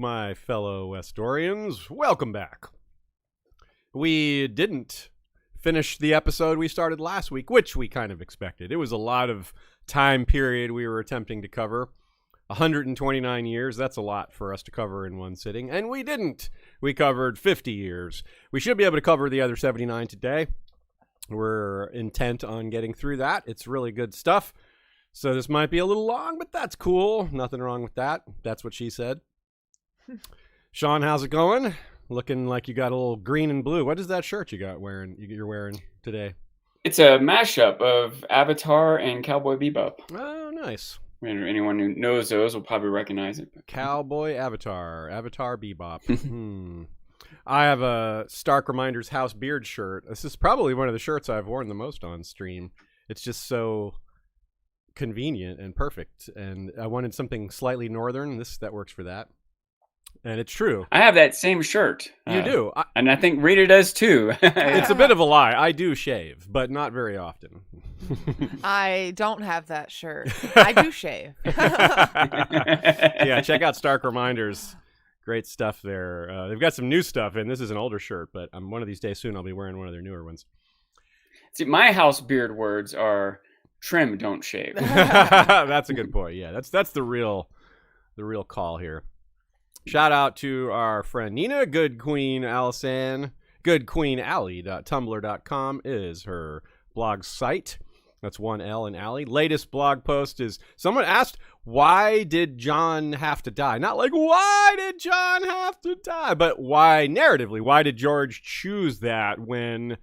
my fellow Westorians. Welcome back. We didn't finish the episode we started last week, which we kind of expected. It was a lot of time period we were attempting to cover. 129 years, that's a lot for us to cover in one sitting, and we didn't. We covered 50 years. We should be able to cover the other 79 today. We're intent on getting through that. It's really good stuff. So this might be a little long, but that's cool. Nothing wrong with that. That's what she said. Sean, how's it going? Looking like you got a little green and blue. What is that shirt you're wearing today? It's a mashup of Avatar and Cowboy Bebop. Oh, nice. Anyone who knows those will probably recognize it. Cowboy Avatar Bebop. I have a Stark Reminders House Beard shirt. This is probably one of the shirts I've worn the most on stream. It's just so convenient and perfect, and I wanted something slightly northern. That works for that. And it's true. I have that same shirt. You do. And I think Rita does too. It's a bit of a lie. I do shave, but not very often. I don't have that shirt. I do shave. Yeah, check out Stark Reminders. Great stuff there. They've got some new stuff, and this is an older shirt, but one of these days soon I'll be wearing one of their newer ones. See, my house beard words are trim, don't shave. That's a good point. Yeah, that's the real call here. Shout out to our friend Nina, Good Queen Alysanne. GoodQueenAlley.tumblr.com is her blog site. That's one L in Alley. Latest blog post is someone asked, why did Jon have to die? Not like, why did Jon have to die? But why, narratively, why did George choose that when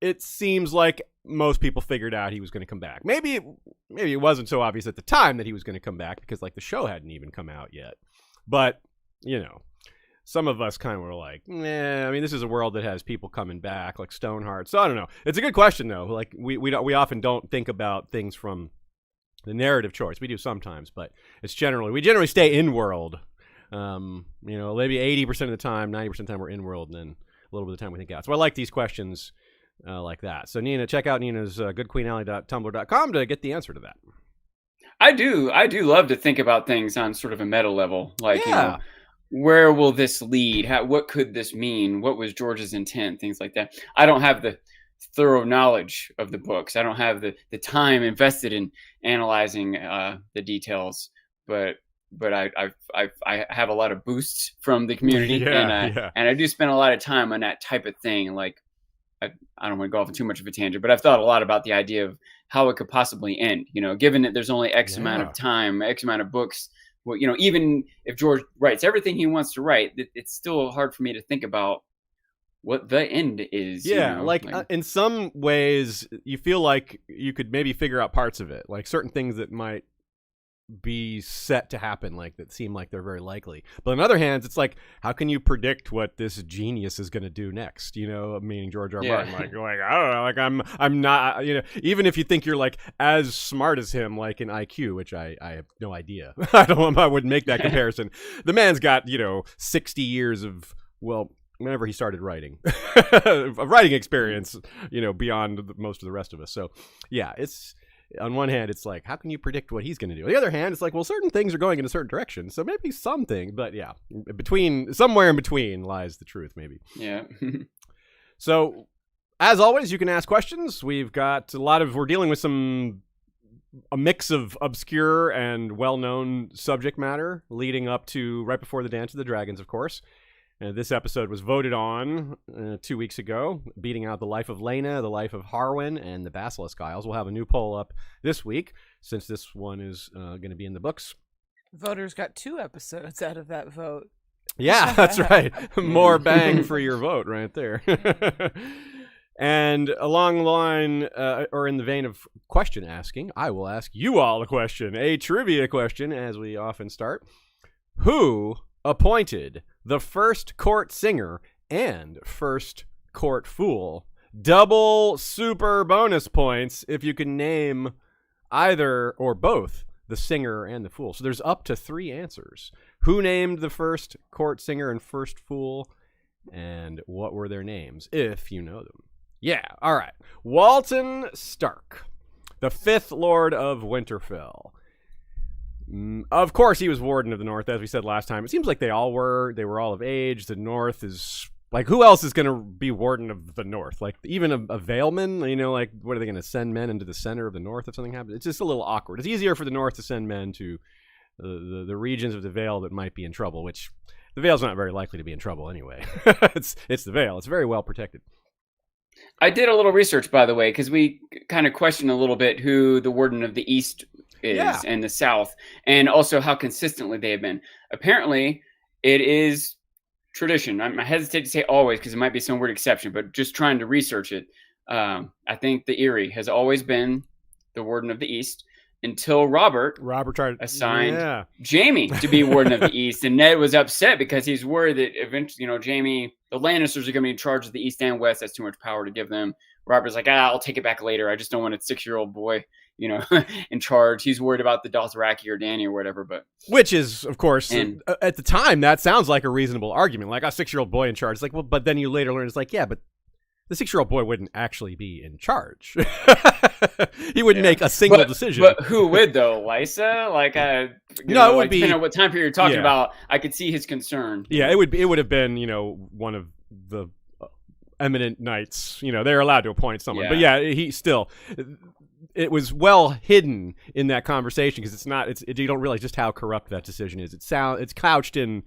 it seems like most people figured out he was going to come back? Maybe it wasn't so obvious at the time that he was going to come back because, like, the show hadn't even come out yet. But you know, some of us kind of were like, nah, I mean, this is a world that has people coming back, like Stoneheart. So I don't know. It's a good question, though. Like, we often don't think about things from the narrative choice. We do sometimes, but we generally stay in-world. Maybe 80% of the time, 90% of the time we're in-world, and then a little bit of the time we think out. So I like these questions like that. So Nina, check out Nina's goodqueenalley.tumblr.com to get the answer to that. I do love to think about things on sort of a meta level. Like, where will this lead? What could this mean? What was George's intent? Things like that. I don't have the thorough knowledge of the books. I don't have the time invested in analyzing the details. But I have a lot of boosts from the community, and I do spend a lot of time on that type of thing. Like, I don't want to go off on too much of a tangent, but I've thought a lot about the idea of how it could possibly end. Given that there's only X amount of time, X amount of books. Well, even if George writes everything he wants to write, it's still hard for me to think about what the end is. Yeah, in some ways, you feel like you could maybe figure out parts of it, like certain things that might be set to happen, like that seem like they're very likely. But on the other hand, it's like, how can you predict what this genius is going to do next? Meaning George R. Martin. Like I don't know. Like I'm not. Even if you think you're like as smart as him, like in IQ, which I have no idea. I wouldn't make that comparison. The man's got 60 years of whenever he started writing, writing experience. Beyond most of the rest of us. So yeah, it's. On one hand, it's like, how can you predict what he's going to do? On the other hand, it's like, well, certain things are going in a certain direction, so maybe something. But yeah, somewhere in between lies the truth, maybe. Yeah. So, as always, you can ask questions. We're dealing with a mix of obscure and well-known subject matter leading up to right before the Dance of the Dragons, of course. This episode was voted on 2 weeks ago, beating out The Life of Laena, The Life of Harwin, and The Basilisk Isles. We'll have a new poll up this week, since this one is going to be in the books. Voters got 2 episodes out of that vote. Yeah, that's right. More bang for your vote right there. And along the line, or in the vein of question asking, I will ask you all a question, a trivia question, as we often start. Who appointed the first court singer and first court fool? Double super bonus points if you can name either or both the singer and the fool. So there's up to 3 answers. Who named the first court singer and first fool? And what were their names, if you know them? Yeah, all right. Walton Stark, the 5th Lord of Winterfell. Of course, he was Warden of the North, as we said last time. It seems like they all were. They were all of age. The North is like, who else is going to be Warden of the North? Like, even a Valeman? You know, like, what are they going to send men into the center of the North if something happens? It's just a little awkward. It's easier for the North to send men to the regions of the Vale that might be in trouble, which the Vale's not very likely to be in trouble anyway. It's the Vale. It's very well protected. I did a little research, by the way, because we kind of questioned a little bit who the Warden of the East is and the South, and also how consistently they have been. Apparently, it is tradition. I hesitate to say always because it might be some weird exception, but just trying to research it, I think the Eyrie has always been the Warden of the East until Robert tried assigned Jaime to be Warden of the East, and Ned was upset because he's worried that eventually, Jaime, the Lannisters are going to be in charge of the East and West. That's too much power to give them. Robert's like, I'll take it back later. I just don't want a 6-year-old boy, in charge. He's worried about the Dothraki or Dany or whatever. But which is, of course, at the time, that sounds like a reasonable argument. Like, a 6-year-old boy in charge. It's like, well, but then you later learn, it's like, yeah, but the 6-year-old boy wouldn't actually be in charge. He wouldn't make a single decision. But who would, though? Lysa? Like, it would be, depending on what time period you're talking about, I could see his concern. Yeah, it would have been, one of the eminent knights. They're allowed to appoint someone. Yeah. But he still, it was well hidden in that conversation because you don't realize just how corrupt that decision is. It's couched in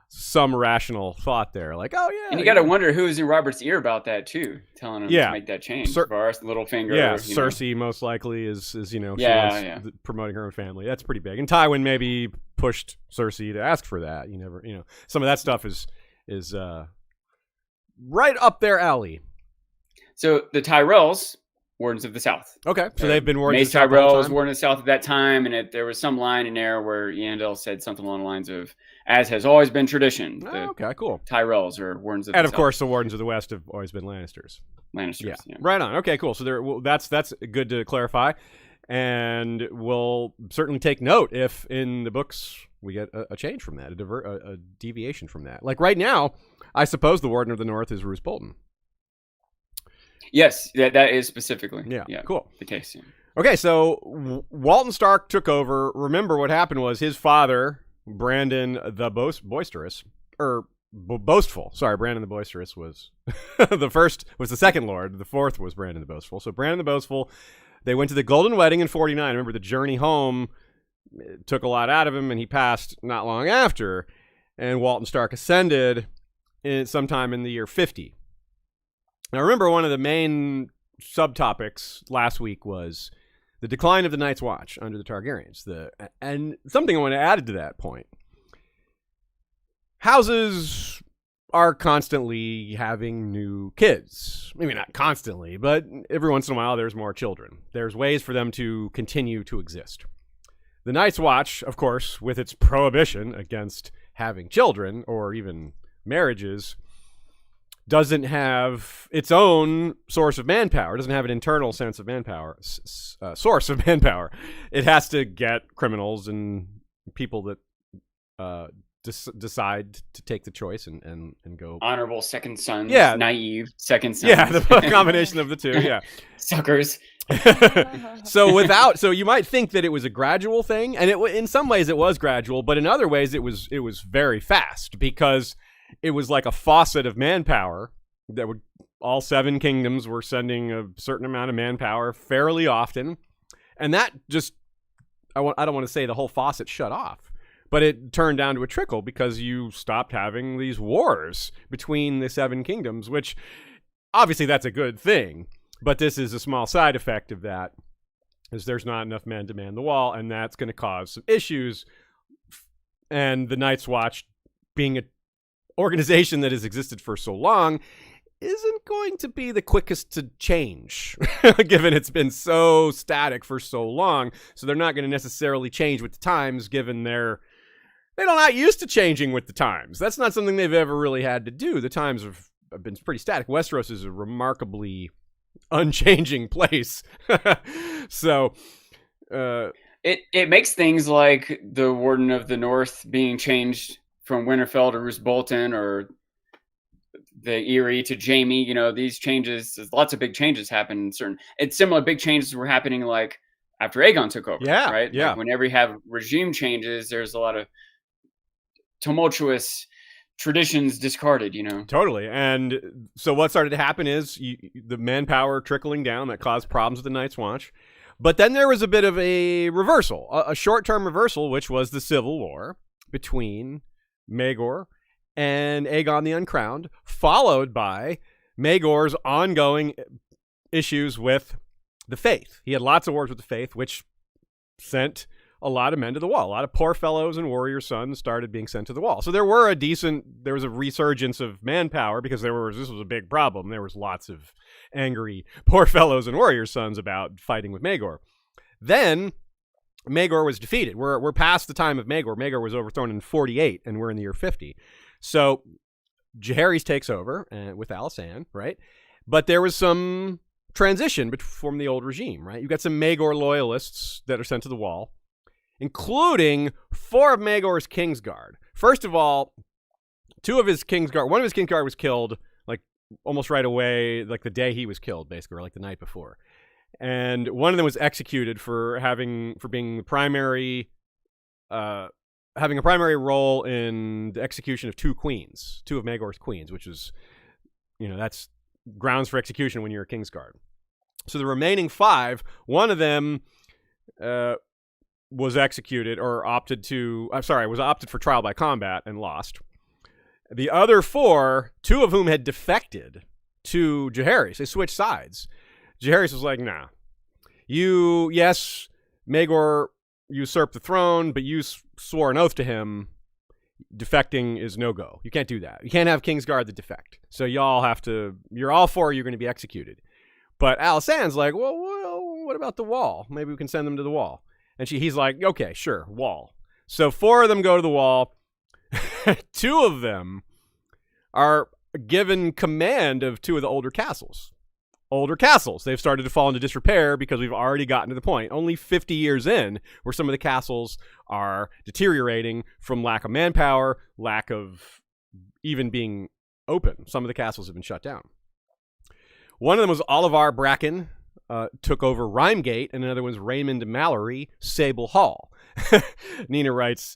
some rational thought there, like, oh yeah, and you got to wonder who's in Robert's ear about that too, telling him to make that change. Varys, Littlefinger, Cersei most likely is she was promoting her own family. That's pretty big. And Tywin maybe pushed Cersei to ask for that. Some of that stuff is right up their alley. So the Tyrells, Wardens of the South. Okay, so they've been Wardens of the South. Mace Tyrell was Warden of the South at that time, and there was some line in there where Yandel said something along the lines of, as has always been tradition. Okay, cool. Tyrells are Wardens of the South. And, of course, the Wardens of the West have always been Lannisters. Yeah. Right on. Okay, cool. So that's good to clarify. And we'll certainly take note if in the books we get a change from that, a deviation from that. Like right now, I suppose the Warden of the North is Roose Bolton. Yes, that is specifically. Yeah, cool. The case. Yeah. Okay, so Walton Stark took over. Remember what happened was his father, Brandon the Boisterous, Boastful. Sorry, Brandon the Boisterous was was the second lord. The fourth was Brandon the Boastful. So Brandon the Boastful, they went to the Golden Wedding in 49. Remember, the journey home took a lot out of him, and he passed not long after. And Walton Stark ascended sometime in the year 50. Now, remember, one of the main subtopics last week was the decline of the Night's Watch under the Targaryens. And something I want to add to that point. Houses are constantly having new kids. Maybe not constantly, but every once in a while there's more children. There's ways for them to continue to exist. The Night's Watch, of course, with its prohibition against having children or even marriages, doesn't have its own source of manpower. It doesn't have an internal sense of manpower, source of manpower. It has to get criminals and people that decide to take the choice and go. Honorable second sons, naive second sons. Yeah, the combination of the two, yeah. Suckers. So you might think that it was a gradual thing, and in some ways it was gradual, but in other ways it was very fast because it was like a faucet of manpower that all 7 kingdoms were sending a certain amount of manpower fairly often. And that just, I don't want to say the whole faucet shut off, but it turned down to a trickle because you stopped having these wars between the 7 kingdoms, which obviously that's a good thing. But this is a small side effect of that, is there's not enough men to man the wall, and that's going to cause some issues. And the Night's Watch, being an organization that has existed for so long, isn't going to be the quickest to change, given it's been so static for so long. So they're not going to necessarily change with the times, given they're not used to changing with the times. That's not something they've ever really had to do. The times have been pretty static. Westeros is a remarkably unchanging place. So it makes things like the Warden of the North being changed from Winterfell to Roose Bolton, or the Eyrie to Jaime. These changes, lots of big changes happen. Similar big changes were happening like after Aegon took over. Yeah, right. yeah. Like whenever you have regime changes, there's a lot of tumultuous traditions discarded. Totally. And so what started to happen is the manpower trickling down that caused problems with the Night's Watch. But then there was a bit of a reversal, a short-term reversal, which was the civil war between Maegor and Aegon the Uncrowned, followed by Maegor's ongoing issues with the Faith. He had lots of wars with the Faith, which sent a lot of men to the wall. A lot of poor fellows and warrior sons started being sent to the wall. So there was a resurgence of manpower because this was a big problem. There was lots of angry poor fellows and warrior sons about fighting with Maegor. Then Maegor was defeated. We're past the time of Maegor. Maegor was overthrown in 48, and we're in the year 50. So Jaehaerys takes over with Alysanne, right? But there was some transition from the old regime, right? You got some Maegor loyalists that are sent to the wall, including 4 of Maegor's Kingsguard. First of all, one of his Kingsguard was killed like almost right away, like the day he was killed, basically, or like the night before. And one of them was executed for being the primary, having a primary role in the execution of 2 of Maegor's queens, which is, that's grounds for execution when you're a Kingsguard. So the remaining 5, one of them was executed or was opted for trial by combat and lost. The other 4, 2 of whom had defected to Jaehaerys. They switched sides. Jaehaerys was like, nah. Maegor usurped the throne, but you swore an oath to him. Defecting is no-go. You can't do that. You can't have Kingsguard that defect. So you're all 4 you're going to be executed. But Alysanne's like, well, what about the wall? Maybe we can send them to the wall. And he's like, okay, sure, wall. So 4 of them go to the wall. 2 of them are given command of 2 of the older castles. They've started to fall into disrepair because we've already gotten to the point, only 50 years in, where some of the castles are deteriorating from lack of manpower, lack of even being open. Some of the castles have been shut down. One of them was Olivar Bracken, took over Rhymegate, and another was Raymond Mallory, Sable Hall. Nina writes,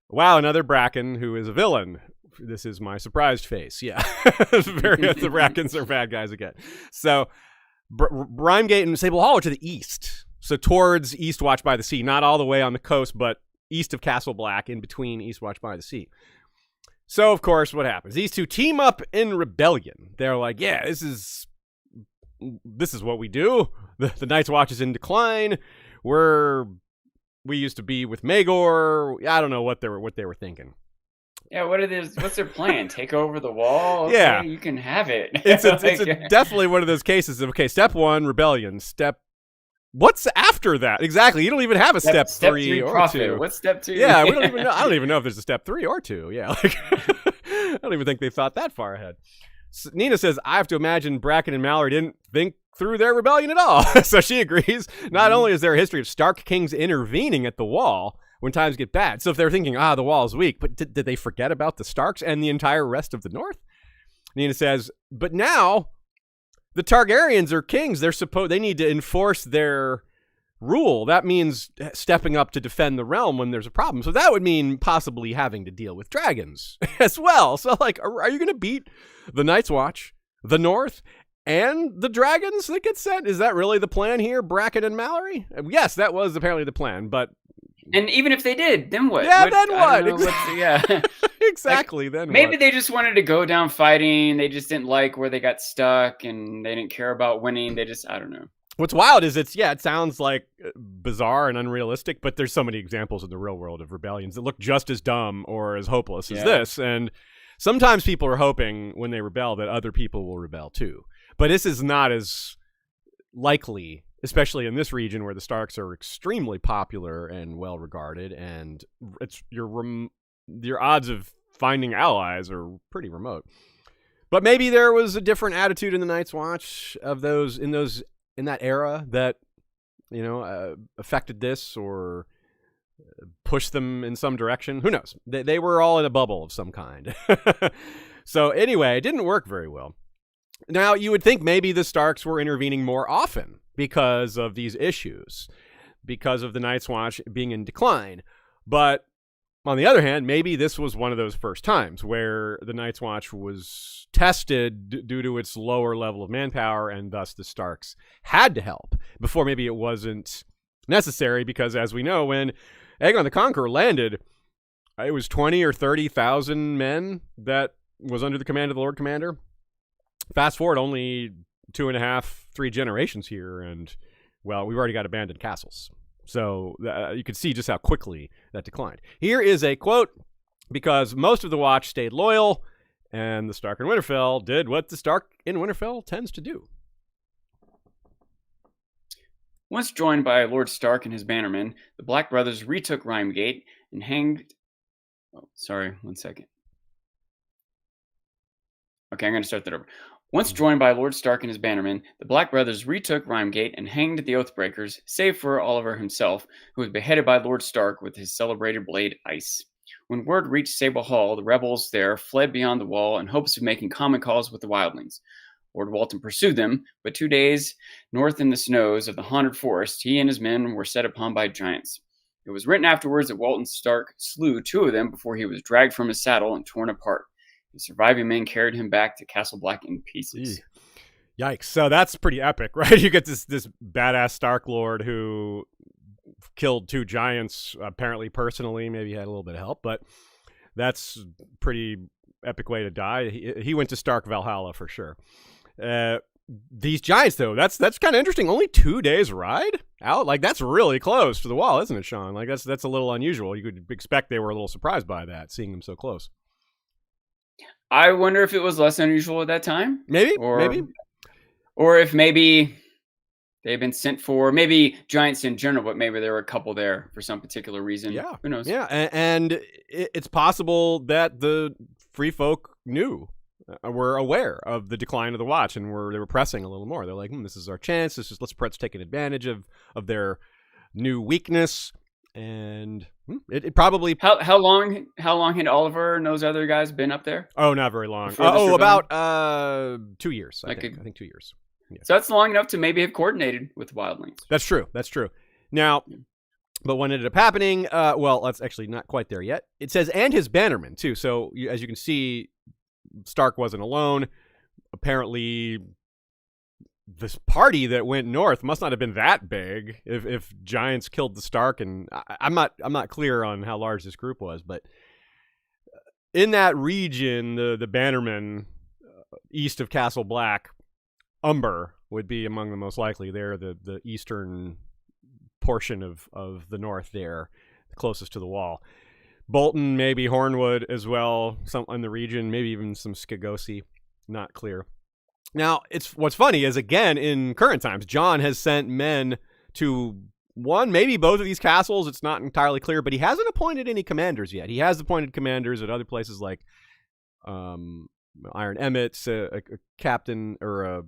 wow, another Bracken who is a villain. This is my surprised face. Yeah. The Brackens are bad guys again. So Rhymegate and Sable Hall are to the east. So towards East Watch by the Sea, not all the way on the coast, but east of Castle Black, in between East Watch by the Sea. So, of course, what happens? These 2 team up in rebellion. They're like, yeah, this is what we do. The Night's Watch is in decline. We used to be with Maegor. I don't know what they were thinking. Yeah, what's their plan? Take over the wall? Okay, yeah. You can have it. It's definitely one of those cases of, okay, step 1, rebellion. What's after that? Exactly. You don't even have a step 3 or profit. 2. What's step 2? Yeah, we don't even know. I don't even know if there's a step 3 or 2. Yeah, I don't even think they thought that far ahead. So Nina says, I have to imagine Bracken and Mallory didn't think through their rebellion at all. So she agrees. Not only is there a history of Stark kings intervening at the wall when times get bad. So if they're thinking, the wall is weak, but did they forget about the Starks and the entire rest of the North? Nina says, but now the Targaryens are kings. They need to enforce their rule. That means stepping up to defend the realm when there's a problem. So that would mean possibly having to deal with dragons as well. So like, are you going to beat the Night's Watch, the North, and the dragons that get sent? Is that really the plan here, Bracken and Mallory? Yes, that was apparently the plan, but... And even if they did, then what? Yeah, then what? Yeah. Exactly, then maybe what? They just wanted to go down fighting. They just didn't like where they got stuck, and they didn't care about winning. I don't know. What's wild is it sounds like bizarre and unrealistic, but there's so many examples in the real world of rebellions that look just as dumb or as hopeless as this. And sometimes people are hoping when they rebel that other people will rebel too. But this is not as likely, especially in this region where the Starks are extremely popular and well regarded, and it's your odds of finding allies are pretty remote. But maybe there was a different attitude in the Night's Watch of those in that era that affected this or pushed them in some direction. Who knows? They were all in a bubble of some kind. So anyway, it didn't work very well. Now, you would think maybe the Starks were intervening more often because of these issues. because of the Night's Watch being in decline. But on the other hand, maybe this was one of those first times where the Night's Watch was tested due to its lower level of manpower, and thus the Starks had to help. Before, maybe it wasn't necessary, because as we know, when Aegon the Conqueror landed, it was 20 or 30,000 men that was under the command of the Lord Commander. Fast forward only 2.5, 3 generations here, and, well, we've already got abandoned castles. So you could see just how quickly that declined. Here is a quote, because most of the Watch stayed loyal, and the Stark in Winterfell did what the Stark in Winterfell tends to do. Once joined by Lord Stark and his bannermen, the Black brothers retook Rhymegate and hanged... Oh, sorry, one second. Okay, I'm going to start that over. Once joined by Lord Stark and his bannermen, the Black brothers retook Rhymegate and hanged the Oathbreakers, save for Oliver himself, who was beheaded by Lord Stark with his celebrated blade Ice. When word reached Sable Hall, the rebels there fled beyond the wall in hopes of making common cause with the wildlings. Lord Walton pursued them, but 2 days north in the snows of the haunted forest, he and his men were set upon by giants. It was written afterwards that Walton Stark slew 2 of them before he was dragged from his saddle and torn apart. The surviving men carried him back to Castle Black in pieces. Yikes. So that's pretty epic, right? You get this badass Stark Lord who killed 2 giants, apparently personally. Maybe he had a little bit of help, but that's pretty epic way to die. He went to Stark Valhalla for sure. These giants, though, that's kind of interesting. Only 2 days ride out? Like, that's really close to the wall, isn't it, Sean? Like, that's a little unusual. You could expect they were a little surprised by that, seeing them so close. I wonder if it was less unusual at that time. Maybe. Or if maybe they've been sent for, maybe giants in general, but maybe there were a couple there for some particular reason. Yeah. Who knows? Yeah, and it's possible that the free folk knew, were aware of the decline of the Watch, and they were pressing a little more. They're like, this is our chance. Let's take advantage of their new weakness. And it probably... How long had Oliver and those other guys been up there? Oh, not very long. About 2 years, I think 2 years. Yeah. So that's long enough to maybe have coordinated with the wildlings. That's true. Now, but what ended up happening, well, that's actually not quite there yet. It says, and his bannermen, too. So, as you can see, Stark wasn't alone. Apparently, this party that went north must not have been that big if giants killed the Stark. And I'm not clear on how large this group was, but in that region, the bannermen east of Castle Black, Umber would be among the most likely. They're the eastern portion of the north there, closest to the wall. Bolton, maybe Hornwood as well, some in the region, maybe even some Skigosi, not clear. Now, what's funny is, again, in current times, Jon has sent men to one, maybe both of these castles. It's not entirely clear, but he hasn't appointed any commanders yet. He has appointed commanders at other places like Iron Emmets, a captain or a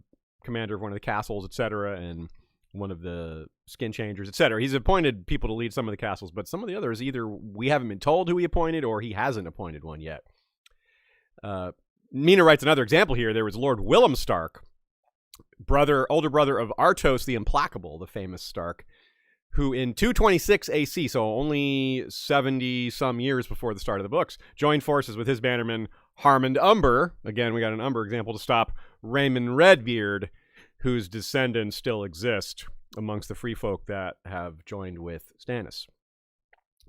commander of one of the castles, etc., and one of the skin changers, etc. He's appointed people to lead some of the castles, but some of the others, either we haven't been told who he appointed or he hasn't appointed one yet. Mina writes another example here. There was Lord Willem Stark, older brother of Artos the Implacable, the famous Stark, who in 226 AC, so only 70-some years before the start of the books, joined forces with his bannerman Harmond Umber. Again, we got an Umber example to stop Raymond Redbeard, whose descendants still exist amongst the free folk that have joined with Stannis.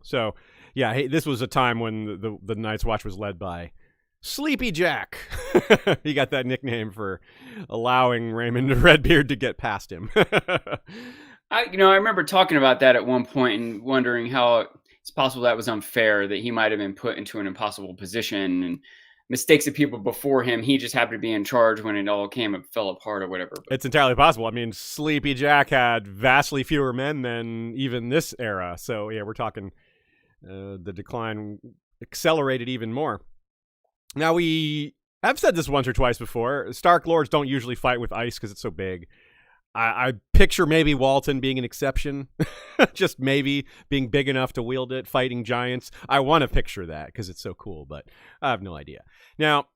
So, yeah, this was a time when the Night's Watch was led by Sleepy Jack. He got that nickname for allowing Raymond Redbeard to get past him. I remember talking about that at one point and wondering how it's possible that was unfair, that he might have been put into an impossible position and mistakes of people before him. He just happened to be in charge when it all fell apart or whatever. It's entirely possible. I mean, Sleepy Jack had vastly fewer men than even this era. So, yeah, we're talking the decline accelerated even more. Now, I've said this once or twice before. Stark Lords don't usually fight with ice because it's so big. I picture maybe Walton being an exception, just maybe being big enough to wield it, fighting giants. I want to picture that because it's so cool, but I have no idea. Now,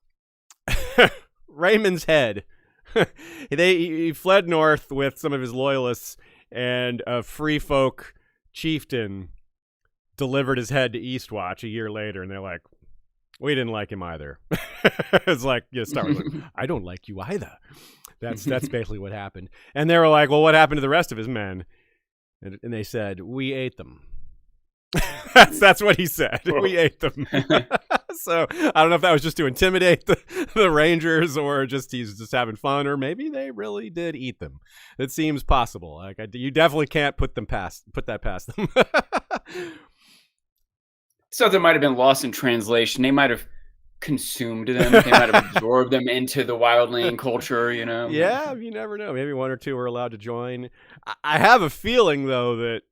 Raymond's head, he fled north with some of his loyalists, and free folk chieftain delivered his head to Eastwatch a year later, and they're like, we didn't like him either. It's like, Stark was like, I don't like you either. That's basically what happened. And they were like, well, what happened to the rest of his men? And they said, we ate them. That's what he said. We ate them. So I don't know if that was just to intimidate the Rangers, or just he's just having fun, or maybe they really did eat them. It seems possible. Like you definitely can't put that past them. So there might have been lost in translation. They might have consumed them. They might have absorbed them into the wildling culture, you know? Yeah, you never know. Maybe one or two were allowed to join. I have a feeling, though, that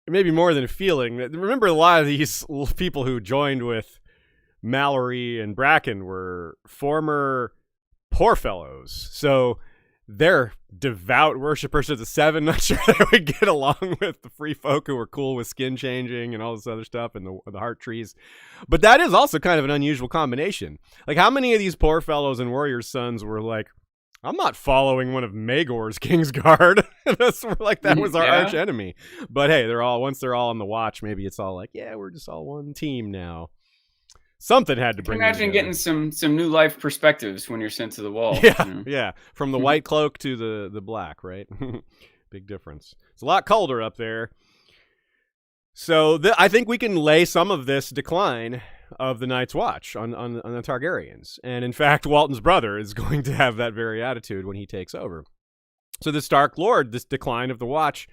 maybe more than a feeling. Remember, a lot of these people who joined with Mallory and Bracken were former poor fellows. So they're devout worshippers of the Seven. Not sure they would get along with the free folk who were cool with skin changing and all this other stuff and the heart trees. But that is also kind of an unusual combination. Like, how many of these poor fellows and warriors' sons were like, I'm not following one of Maegor's Kingsguard. That's like, that was our arch enemy. But hey, once they're all on the watch, maybe it's all like, yeah, we're just all one team now. Something had to bring. Imagine getting some new life perspectives when you're sent to the wall. Yeah, you know? Yeah. From the white cloak to the black, right? Big difference. It's a lot colder up there. So I think we can lay some of this decline of the Night's Watch on the Targaryens. And in fact, Walton's brother is going to have that very attitude when he takes over. So the Stark Lord, this decline of the Watch,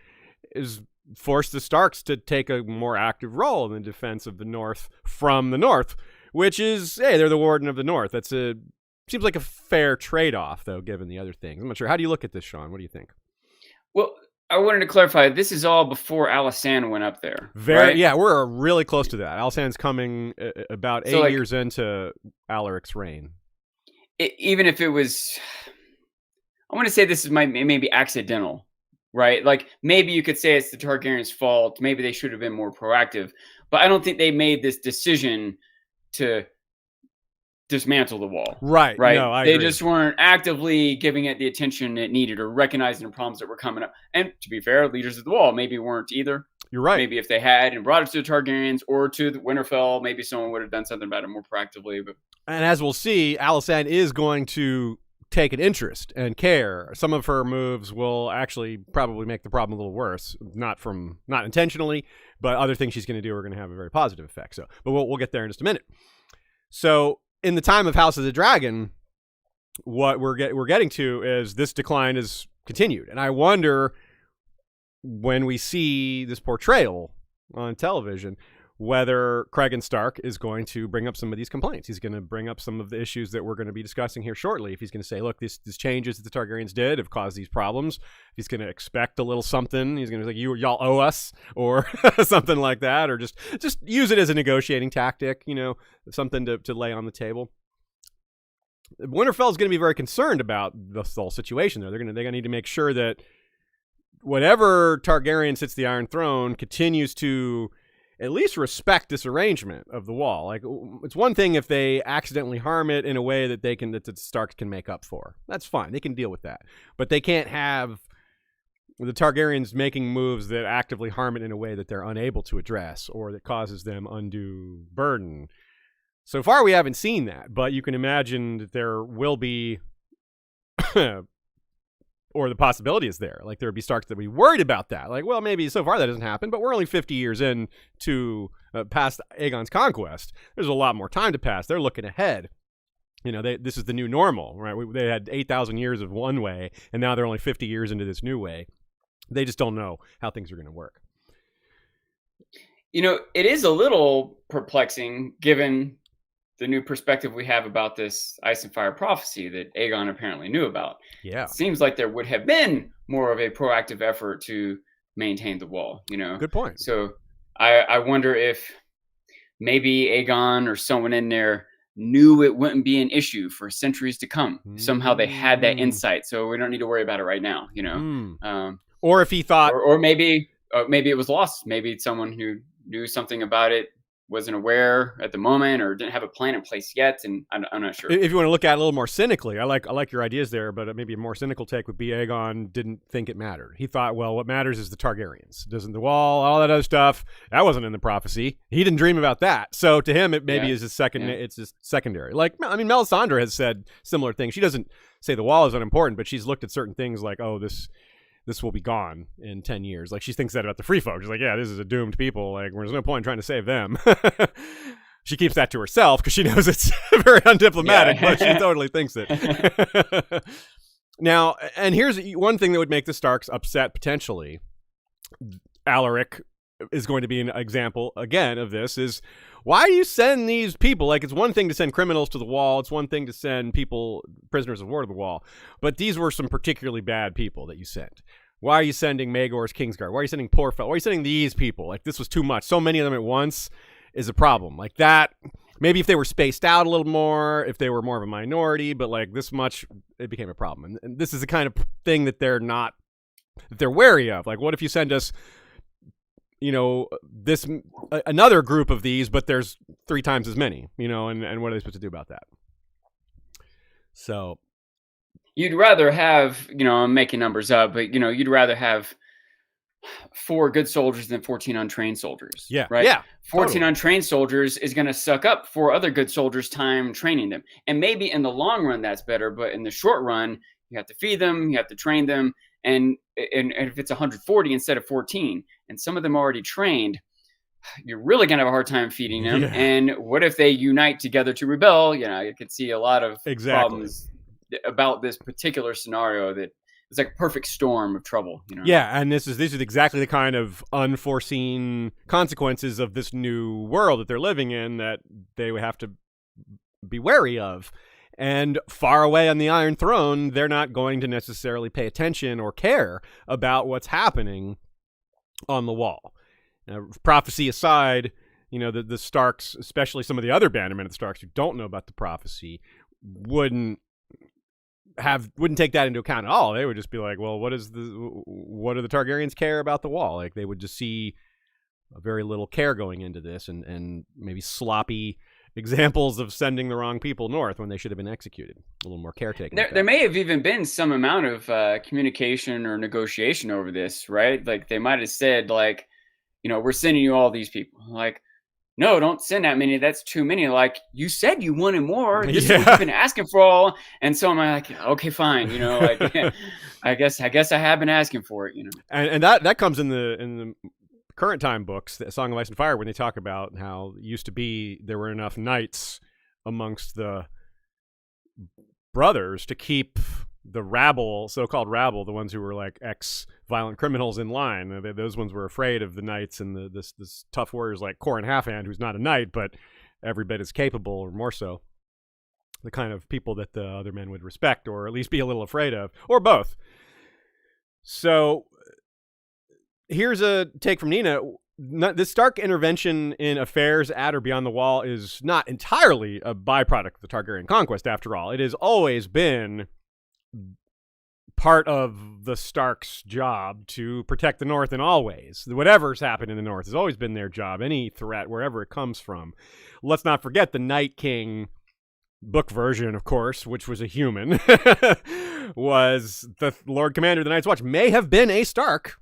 is forced the Starks to take a more active role in the defense of the North from the North, which is, hey, they're the Warden of the North. Seems like a fair trade-off, though, given the other things. I'm not sure. How do you look at this, Sean? What do you think? Well, I wanted to clarify, this is all before Alysanne went up there. Right? Yeah, we're really close to that. Alysanne's coming about 8 years into Alaric's reign. Even if it was, I want to say this is maybe accidental, right? Like, maybe you could say it's the Targaryens' fault. Maybe they should have been more proactive. But I don't think they made this decision to dismantle the wall. Right. No, I agree. They just weren't actively giving it the attention it needed, or recognizing the problems that were coming up. And to be fair, leaders of the wall maybe weren't either. You're right. Maybe if they had and brought it to the Targaryens or to the Winterfell, maybe someone would have done something about it more proactively. And as we'll see, Alysanne is going to take an interest and care. Some of her moves will actually probably make the problem a little worse, not intentionally, but other things she's going to do are going to have a very positive effect. But we'll get there in just a minute. So in the time of House of the Dragon, what we're getting to is this decline is continued. And I wonder, when we see this portrayal on television, whether Cregan Stark is going to bring up some of these complaints. He's going to bring up some of the issues that we're going to be discussing here shortly. If he's going to say, look, these changes that the Targaryens did have caused these problems. If he's going to expect a little something, he's going to be like, y'all owe us, or something like that, or just use it as a negotiating tactic, something to lay on the table. Winterfell is going to be very concerned about this whole situation there. They're going to need to make sure that whatever Targaryen sits the Iron Throne continues to at least respect this arrangement of the wall. Like, it's one thing if they accidentally harm it in a way that the Starks can make up for. That's fine. They can deal with that. But they can't have the Targaryens making moves that actively harm it in a way that they're unable to address, or that causes them undue burden. So far, we haven't seen that, but you can imagine that there will be, or the possibility is there. Like, there would be Starks that would be worried about that. Like, well, maybe so far that doesn't happen, but we're only 50 years in to past Aegon's conquest. There's a lot more time to pass. They're looking ahead. This is the new normal, right? They had 8,000 years of one way, and now they're only 50 years into this new way. They just don't know how things are going to work. It is a little perplexing given the new perspective we have about this Ice and Fire prophecy that Aegon apparently knew about. Yeah. It seems like there would have been more of a proactive effort to maintain the wall, Good point. So I wonder if maybe Aegon or someone in there knew it wouldn't be an issue for centuries to come. Somehow they had that insight, so we don't need to worry about it right now, Or if he thought... Or maybe it was lost. Maybe someone who knew something about it wasn't aware at the moment or didn't have a plan in place yet, and I'm not sure. If you want to look at it a little more cynically, I like your ideas there, but maybe a more cynical take would be Aegon didn't think it mattered. He thought, well, what matters is the Targaryens. Doesn't the wall, all that other stuff, that wasn't in the prophecy. He didn't dream about that. So to him, it maybe is his it's just secondary. Like, I mean, Melisandre has said similar things. She doesn't say the wall is unimportant, but she's looked at certain things like, oh, this will be gone in 10 years. Like, she thinks that about the free folk. She's like, yeah, this is a doomed people. Like, there's no point in trying to save them. She keeps that to herself because she knows it's very undiplomatic, but she totally thinks it. Now, and here's one thing that would make the Starks upset potentially. Alaric is going to be an example, again, of this, is why do you send these people? Like, it's one thing to send criminals to the wall. It's one thing to send people, prisoners of war, to the wall. But these were some particularly bad people that you sent. Why are you sending Maegor's Kingsguard? Why are you sending Porfell? Why are you sending these people? Like, this was too much. So many of them at once is a problem. Like that, maybe if they were spaced out a little more, if they were more of a minority, but like this much, it became a problem. And this is the kind of thing that they're wary of. Like, what if you send us, another group of these, but there's 3 times as many, and what are they supposed to do about that? So you'd rather have, I'm making numbers up, but you'd rather have 4 good soldiers than 14 untrained soldiers. Yeah. Right. Yeah. 14 totally. Untrained soldiers is going to suck up 4 other good soldiers' time training them. And maybe in the long run that's better, but in the short run, you have to feed them, you have to train them. And if it's 140 instead of 14, and some of them already trained, you're really going to have a hard time feeding them. Yeah. And what if they unite together to rebel? You could see a lot of problems about this particular scenario that it's like a perfect storm of trouble. Yeah, and these are exactly the kind of unforeseen consequences of this new world that they're living in that they would have to be wary of. And far away on the Iron Throne, they're not going to necessarily pay attention or care about what's happening on the wall. Now, prophecy aside, the Starks, especially some of the other bannermen of the Starks who don't know about the prophecy, wouldn't take that into account at all. They would just be like, well, what do the Targaryens care about the wall? Like, they would just see very little care going into this and maybe sloppy examples of sending the wrong people north when they should have been executed. A little more caretaking. There may have even been some amount of communication or negotiation over this, right? Like, they might have said, like, we're sending you all these people. Like, no, don't send that many. That's too many. Like, you said you wanted more. This is what you've been asking for all. And so I'm like, okay, fine. I guess I have been asking for it. And that comes in the current time books, the Song of Ice and Fire, when they talk about how it used to be there were enough knights amongst the brothers to keep the rabble, so-called rabble, the ones who were like ex-violent criminals, in line. Those ones were afraid of the knights and this tough warriors like Corin Halfhand, who's not a knight, but every bit as capable or more so. The kind of people that the other men would respect or at least be a little afraid of, or both. So here's a take from Nina. This Stark intervention in affairs at or beyond the wall is not entirely a byproduct of the Targaryen conquest, after all. It has always been part of the Starks' job to protect the North in all ways. Whatever's happened in the North has always been their job, any threat, wherever it comes from. Let's not forget the Night King book version, of course, which was a human, was the Lord Commander of the Night's Watch, may have been a Stark,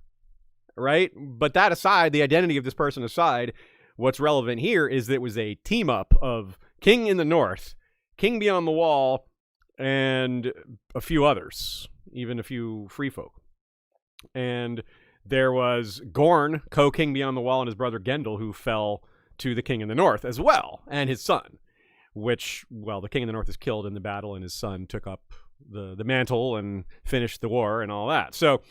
right? But that aside, the identity of this person aside, what's relevant here is that it was a team-up of King in the North, King Beyond the Wall, and a few others, even a few free folk. And there was Gorn, co-King Beyond the Wall, and his brother Gendel, who fell to the King in the North as well, and his son, which, well, the King in the North is killed in the battle, and his son took up the mantle and finished the war and all that. So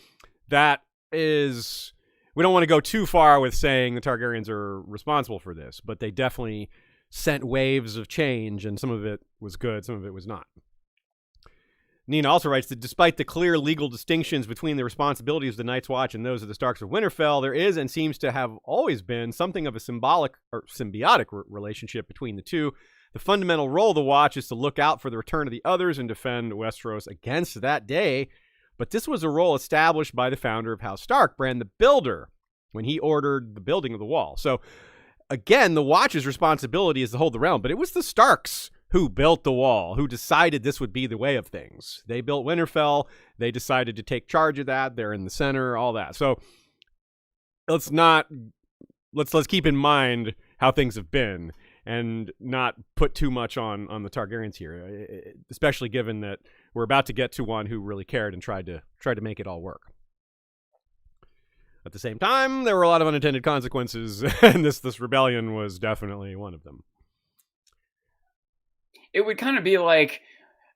that is, we don't want to go too far with saying the Targaryens are responsible for this, but they definitely sent waves of change, and some of it was good, some of it was not. Nina also writes that despite the clear legal distinctions between the responsibilities of the Night's Watch and those of the Starks of Winterfell, there is and seems to have always been something of a symbolic or symbiotic relationship between the two. The fundamental role of the Watch is to look out for the return of the others and defend Westeros against that day. But this was a role established by the founder of House Stark, Bran the Builder, when he ordered the building of the wall. So again, the Watch's responsibility is to hold the realm, but it was the Starks who built the wall, who decided this would be the way of things. They built Winterfell. They decided to take charge of that. They're in the center, all that. So let's keep in mind how things have been and not put too much on the Targaryens here, especially given that we're about to get to one who really cared and tried to make it all work. At the same time, there were a lot of unintended consequences, and this rebellion was definitely one of them. It would kind of be like,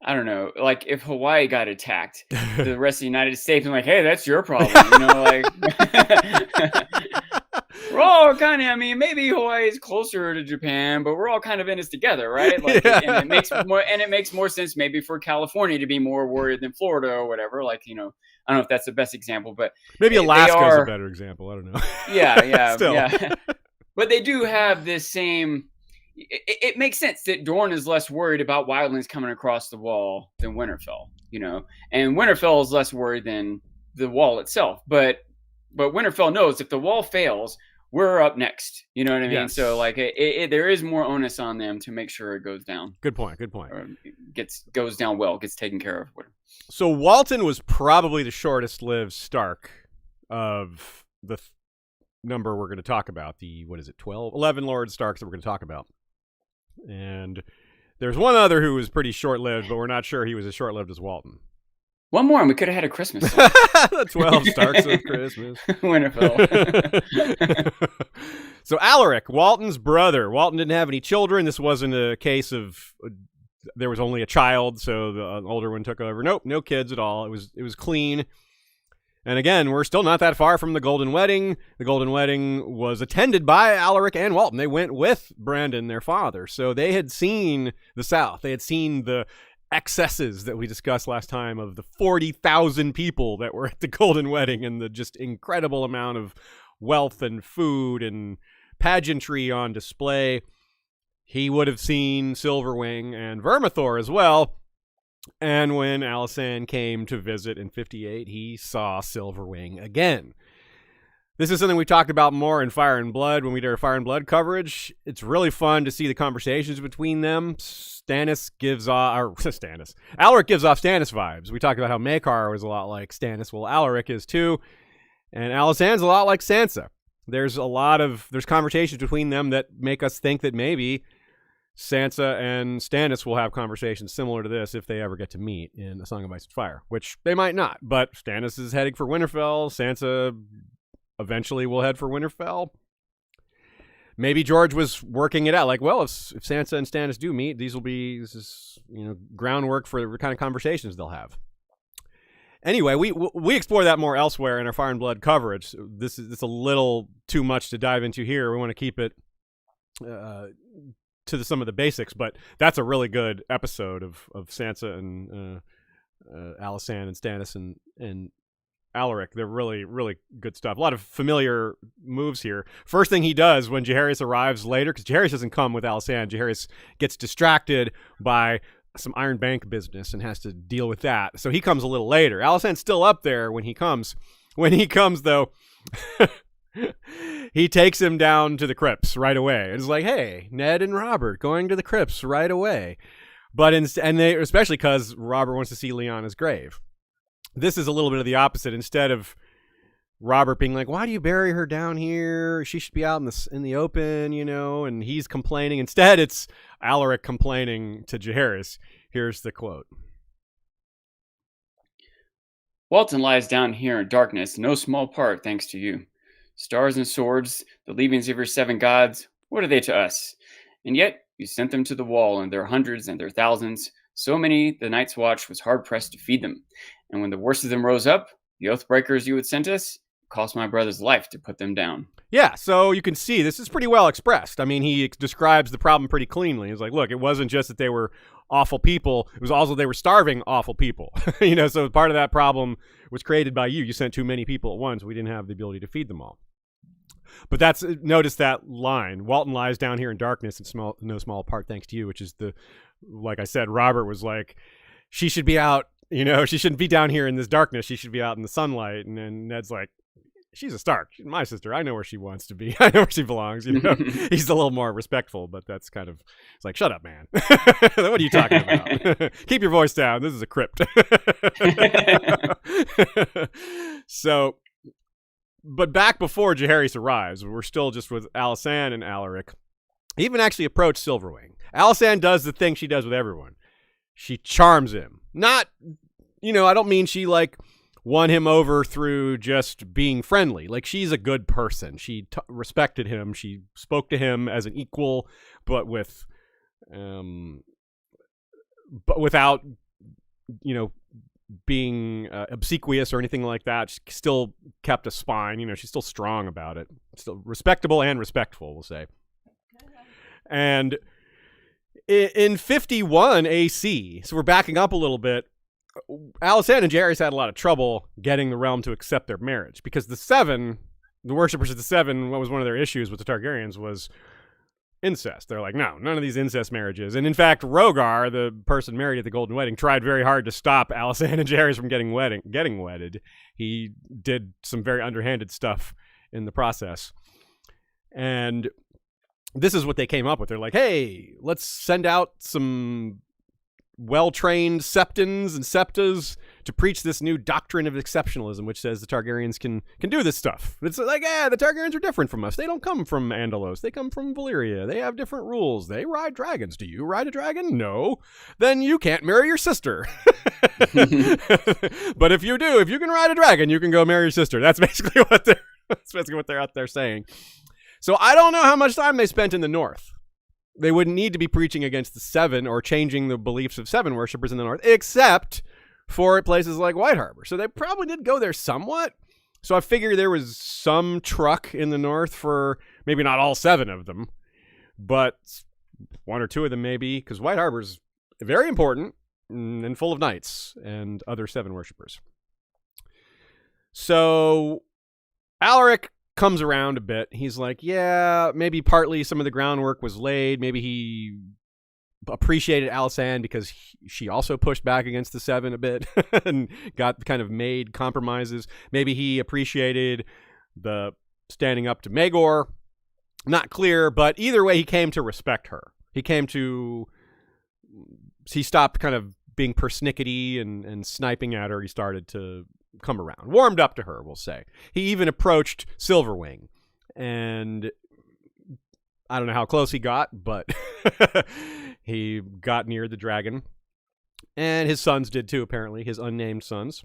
I don't know, like if Hawaii got attacked, the rest of the United States was like, hey, that's your problem. Like we're all kind of, I mean, maybe Hawaii is closer to Japan, but we're all kind of in this together, right? Like, and it makes more sense maybe for California to be more worried than Florida or whatever. Like, I don't know if that's the best example, but maybe Alaska is a better example. I don't know. Yeah. Still. Yeah. But they do have this same. It makes sense that Dorne is less worried about wildlings coming across the wall than Winterfell, and Winterfell is less worried than the wall itself. But Winterfell knows if the wall fails, we're up next. You know what I mean? Yes. So like there is more onus on them to make sure it goes down. Good point. Or goes down well, gets taken care of. So Walton was probably the shortest lived Stark of the number we're going to talk about. 11 Lord Starks that we're going to talk about. And there's one other who was pretty short-lived, but we're not sure he was as short-lived as Walton. One more, and we could have had a Christmas. 12 Starks of Christmas. Winterfell. So Alaric, Walton's brother. Walton didn't have any children. This wasn't a case of there was only a child, so the older one took over. Nope, no kids at all. It was clean. And again, we're still not that far from the Golden Wedding. The Golden Wedding was attended by Alaric and Walton. They went with Brandon, their father. So they had seen the South. They had seen the excesses that we discussed last time of the 40,000 people that were at the Golden Wedding and the just incredible amount of wealth and food and pageantry on display. He would have seen Silverwing and Vermithor as well. And when Alysanne came to visit in 58, he saw Silverwing again. This is something we talked about more in Fire and Blood when we did our Fire and Blood coverage. It's really fun to see the conversations between them. Alaric gives off Stannis vibes. We talked about how Maekar was a lot like Stannis. Well, Alaric is too. And Alysanne's a lot like Sansa. There's conversations between them that make us think that maybe Sansa and Stannis will have conversations similar to this if they ever get to meet in A Song of Ice and Fire, which they might not. But Stannis is heading for Winterfell. Sansa eventually will head for Winterfell. Maybe George was working it out. Like, well, if Sansa and Stannis do meet, this is groundwork for the kind of conversations they'll have. Anyway, we explore that more elsewhere in our Fire and Blood coverage. This is a little too much to dive into here. We want to keep it to some of the basics, but that's a really good episode of Sansa and Alysanne and Stannis and Alaric. They're really, really good stuff. A lot of familiar moves here. First thing he does when Jaehaerys arrives later, because Jaehaerys doesn't come with Alysanne. Jaehaerys gets distracted by some Iron Bank business and has to deal with that. So he comes a little later. Alysanne's still up there when he comes. When he comes, though, he takes him down to the crypts right away. It's like, hey, Ned and Robert going to the crypts right away. But especially because Robert wants to see Lyanna's grave. This is a little bit of the opposite. Instead of Robert being like, why do you bury her down here? She should be out in the open, and he's complaining. Instead, it's Alaric complaining to Jaehaerys. Here's the quote. Walton lies down here in darkness, no small part thanks to you. Stars and swords, the leavings of your 7 gods, what are they to us? And yet you sent them to the wall in their hundreds and their thousands, so many the Night's Watch was hard-pressed to feed them. And when the worst of them rose up, the oath-breakers you had sent us, it cost my brother's life to put them down. Yeah, so you can see this is pretty well expressed. I mean, he describes the problem pretty cleanly. He's like, look, it wasn't just that they were awful people. It was also they were starving awful people. So part of that problem was created by you. You sent too many people at once. We didn't have the ability to feed them all. But notice that line. Walton lies down here in darkness and no small part thanks to you, which is like I said, Robert was like, she should be out, she shouldn't be down here in this darkness. She should be out in the sunlight. And then Ned's like, she's a Stark. She's my sister. I know where she wants to be. I know where she belongs. You know, he's a little more respectful, but that's kind of, it's like, shut up, man. What are you talking about? Keep your voice down. This is a crypt. So, but back before Jaehaerys arrives, we're still just with Alysanne and Alaric. He even actually approached Silverwing. Alysanne does the thing she does with everyone. She charms him. Not, I don't mean she like won him over through just being friendly. Like, she's a good person. She respected him. She spoke to him as an equal, but without, being obsequious or anything like that. She still kept a spine. She's still strong about it. Still respectable and respectful, we'll say. And in 51 AC, so we're backing up a little bit, Alysanne and Jaehaerys had a lot of trouble getting the realm to accept their marriage because the worshippers of the Seven, what was one of their issues with the Targaryens was incest. They're like, no, none of these incest marriages. And in fact, Rhaegar, the person married at the Golden Wedding, tried very hard to stop Alysanne and Jaehaerys from getting wedded. He did some very underhanded stuff in the process. And this is what they came up with. They're like, hey, let's send out some well-trained septons and septas to preach this new doctrine of exceptionalism, which says the Targaryens can do this stuff. It's like, the Targaryens are different from us. They don't come from Andalos. They come from Valyria. They have different rules. They ride dragons. Do you ride a dragon? No. Then you can't marry your sister. But if you can ride a dragon, you can go marry your sister. That's basically what they're out there saying. So I don't know how much time they spent in the North. They wouldn't need to be preaching against the Seven or changing the beliefs of Seven worshippers in the North, except for places like White Harbor. So they probably did go there somewhat. So I figure there was some truck in the North for maybe not all 7 of them, but 1 or 2 of them maybe, because White Harbor's very important and full of knights and other Seven worshippers. So Alaric comes around a bit. He's like, yeah, maybe partly some of the groundwork was laid. Maybe he appreciated Alysanne because she also pushed back against the Seven a bit and made compromises. Maybe he appreciated the standing up to Maegor. Not clear, but either way, he came to respect her. He stopped kind of being persnickety and sniping at her. He started to come around, warmed up to her, we'll say. He even approached Silverwing, and I don't know how close he got, but he got near the dragon, and his sons did too, apparently, his unnamed sons.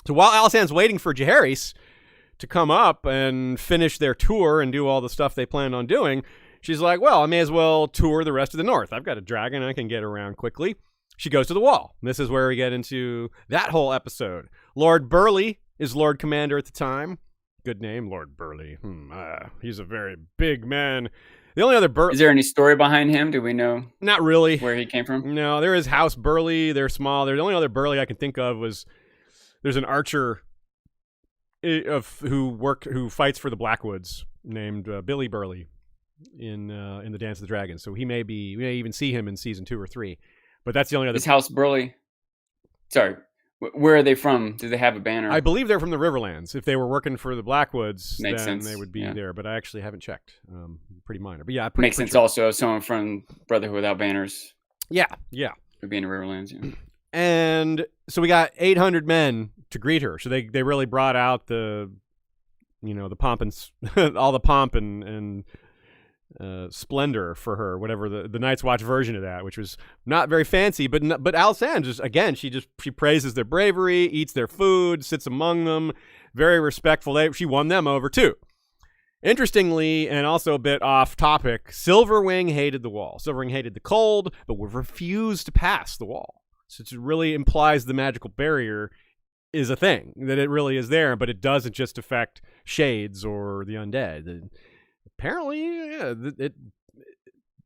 So while Alysanne's waiting for Jaehaerys to come up and finish their tour and do all the stuff they planned on doing, she's like, well, I may as well tour the rest of the North. I've got a dragon, I can get around quickly. She goes to the Wall. This is where we get into that whole episode. Lord Burleigh is Lord Commander at the time. Good name, Lord Burleigh. He's a very big man. The only other Is there any story behind him? Do we know? Not really. Where he came from? No, there is House Burleigh. They're small. The only other Burleigh I can think of there's an archer who fights for the Blackwoods named Billy Burleigh in the Dance of the Dragons. So we may even see him in season 2 or 3. But that's the only other. Is House Burleigh? Sorry, where are they from? Do they have a banner? I believe they're from the Riverlands. If they were working for the Blackwoods, Makes then sense. they would be there. But I actually haven't checked. Pretty minor. But yeah, makes sense. Sure. Also, someone from Brotherhood Without Banners. Yeah. Would be in the Riverlands. Yeah. And so we got 800 men to greet her. So they really brought out the pomp and all the pomp and splendor for her, whatever the Night's Watch version of that, which was not very fancy, but Alysanne she praises their bravery, eats their food, sits among them, very respectful. She won them over too. Interestingly, and also a bit off topic, Silverwing hated the Wall. Silverwing hated the cold, but would refuse to pass the Wall. So it really implies the magical barrier is a thing, that it really is there, but it doesn't just affect shades or the undead. Apparently,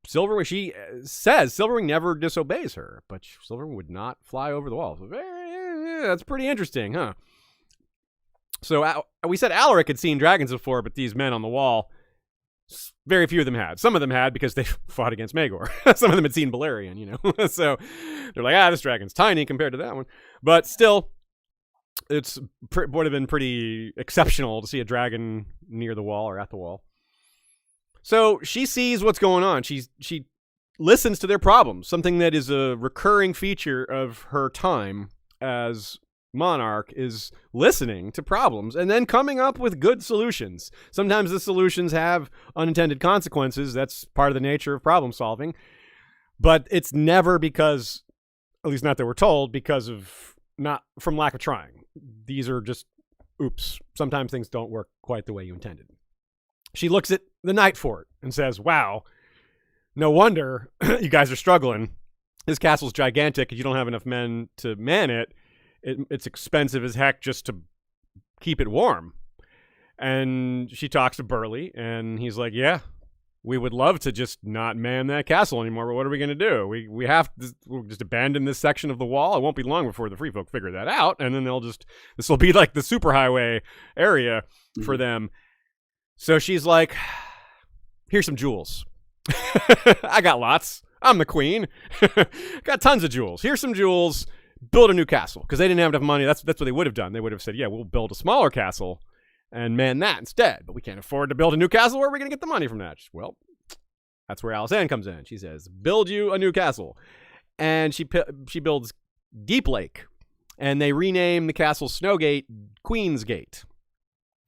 Silverwing, she says Silverwing never disobeys her, but Silverwing would not fly over the wall. So that's pretty interesting, huh? So we said Alaric had seen dragons before, but these men on the Wall, very few of them had. Some of them had because they fought against Maegor. Some of them had seen Balerion, So they're like, this dragon's tiny compared to that one. But still, would have been pretty exceptional to see a dragon near the wall or at the wall. So she sees what's going on. She listens to their problems, something that is a recurring feature of her time as monarch is listening to problems and then coming up with good solutions. Sometimes the solutions have unintended consequences. That's part of the nature of problem solving. But it's never because, at least not that we're told, because of not from lack of trying. These are just, oops, sometimes things don't work quite the way you intended. She looks at the Night Fort and says, wow, no wonder you guys are struggling. This castle's gigantic. If you don't have enough men to man it, it's expensive as heck just to keep it warm. And she talks to Burleigh, and he's like, yeah, we would love to just not man that castle anymore, but what are we going to do? We have to we'll just abandon this section of the wall. It won't be long before the free folk figure that out, and then this will be like the superhighway area for them. So she's like, here's some jewels. I got lots. I'm the queen. Got tons of jewels. Here's some jewels. Build a new castle. Because they didn't have enough money. That's what they would have done. They would have said, yeah, we'll build a smaller castle and man that instead. But we can't afford to build a new castle. Where are we going to get the money from that? Well, that's where Alysanne comes in. She says, build you a new castle. And she builds Deep Lake. And they rename the castle Snowgate Queen's Gate.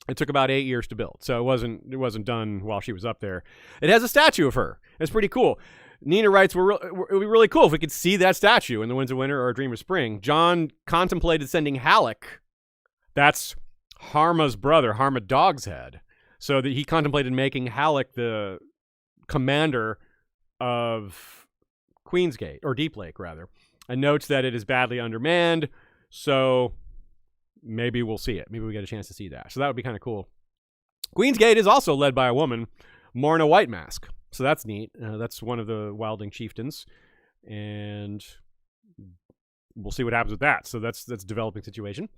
It took about 8 years to build, so it wasn't done while she was up there. It has a statue of her. It's pretty cool. Nina writes, it would be really cool if we could see that statue in The Winds of Winter or A Dream of Spring. John contemplated sending Halleck, that's Harma's brother, Harma Dogshead, so that he contemplated making Halleck the commander of Queensgate, or Deep Lake, rather, and notes that it is badly undermanned, so maybe we'll see it. Maybe we get a chance to see that. So that would be kind of cool. Queensgate is also led by a woman, Morna Whitemask. So that's neat. That's one of the Wildling chieftains. And we'll see what happens with that. So that's a developing situation.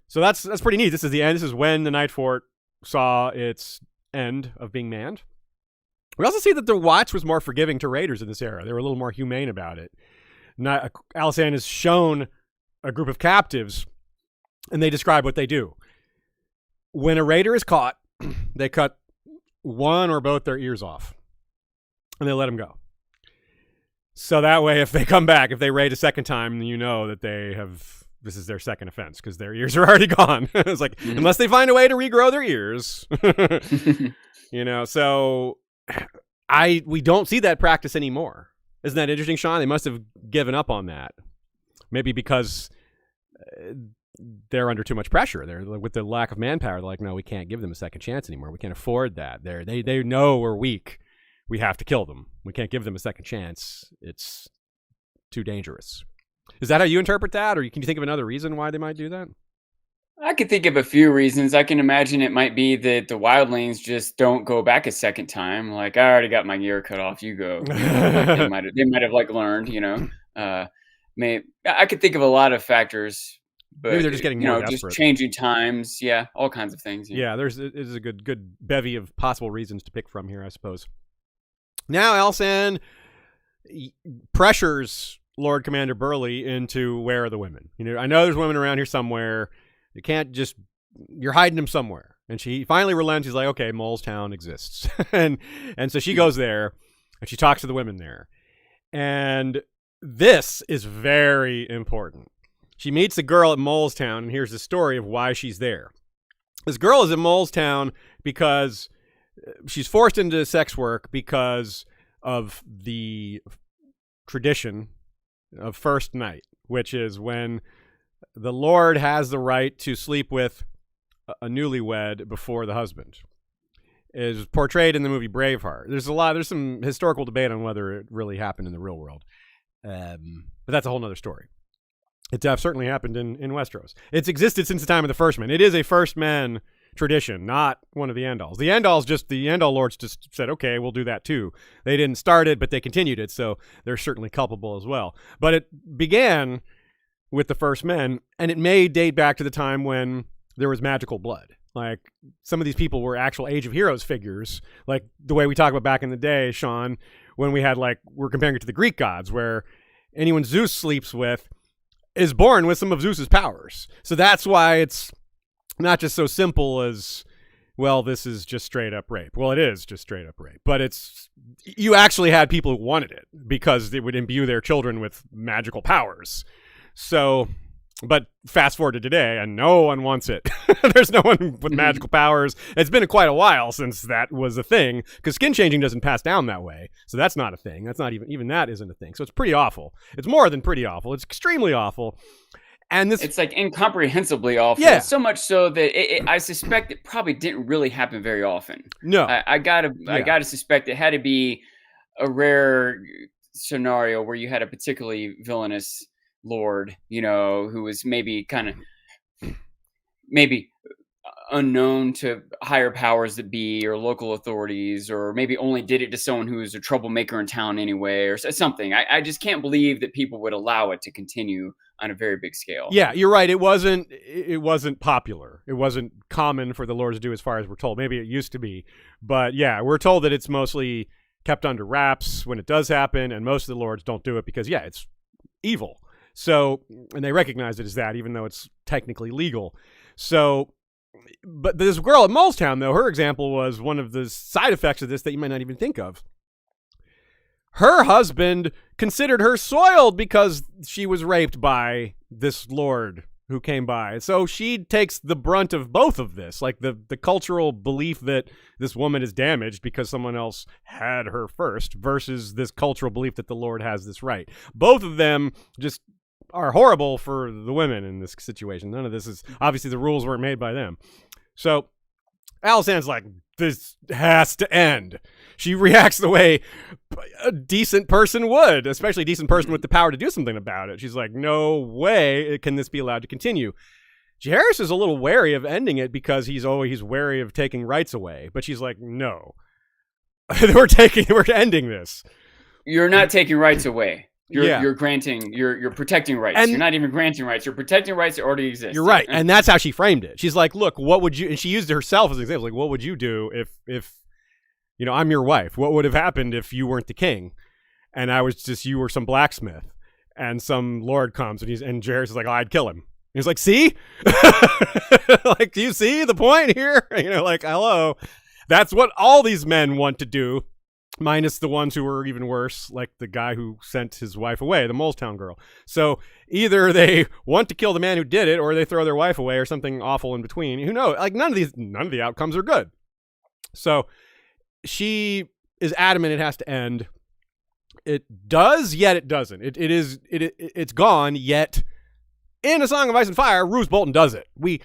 So that's pretty neat. This is the end. This is when the Night Fort saw its end of being manned. We also see that the Watch was more forgiving to raiders in this era. They were a little more humane about it. Alysanne has shown a group of captives, and they describe what they do. When a raider is caught, they cut one or both their ears off, and they let them go. So that way, if they come back, if they raid a second time, you know that this is their second offense because their ears are already gone. It's like, unless they find a way to regrow their ears. So we don't see that practice anymore. Isn't that interesting, Sean? They must have given up on that. Maybe because they're under too much pressure. They're with the lack of manpower. They're like, no, we can't give them a second chance anymore. We can't afford that. They know we're weak. We have to kill them. We can't give them a second chance. It's too dangerous. Is that how you interpret that, or can you think of another reason why they might do that? I could think of a few reasons. I can imagine it might be that the wildlings just don't go back a second time. Like, I already got my ear cut off. You go. They might have like learned. I could think of a lot of factors. But, maybe they're just getting more desperate. Just changing times. Yeah, all kinds of things. Yeah, there's a good bevy of possible reasons to pick from here, I suppose. Now, Alysanne pressures Lord Commander Burleigh into where are the women? I know there's women around here somewhere. You can't just, you're hiding them somewhere. And she finally relents. She's like, okay, Molestown exists. and so she goes there and she talks to the women there. And this is very important. She meets a girl at Molestown, and here's the story of why she's there. This girl is in Molestown because she's forced into sex work because of the tradition of first night, which is when the Lord has the right to sleep with a newlywed before the husband. It is portrayed in the movie Braveheart. There's some historical debate on whether it really happened in the real world. But that's a whole nother story. It certainly happened in Westeros. It's existed since the time of the First Men. It is a First Men tradition, not one of the Andals. The Andal lords just said, okay, we'll do that too. They didn't start it, but they continued it, so they're certainly culpable as well. But it began with the First Men, and it may date back to the time when there was magical blood. Like, some of these people were actual Age of Heroes figures, like the way we talk about back in the day, Sean, when we're comparing it to the Greek gods, where anyone Zeus sleeps with is born with some of Zeus's powers. So that's why it's not just so simple as, well, this is just straight up rape. Well, it is just straight up rape, but you actually had people who wanted it because it would imbue their children with magical powers. So, but fast forward to today and no one wants it. There's no one with magical powers. It's been quite a while since that was a thing, because skin changing doesn't pass down that way. So that's not a thing. That's not even that isn't a thing. So it's pretty awful. It's more than pretty awful. It's extremely awful. And it's like incomprehensibly awful. Yeah. So much so that I suspect it probably didn't really happen very often. No. I gotta suspect it had to be a rare scenario where you had a particularly villainous lord, who was maybe unknown to higher powers that be or local authorities, or maybe only did it to someone who was a troublemaker in town anyway, or something. I just can't believe that people would allow it to continue on a very big scale. Yeah, you're right. It wasn't popular. It wasn't common for the lords to do, as far as we're told. Maybe it used to be, but yeah, we're told that it's mostly kept under wraps when it does happen, and most of the lords don't do it because, yeah, it's evil. So, and they recognize it as that, even though it's technically legal. So, but this girl at Molestown, though, her example was one of the side effects of this that you might not even think of. Her husband considered her soiled because she was raped by this lord who came by. So she takes the brunt of both of this, like the cultural belief that this woman is damaged because someone else had her first, versus this cultural belief that the lord has this right. Both of them just are horrible for the women in this situation. None of this is, obviously the rules weren't made by them. So Alysanne's like, this has to end. She reacts the way a decent person would, especially a decent person with the power to do something about it. She's like, no way can this be allowed to continue. Jaehaerys is a little wary of ending it because he's wary of taking rights away. But she's like, no, we're ending this. You're not taking rights away. You're protecting rights. And you're not even granting rights. You're protecting rights that already exist. You're right. And that's how she framed it. She's like, look, what would you, and she used it herself as an example, like, what would you do if I'm your wife? What would have happened if you weren't the king and you were some blacksmith and some lord comes and Jaehaerys is like, oh, I'd kill him. And he's like, see? Like, do you see the point here? Like, hello. That's what all these men want to do. Minus the ones who were even worse, like the guy who sent his wife away, the Molestown girl. So either they want to kill the man who did it, or they throw their wife away, or something awful in between. Who knows? Like, none of the outcomes are good. So she is adamant it has to end. It does, yet it doesn't. It's gone, yet in A Song of Ice and Fire, Roose Bolton does it. We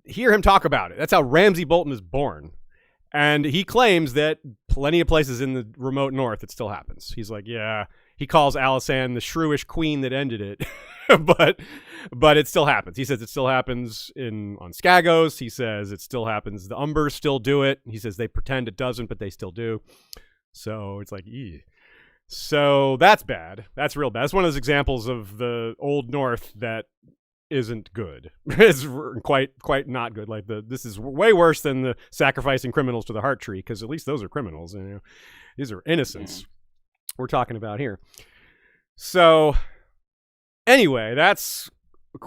hear him talk about it. That's how Ramsay Bolton is born. And he claims that plenty of places in the remote north it still happens. He's like, yeah, he calls Alysanne the shrewish queen that ended it. but it still happens. He says it still happens on Skagos. He says it still happens. The Umbers still do it. He says they pretend it doesn't, but they still do. So it's like, eeh. So that's bad. That's real bad. That's one of those examples of the Old North that isn't good. It's quite not good. Like this is way worse than the sacrificing criminals to the heart tree, because at least those are criminals. These are innocents we're talking about here. So anyway, that's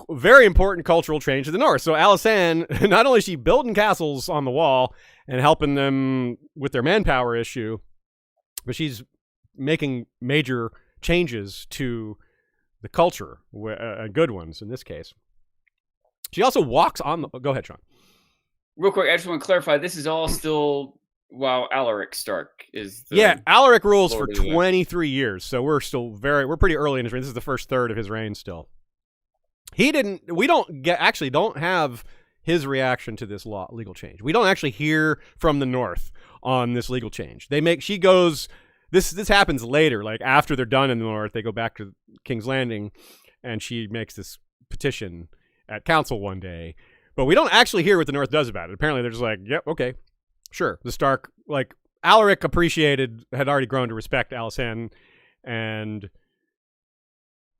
a very important cultural change to the north. So Alysanne, not only is she building castles on the wall and helping them with their manpower issue, but she's making major changes to the culture, good ones in this case. She also walks on the... Go ahead, Sean. Real quick, I just want to clarify, this is all still while Alaric Stark is the... Yeah, Alaric rules for 23 years, so we're pretty early in his reign. This is the first third of his reign still. We don't have his reaction to this legal change. We don't actually hear from the North on this legal change. She goes... This happens later, like after they're done in the North, they go back to King's Landing, and she makes this petition at council one day. But we don't actually hear what the North does about it. Apparently, they're just like, yep, okay, sure. The Stark, like Alaric had already grown to respect Alysanne, and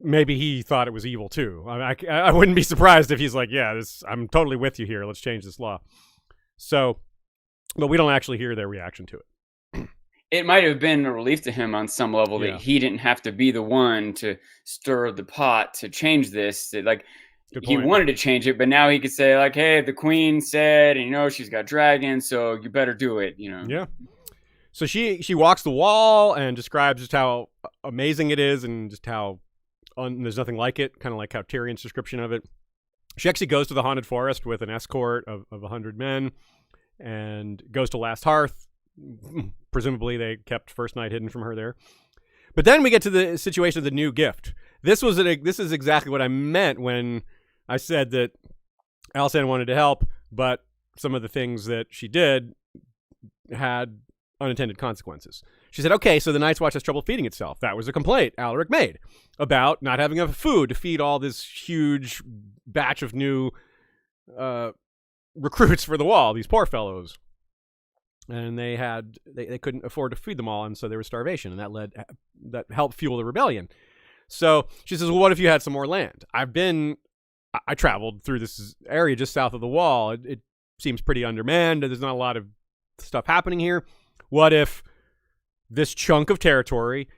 maybe he thought it was evil too. I wouldn't be surprised if he's like, yeah, I'm totally with you here. Let's change this law. So, but we don't actually hear their reaction to it. it might have been a relief to him on some level that he didn't have to be the one to stir the pot to change this. Like, he wanted to change it, but now he could say, like, hey, the queen said, and she's got dragons, so you better do it. Yeah. So she walks the wall and describes just how amazing it is and just how there's nothing like it, kind of like how Tyrion's description of it. She actually goes to the Haunted Forest with an escort of 100 men and goes to Last Hearth. Presumably they kept First Night hidden from her there. But then we get to the situation of the new gift. This is exactly what I meant when I said that Alysanne wanted to help, but some of the things that she did had unintended consequences. She said, okay, so the Night's Watch has trouble feeding itself. That was a complaint Alaric made about not having enough food to feed all this huge batch of new recruits for the wall, these poor fellows. And they couldn't afford to feed them all, and so there was starvation, and that helped fuel the rebellion. So she says, well, what if you had some more land? I traveled through this area just south of the wall. It seems pretty undermanned. There's not a lot of stuff happening here. What if this chunk of territory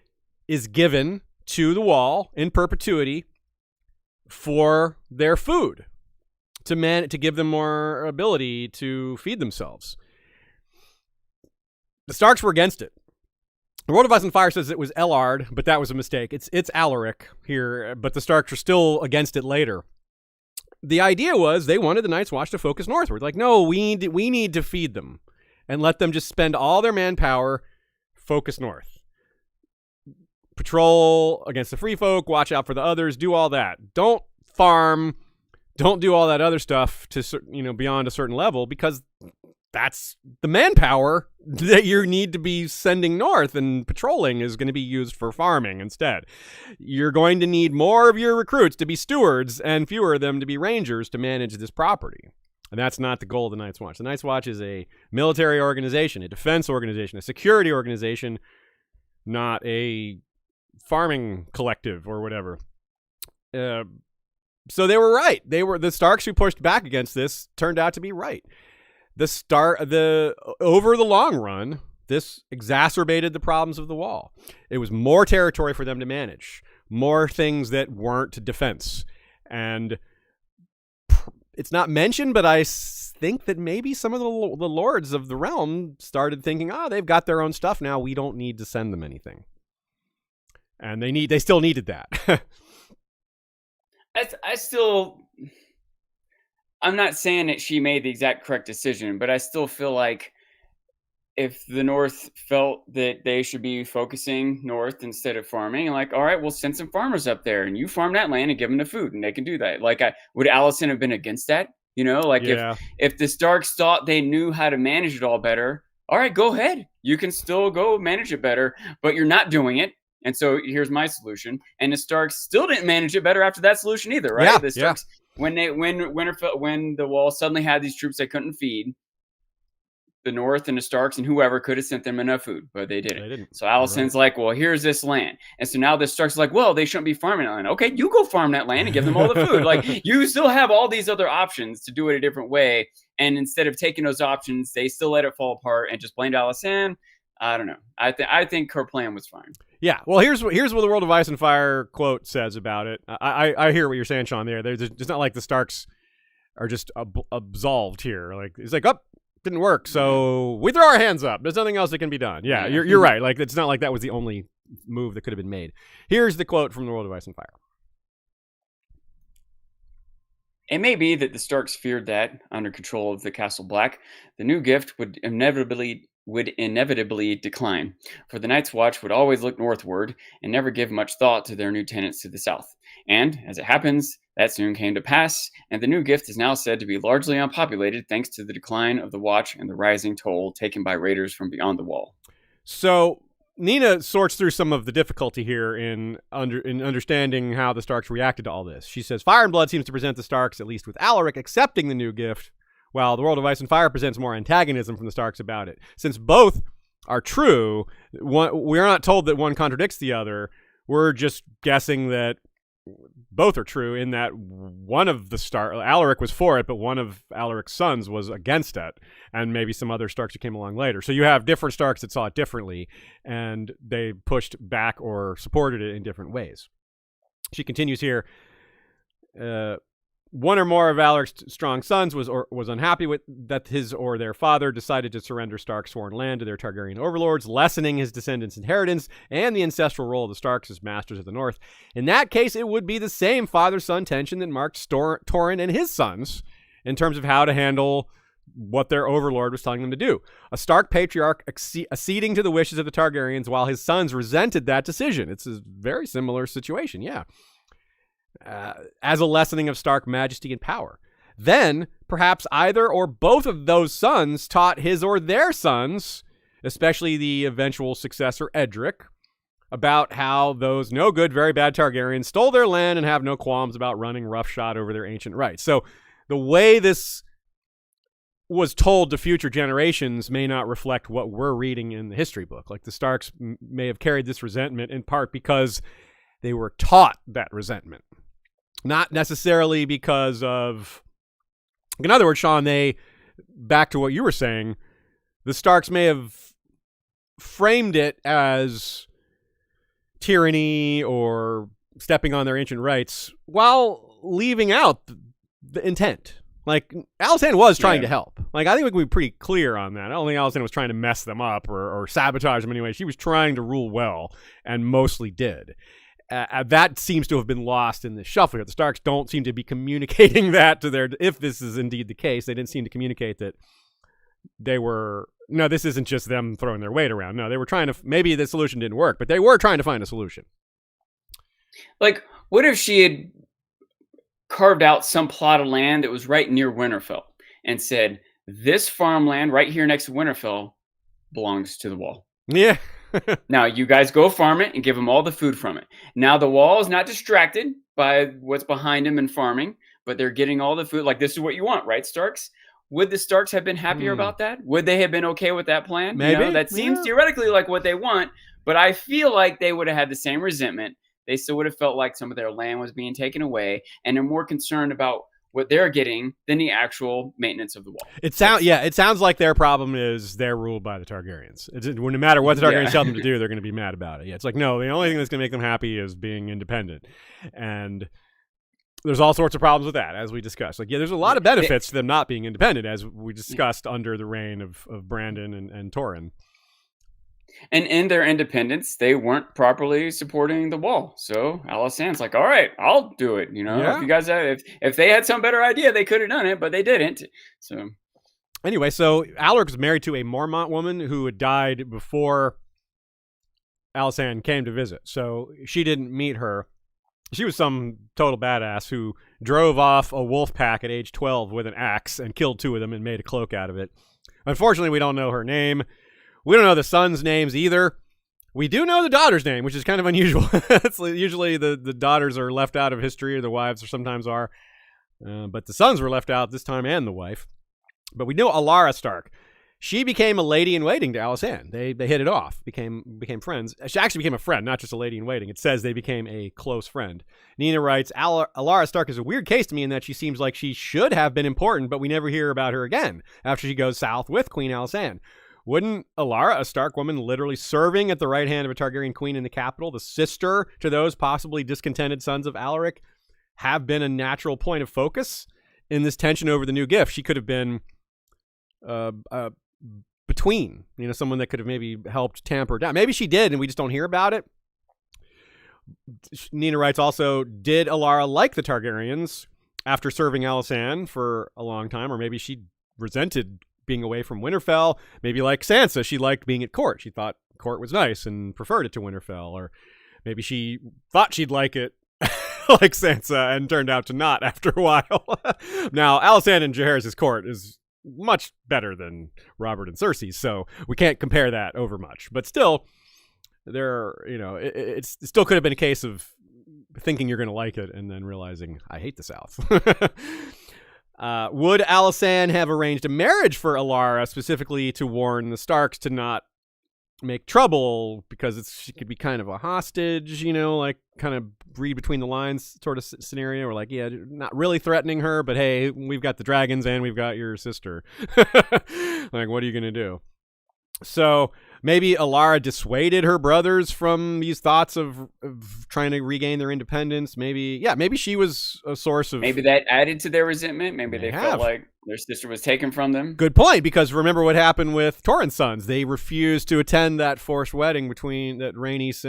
is given to the wall in perpetuity for their food, to give them more ability to feed themselves? The Starks were against it. The World of Ice and Fire says it was Ellard, but that was a mistake. It's Alaric here, but the Starks were still against it later. The idea was they wanted the Night's Watch to focus northward. Like, no, we need to feed them and let them just spend all their manpower, focus north. Patrol against the free folk, watch out for the others, do all that. Don't farm, don't do all that other stuff to beyond a certain level, because that's the manpower that you need to be sending north, and patrolling is going to be used for farming instead. You're going to need more of your recruits to be stewards and fewer of them to be rangers to manage this property. And that's not the goal of the Night's Watch. The Night's Watch is a military organization, a defense organization, a security organization, not a farming collective or whatever. So they were right. The Starks who pushed back against this turned out to be right. Over the long run, this exacerbated the problems of the wall. It was more territory for them to manage, more things that weren't defense. And it's not mentioned, but I think that maybe some of the lords of the realm started thinking, they've got their own stuff now. We don't need to send them anything. And they still needed that. I'm not saying that she made the exact correct decision, but I still feel like if the North felt that they should be focusing north instead of farming, like, all right, we'll send some farmers up there and you farm that land and give them the food and they can do that. Like, would Alysanne have been against that? If the Starks thought they knew how to manage it all better, all right, go ahead. You can still go manage it better, but you're not doing it. And so here's my solution. And the Starks still didn't manage it better after that solution either, right? Yeah, the Starks, when the wall suddenly had these troops they couldn't feed, the North and the Starks and whoever could have sent them enough food, but they didn't. So Alysanne's like, well, here's this land. And so now the Starks are like, well, they shouldn't be farming that land. Okay, you go farm that land and give them all the food. Like, you still have all these other options to do it a different way. And instead of taking those options, they still let it fall apart and just blamed Alysanne. I don't know. I think her plan was fine. Yeah. Well, here's what the World of Ice and Fire quote says about it. I hear what you're saying, Sean. It's not like the Starks are just absolved here. Like, it's like, didn't work, so we throw our hands up. There's nothing else that can be done. Yeah, you're right. Like, it's not like that was the only move that could have been made. Here's the quote from the World of Ice and Fire. It may be that the Starks feared that, under control of the Castle Black, the new gift would inevitably decline, for the Night's Watch would always look northward and never give much thought to their new tenants to the south. And, as it happens, that soon came to pass, and the new gift is now said to be largely unpopulated thanks to the decline of the Watch and the rising toll taken by raiders from beyond the wall. So Nina sorts through some of the difficulty here in understanding how the Starks reacted to all this. She says, Fire and Blood seems to present the Starks, at least with Alaric, accepting the new gift, while the World of Ice and Fire presents more antagonism from the Starks about it. Since both are true, we're not told that one contradicts the other. We're just guessing that both are true in that one of the Alaric was for it, but one of Alaric's sons was against it, and maybe some other Starks who came along later. So you have different Starks that saw it differently, and they pushed back or supported it in different ways. She continues here. One or more of Alaric's strong sons was unhappy with that his or their father decided to surrender Stark's sworn land to their Targaryen overlords, lessening his descendants' inheritance and the ancestral role of the Starks as masters of the North. In that case, it would be the same father-son tension that marked Torrhen and his sons in terms of how to handle what their overlord was telling them to do. A Stark patriarch acceding to the wishes of the Targaryens while his sons resented that decision. It's a very similar situation, yeah. As a lessening of Stark majesty and power. Then, perhaps either or both of those sons taught his or their sons, especially the eventual successor Edric, about how those no good, very bad Targaryens stole their land and have no qualms about running roughshod over their ancient rights. So the way this was told to future generations may not reflect what we're reading in the history book. Like the Starks may have carried this resentment in part because they were taught that resentment. Not necessarily because of... In other words, Sean, back to what you were saying, the Starks may have framed it as tyranny or stepping on their ancient rights while leaving out the intent. Like, Alysanne was trying to help. Like, I think we can be pretty clear on that. I don't think Alysanne was trying to mess them up or sabotage them anyway. She was trying to rule well and mostly did. That seems to have been lost in the shuffle here. The Starks don't seem to be communicating that to their... If this is indeed the case, they didn't seem to communicate that they were... No, this isn't just them throwing their weight around. No, they were trying to... Maybe the solution didn't work, but they were trying to find a solution. Like, what if she had carved out some plot of land that was right near Winterfell and said, this farmland right here next to Winterfell belongs to the Wall. Yeah. Now, you guys go farm it and give them all the food from it. Now, the Wall is not distracted by what's behind them in farming, but they're getting all the food. Like, this is what you want, right, Starks? Would the Starks have been happier about that? Would they have been okay with that plan? Maybe. You know, that seems theoretically like what they want, but I feel like they would have had the same resentment. They still would have felt like some of their land was being taken away, and they're more concerned about what they're getting than the actual maintenance of the Wall. It sounds like their problem is they're ruled by the Targaryens. No matter what the Targaryens tell them to do, they're going to be mad about it. Yeah, it's like, no, the only thing that's going to make them happy is being independent. And there's all sorts of problems with that, as we discussed. Like, yeah, there's a lot of benefits to them not being independent, as we discussed under the reign of Brandon and Torrhen. And in their independence, they weren't properly supporting the Wall. So Alysanne's like, all right, I'll do it. You know, if you guys if they had some better idea, they could have done it, but they didn't. So anyway, so Alaric was married to a Mormont woman who had died before Alysanne came to visit. So she didn't meet her. She was some total badass who drove off a wolf pack at age 12 with an axe and killed 2 of them and made a cloak out of it. Unfortunately, we don't know her name. We don't know the sons' names either. We do know the daughter's name, which is kind of unusual. It's usually the daughters are left out of history, or the wives sometimes are. But the sons were left out this time, and the wife. But we know Alara Stark. She became a lady-in-waiting to Alysanne. They hit it off, became friends. She actually became a friend, not just a lady-in-waiting. It says they became a close friend. Nina writes, Alara Stark is a weird case to me in that she seems like she should have been important, but we never hear about her again after she goes south with Queen Alysanne. Wouldn't Alara, a Stark woman literally serving at the right hand of a Targaryen queen in the capital, the sister to those possibly discontented sons of Alaric, have been a natural point of focus in this tension over the new gift? She could have been between, someone that could have maybe helped tamper down. Maybe she did, and we just don't hear about it. Nina writes also, did Alara like the Targaryens after serving Alysanne for a long time? Or maybe she resented being away from Winterfell. Maybe like Sansa, she liked being at court. She thought court was nice and preferred it to Winterfell. Or maybe she thought she'd like it like Sansa and turned out to not after a while. Now, Alysanne and Jaehaerys' court is much better than Robert and Cersei's, so we can't compare that over much. But still, it still could have been a case of thinking you're going to like it and then realizing, I hate the South. Would Alysanne have arranged a marriage for Alara specifically to warn the Starks to not make trouble because she could be kind of a hostage, like kind of read between the lines sort of scenario, or like, yeah, not really threatening her, but hey, we've got the dragons and we've got your sister. Like, what are you going to do? So maybe Alara dissuaded her brothers from these thoughts of trying to regain their independence. Maybe she was a source of... Maybe that added to their resentment. Maybe they felt like their sister was taken from them. Good point, because remember what happened with Torrhen's sons. They refused to attend that forced wedding that Rhaenys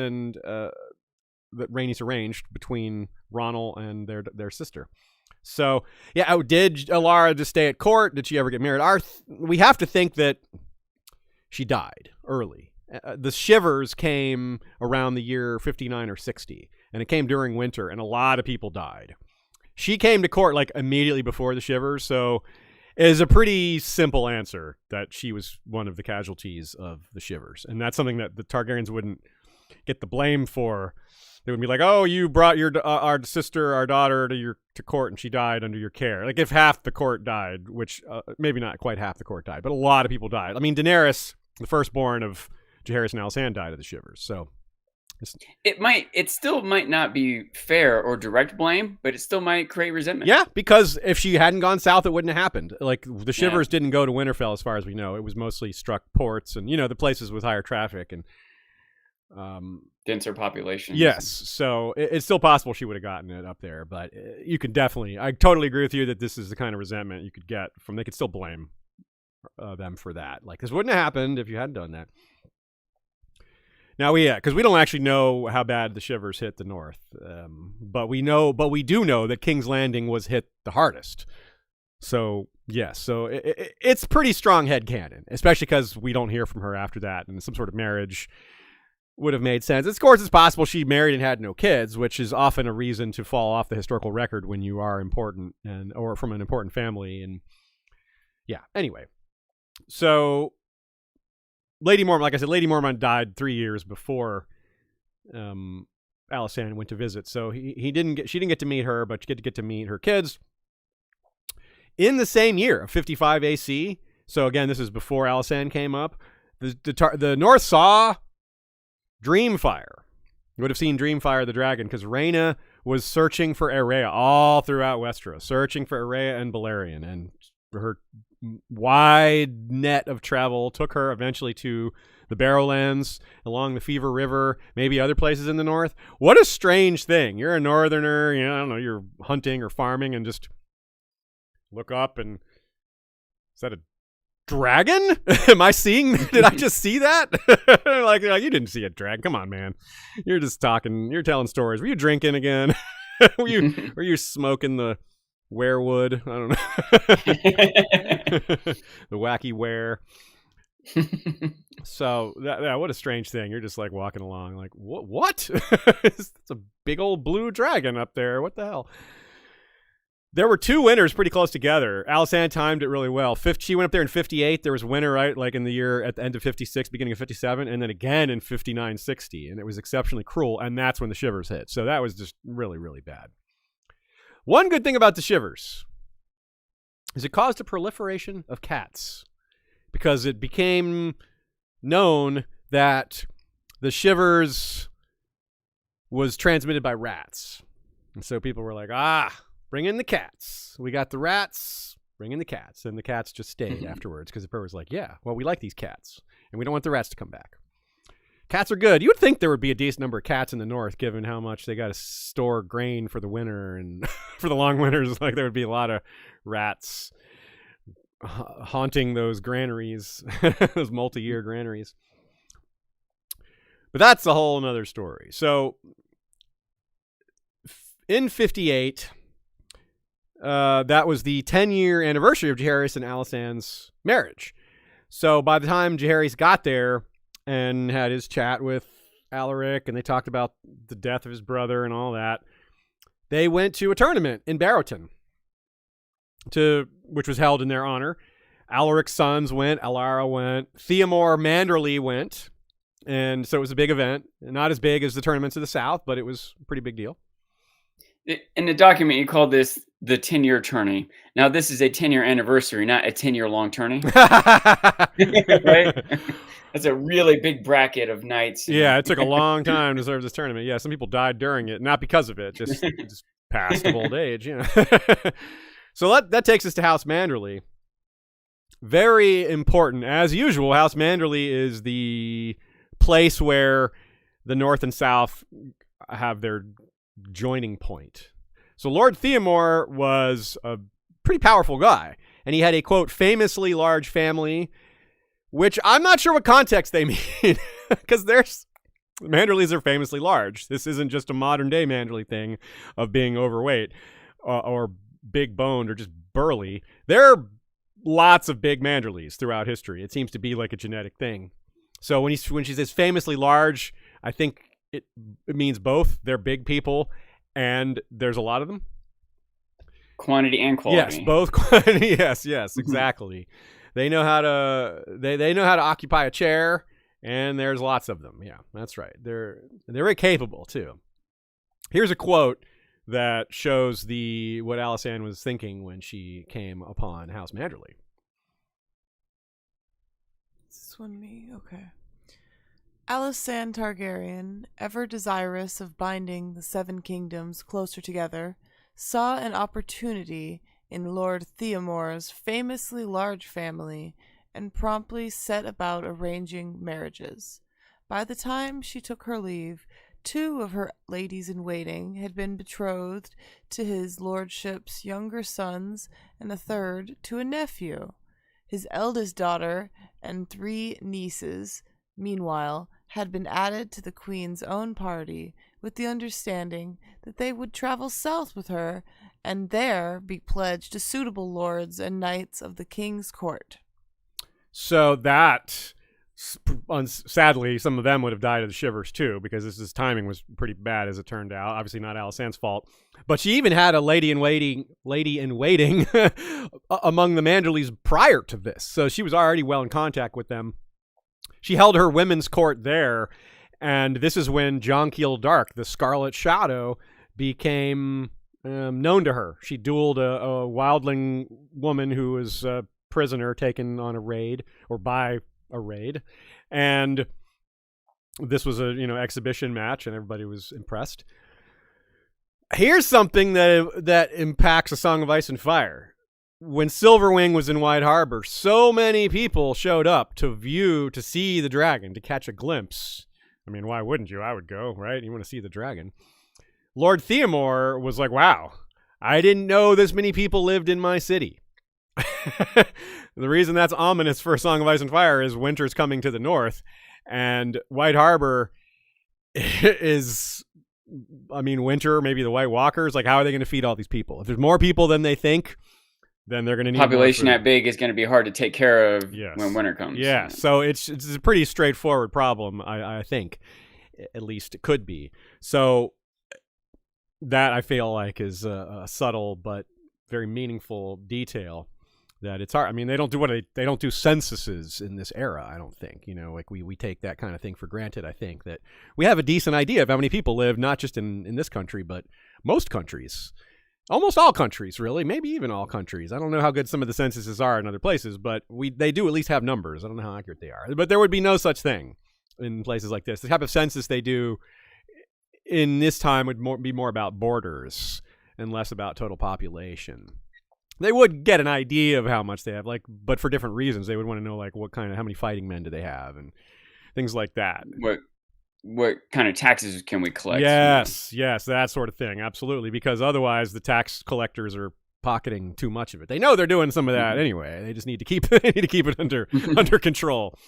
arranged between Ronald and their sister. So, yeah, did Alara just stay at court? Did she ever get married? We have to think that she died early. The shivers came around the year 59 or 60, and it came during winter, and a lot of people died. She came to court like immediately before the shivers, so it is a pretty simple answer that she was one of the casualties of the shivers, and that's something that the Targaryens wouldn't get the blame for. They would be like, "Oh, you brought our sister, our daughter to court, and she died under your care." Like if half the court died, which maybe not quite half the court died, but a lot of people died. I mean, Daenerys, the firstborn of Jaehaerys and Alysanne, died of the shivers. So it still might not be fair or direct blame, but it still might create resentment. Yeah, because if she hadn't gone south, it wouldn't have happened. Like the shivers didn't go to Winterfell, as far as we know. It was mostly struck ports and the places with higher traffic and denser population. Yes, so it's still possible she would have gotten it up there, but you can definitely, I totally agree with you that this is the kind of resentment you could get from. They could still blame them for that. Like, this wouldn't have happened if you hadn't done that. Now, because we don't actually know how bad the shivers hit the north, but we do know that King's Landing was hit the hardest. So yes, so it's pretty strong headcanon, especially because we don't hear from her after that, and some sort of marriage would have made sense. Of course, it's possible she married and had no kids, which is often a reason to fall off the historical record when you are important or from an important family. And yeah, anyway, so Lady Mormont, like I said, Lady Mormont died 3 years before Alysanne went to visit, so she didn't get to meet her, but she get to meet her kids in the same year of 55 AC. So again, this is before Alysanne came up. The North saw Dreamfire. You would have seen Dreamfire the dragon, because Rhaena was searching for Aerea all throughout Westeros, searching for Aerea and Balerion, and her wide net of travel took her eventually to the Barrowlands, along the Fever River, maybe other places in the north. What a strange thing. You're a northerner, I don't know, you're hunting or farming and just look up and is that a dragon? Am I seeing? Did I just see that? like you didn't see a dragon. Come on, man. You're just talking. You're telling stories. Were you drinking again? were you smoking the werewood? I don't know. The wacky ware. So what a strange thing. You're just like walking along, like what? It's a big old blue dragon up there. What the hell? There were two winters pretty close together. Alysanne timed it really well. She went up there in 58. There was a winter, right, like in the year at the end of 56, beginning of 57, and then again in 59, 60. And it was exceptionally cruel, and that's when the shivers hit. So that was just really, really bad. One good thing about the shivers is it caused a proliferation of cats, because it became known that the shivers was transmitted by rats. And so people were like, bring in the cats. We got the rats. Bring in the cats. And the cats just stayed afterwards, because the person was like, yeah, well, we like these cats, and we don't want the rats to come back. Cats are good. You would think there would be a decent number of cats in the north, given how much they got to store grain for the winter and for the long winters. Like, there would be a lot of rats haunting those granaries, those multi-year granaries. But that's a whole another story. So in 58... that was the 10-year anniversary of Jaehaerys and Alysanne's marriage. So by the time Jaehaerys got there and had his chat with Alaric, and they talked about the death of his brother and all that, they went to a tournament in Barrowton, which was held in their honor. Alaric's sons went, Alara went, Theomore Manderly went, and so it was a big event. Not as big as the tournaments of the South, but it was a pretty big deal. In the document, you called this the 10-year tourney. Now, this is a 10-year anniversary, not a 10-year long tourney. Right? That's a really big bracket of nights. Yeah, it took a long time to serve this tournament. Yeah, some people died during it, not because of it, just passed of old age. You know. So that takes us to House Manderley. Very important. As usual, House Manderley is the place where the North and South have their joining point. So Lord Theomore was a pretty powerful guy, and he had a, quote, famously large family, which I'm not sure what context they mean, because Manderleys are famously large. This isn't just a modern-day Manderley thing of being overweight or big-boned or just burly. There are lots of big Manderleys throughout history. It seems to be like a genetic thing. So when she says famously large, I think it means both. They're big people, and there's a lot of them. Quantity and quality. Yes, both quantity. Yes, exactly. They know how to they know how to occupy a chair, and there's lots of them. Yeah, that's right. They're very capable too. Here's a quote that shows what Alysanne was thinking when she came upon House Manderley. This one me? Okay. Alysanne Targaryen, ever desirous of binding the seven kingdoms closer together, saw an opportunity in Lord Theomore's famously large family and promptly set about arranging marriages. By the time she took her leave, 2 of her ladies-in-waiting had been betrothed to his lordship's younger sons, and a third to a nephew. His eldest daughter and 3 nieces, meanwhile, had been added to the Queen's own party, with the understanding that they would travel south with her and there be pledged to suitable lords and knights of the King's court. So that, sadly, some of them would have died of the shivers too, because this timing was pretty bad as it turned out. Obviously not Alysanne's fault. But she even had a lady in waiting among the Manderleys prior to this. So she was already well in contact with them. She held her women's court there, and this is when Jonquil Dark, the Scarlet Shadow, became known to her. She dueled a wildling woman who was a prisoner taken on a raid, or by a raid, and this was a exhibition match, and everybody was impressed. Here's something that impacts A Song of Ice and Fire. When Silverwing was in White Harbor, so many people showed up to see the dragon, to catch a glimpse. I mean, why wouldn't you? I would go, right? You want to see the dragon. Lord Theomore was like, wow, I didn't know this many people lived in my city. The reason that's ominous for A Song of Ice and Fire is winter's coming to the north, and White Harbor is, winter, maybe the White Walkers. Like, how are they going to feed all these people? If there's more people than they think, then they're going to need population that big is going to be hard to take care of when winter comes. Yeah, so it's a pretty straightforward problem, I think. At least it could be. So that, I feel like, is a subtle but very meaningful detail that it's hard. I mean, they don't do censuses in this era, I don't think. Like we take that kind of thing for granted. I think that we have a decent idea of how many people live, not just in this country, but most countries. Almost all countries, really. Maybe even all countries. I don't know how good some of the censuses are in other plaales, but they do at least have numbers. I don't know how accurate they are. But there would be no such thing in places like this. The type of census they do in this time would be more about borders and less about total population. They would get an idea of how much they have, but for different reasons. They would want to know, how many fighting men do they have and things like that. What kind of taxes can we collect? Yes, that sort of thing. Absolutely. Because otherwise the tax collectors are pocketing too much of it. They know they're doing some of that anyway. They just need to keep it under control.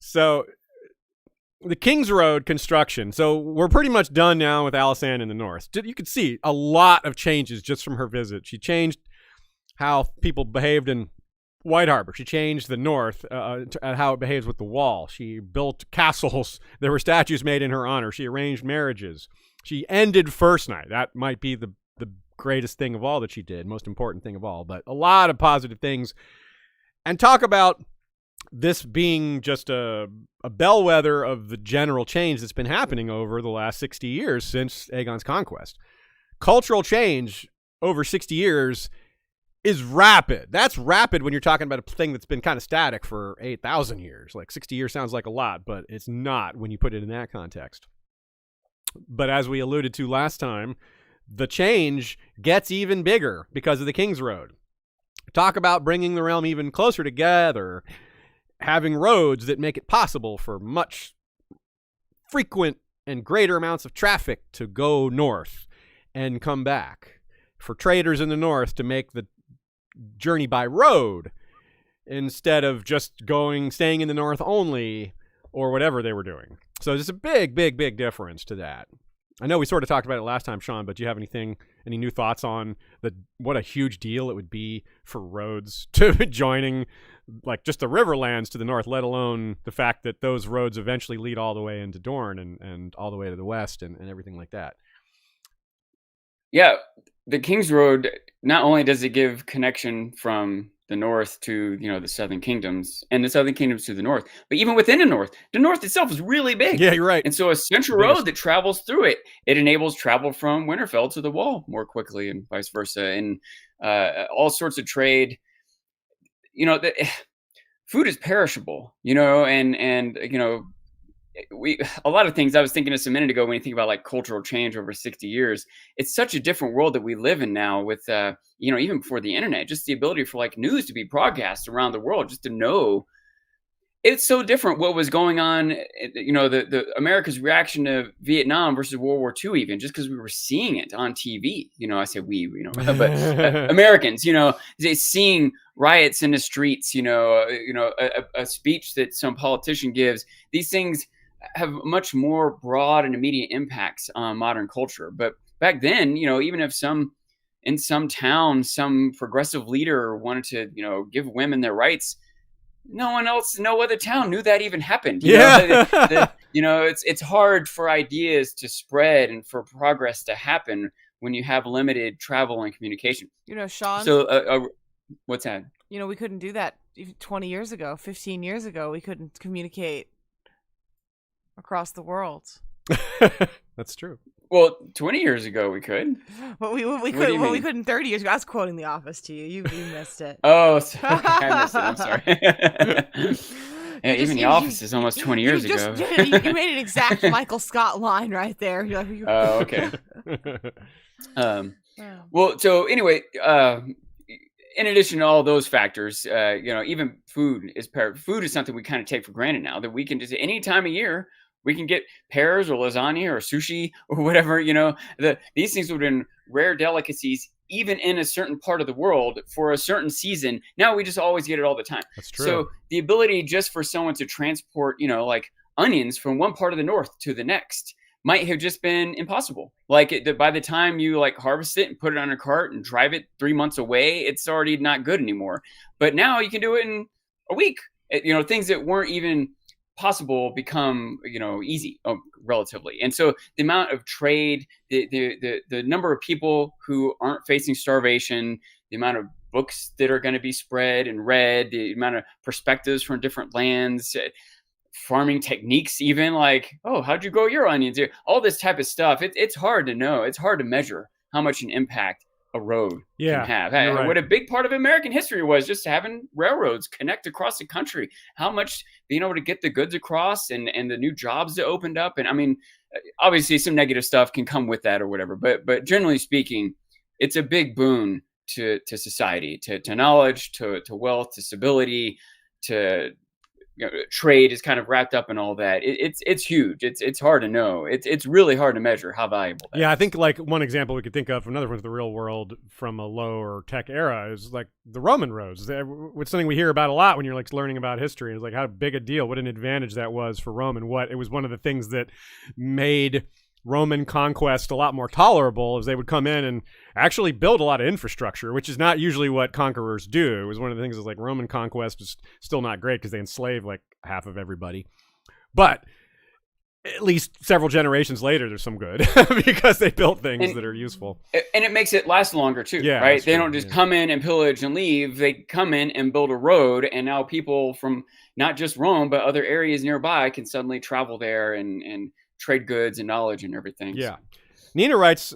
So the King's Road construction. So we're pretty much done now with Alysanne in the north. You could see a lot of changes just from her visit. She changed how people behaved in White Harbor. She changed the north, how it behaves with the wall. She built castles. There were statues made in her honor. She arranged marriages. She ended First Night. That might be the greatest thing of all that she did, most important thing of all, but a lot of positive things. And talk about this being just a bellwether of the general change that's been happening over the last 60 years since Aegon's conquest. cultural change over 60 years is rapid. That's rapid when you're talking about a thing that's been kind of static for 8,000 years. Like 60 years sounds like a lot, but it's not when you put it in that context. But as we alluded to last time, the change gets even bigger because of the King's Road. Talk about bringing the realm even closer together, having roads that make it possible for much frequent and greater amounts of traffic to go north and come back, for traders in the north to make the journey by road instead of just staying in the north only or whatever they were doing. So there's a big difference to that. I know we sort of talked about it last time, Sean, but do you have any new thoughts on what a huge deal it would be for roads to joining like just the Riverlands to the north, let alone the fact that those roads eventually lead all the way into Dorne and all the way to the west and everything like that? Yeah, the King's Road, not only does it give connection from the north to, the southern kingdoms and the southern kingdoms to the north, but even within the north itself is really big. Yeah, you're right. And so a central road that travels through it enables travel from Winterfell to the Wall more quickly and vice versa. And all sorts of trade. Food is perishable, and a lot of things. I was thinking this a minute ago when you think about like cultural change over 60 years, it's such a different world that we live in now with, even before the internet, just the ability for like news to be broadcast around the world, just to know. It's so different what was going on, the America's reaction to Vietnam versus World War II, even just because we were seeing it on TV. I say we, but Americans, they seeing riots in the streets, a speech that some politician gives. These things have much more broad and immediate impacts on modern culture. But back then, even if in some town, some progressive leader wanted to, give women their rights, no other town knew that even happened. It's hard for ideas to spread and for progress to happen when you have limited travel and communication. Sean. So, what's that? We couldn't do that 20 years ago, 15 years ago. We couldn't communicate across the world. That's true. Well, 20 years ago we could. But we could. Well, we couldn't 30 years ago. I was quoting The Office to you. You missed it. Oh, sorry. I missed it. I'm sorry. Even The Office is almost 20 years ago. You made an exact Michael Scott line right there. Oh, okay. Well, so anyway, in addition to all those factors, even food is something we kind of take for granted now, that we can just any time of year we can get pears or lasagna or sushi or whatever. These things would have been rare delicacies even in a certain part of the world for a certain season. Now we just always get it all the time. That's true. So the ability just for someone to transport, like onions from one part of the north to the next might have just been impossible. Like by the time you like harvest it and put it on a cart and drive it 3 months away, it's already not good anymore. But now you can do it in a week. Things that weren't even possible become, easy relatively. And so the amount of trade, the number of people who aren't facing starvation, the amount of books that are going to be spread and read, the amount of perspectives from different lands, farming techniques, even like, oh, how'd you grow your onions? All this type of stuff. It's hard to know. It's hard to measure how much an impact a road can have. Right. What a big part of American history was just having railroads connect across the country. How much being able to get the goods across and the new jobs that opened up. And I mean, obviously some negative stuff can come with that or whatever, but generally speaking, it's a big boon to society, to knowledge, to wealth, to stability, to trade is kind of wrapped up in all that. It's huge. It's hard to know. It's really hard to measure how valuable that is. I think like one example we could think of, another one of the real world from a lower tech era, is like the Roman roads. It's something we hear about a lot when you're like learning about history. It's like how big a deal, what an advantage that was for Rome, and what it was one of the things that made Roman conquest a lot more tolerable, as they would come in and actually build a lot of infrastructure, which is not usually what conquerors do. It was one of the things is like Roman conquest is still not great because they enslave like half of everybody. But at least several generations later, there's some good because they built things that are useful. And it makes it last longer too, yeah, right? They don't just come in and pillage and leave. They come in and build a road, and now people from not just Rome, but other areas nearby can suddenly travel there and trade goods and knowledge and everything. Yeah. Nina writes,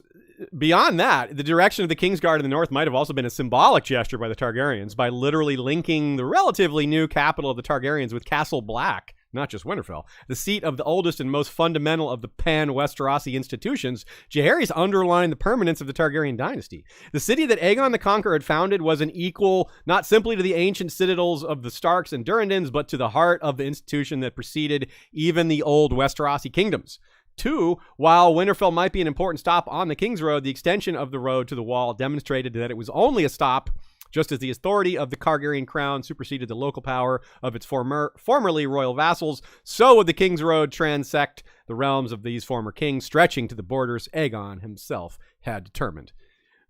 beyond that, the direction of the Kingsguard in the north might have also been a symbolic gesture by the Targaryens by literally linking the relatively new capital of the Targaryens with Castle Black, not just Winterfell, the seat of the oldest and most fundamental of the pan-Westerosi institutions. Jaehaerys underlined the permanence of the Targaryen dynasty. The city that Aegon the Conqueror had founded was an equal, not simply to the ancient citadels of the Starks and Durrandons, but to the heart of the institution that preceded even the old Westerosi kingdoms. 2, while Winterfell might be an important stop on the King's Road, the extension of the road to the Wall demonstrated that it was only a stop, just as the authority of the Targaryen crown superseded the local power of its formerly royal vassals, so would the King's Road transect the realms of these former kings, stretching to the borders Aegon himself had determined.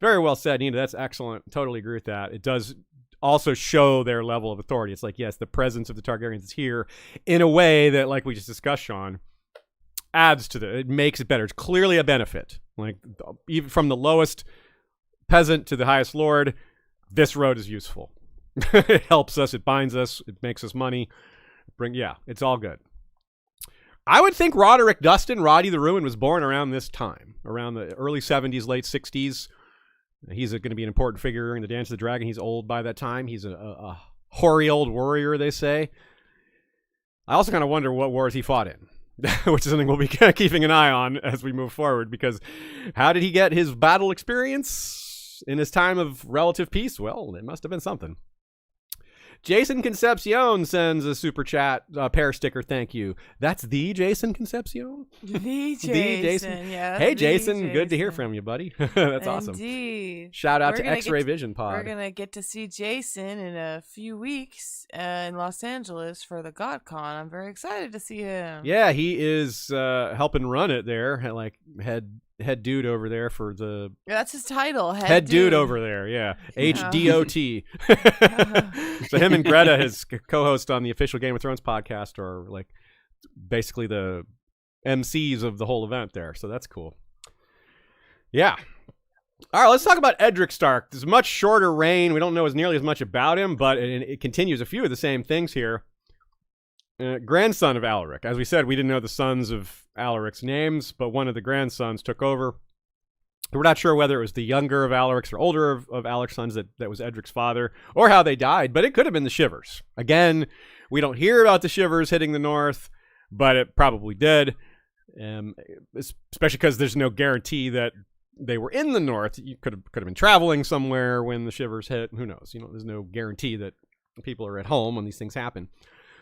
Very well said, Nina. That's excellent. Totally agree with that. It does also show their level of authority. It's like, yes, the presence of the Targaryens is here in a way that, like we just discussed, Sean, adds to it makes it better. It's clearly a benefit. Like, even from the lowest peasant to the highest lord, this road is useful. It helps us, it binds us, it makes us money. It's all good. I would think Roderick Dustin, Roddy the Ruin, was born around this time, around the early 70s, late 60s. He's going to be an important figure in the Dance of the Dragon. He's old by that time. He's a hoary old warrior, they say. I also kind of wonder what wars he fought in. Which is something we'll be keeping an eye on as we move forward, because how did he get his battle experience in his time of relative peace? Well, it must have been something. Jason Concepcion sends a super chat, pair sticker, thank you. That's the Jason Concepcion? The Jason. Yeah, hey, Jason, good to hear from you, buddy. That's awesome. Indeed. Shout out to X-Ray Vision Pod. We're going to get to see Jason in a few weeks in Los Angeles for the GodCon. I'm very excited to see him. Yeah, he is helping run it there, like head dude over there for the... Yeah, that's his title, head dude over there, yeah. HDOT. So him and Greta, his co-host on the official Game of Thrones podcast, are like basically the MCs of the whole event there. So that's cool. Yeah. All right, let's talk about Edric Stark. There's a much shorter reign. We don't know nearly as much about him, but it continues a few of the same things here. Grandson of Alaric. As we said, we didn't know the sons of Alaric's names, but one of the grandsons took over. We're not sure whether it was the younger of Alaric's or older of Alaric's sons that was Edric's father, or how they died, but it could have been the Shivers. Again, we don't hear about the Shivers hitting the north, but it probably did, especially because there's no guarantee that they were in the north. You could have been traveling somewhere when the Shivers hit. Who knows? There's no guarantee that people are at home when these things happen.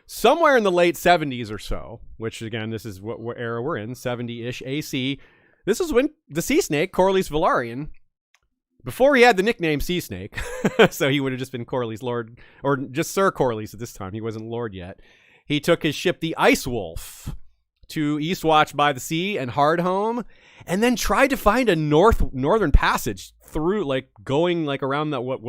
Somewhere in the late 70s or so, which again, this is what era we're in, 70-ish AC. This is when the sea snake, Corlys Velaryon, before he had the nickname Sea Snake, so he would have just been Corlys Lord, or just Sir Corlys at this time. He wasn't Lord yet. He took his ship, the Ice Wolf, to Eastwatch by the Sea and Hardhome, and then tried to find a northern passage through, like going like around that what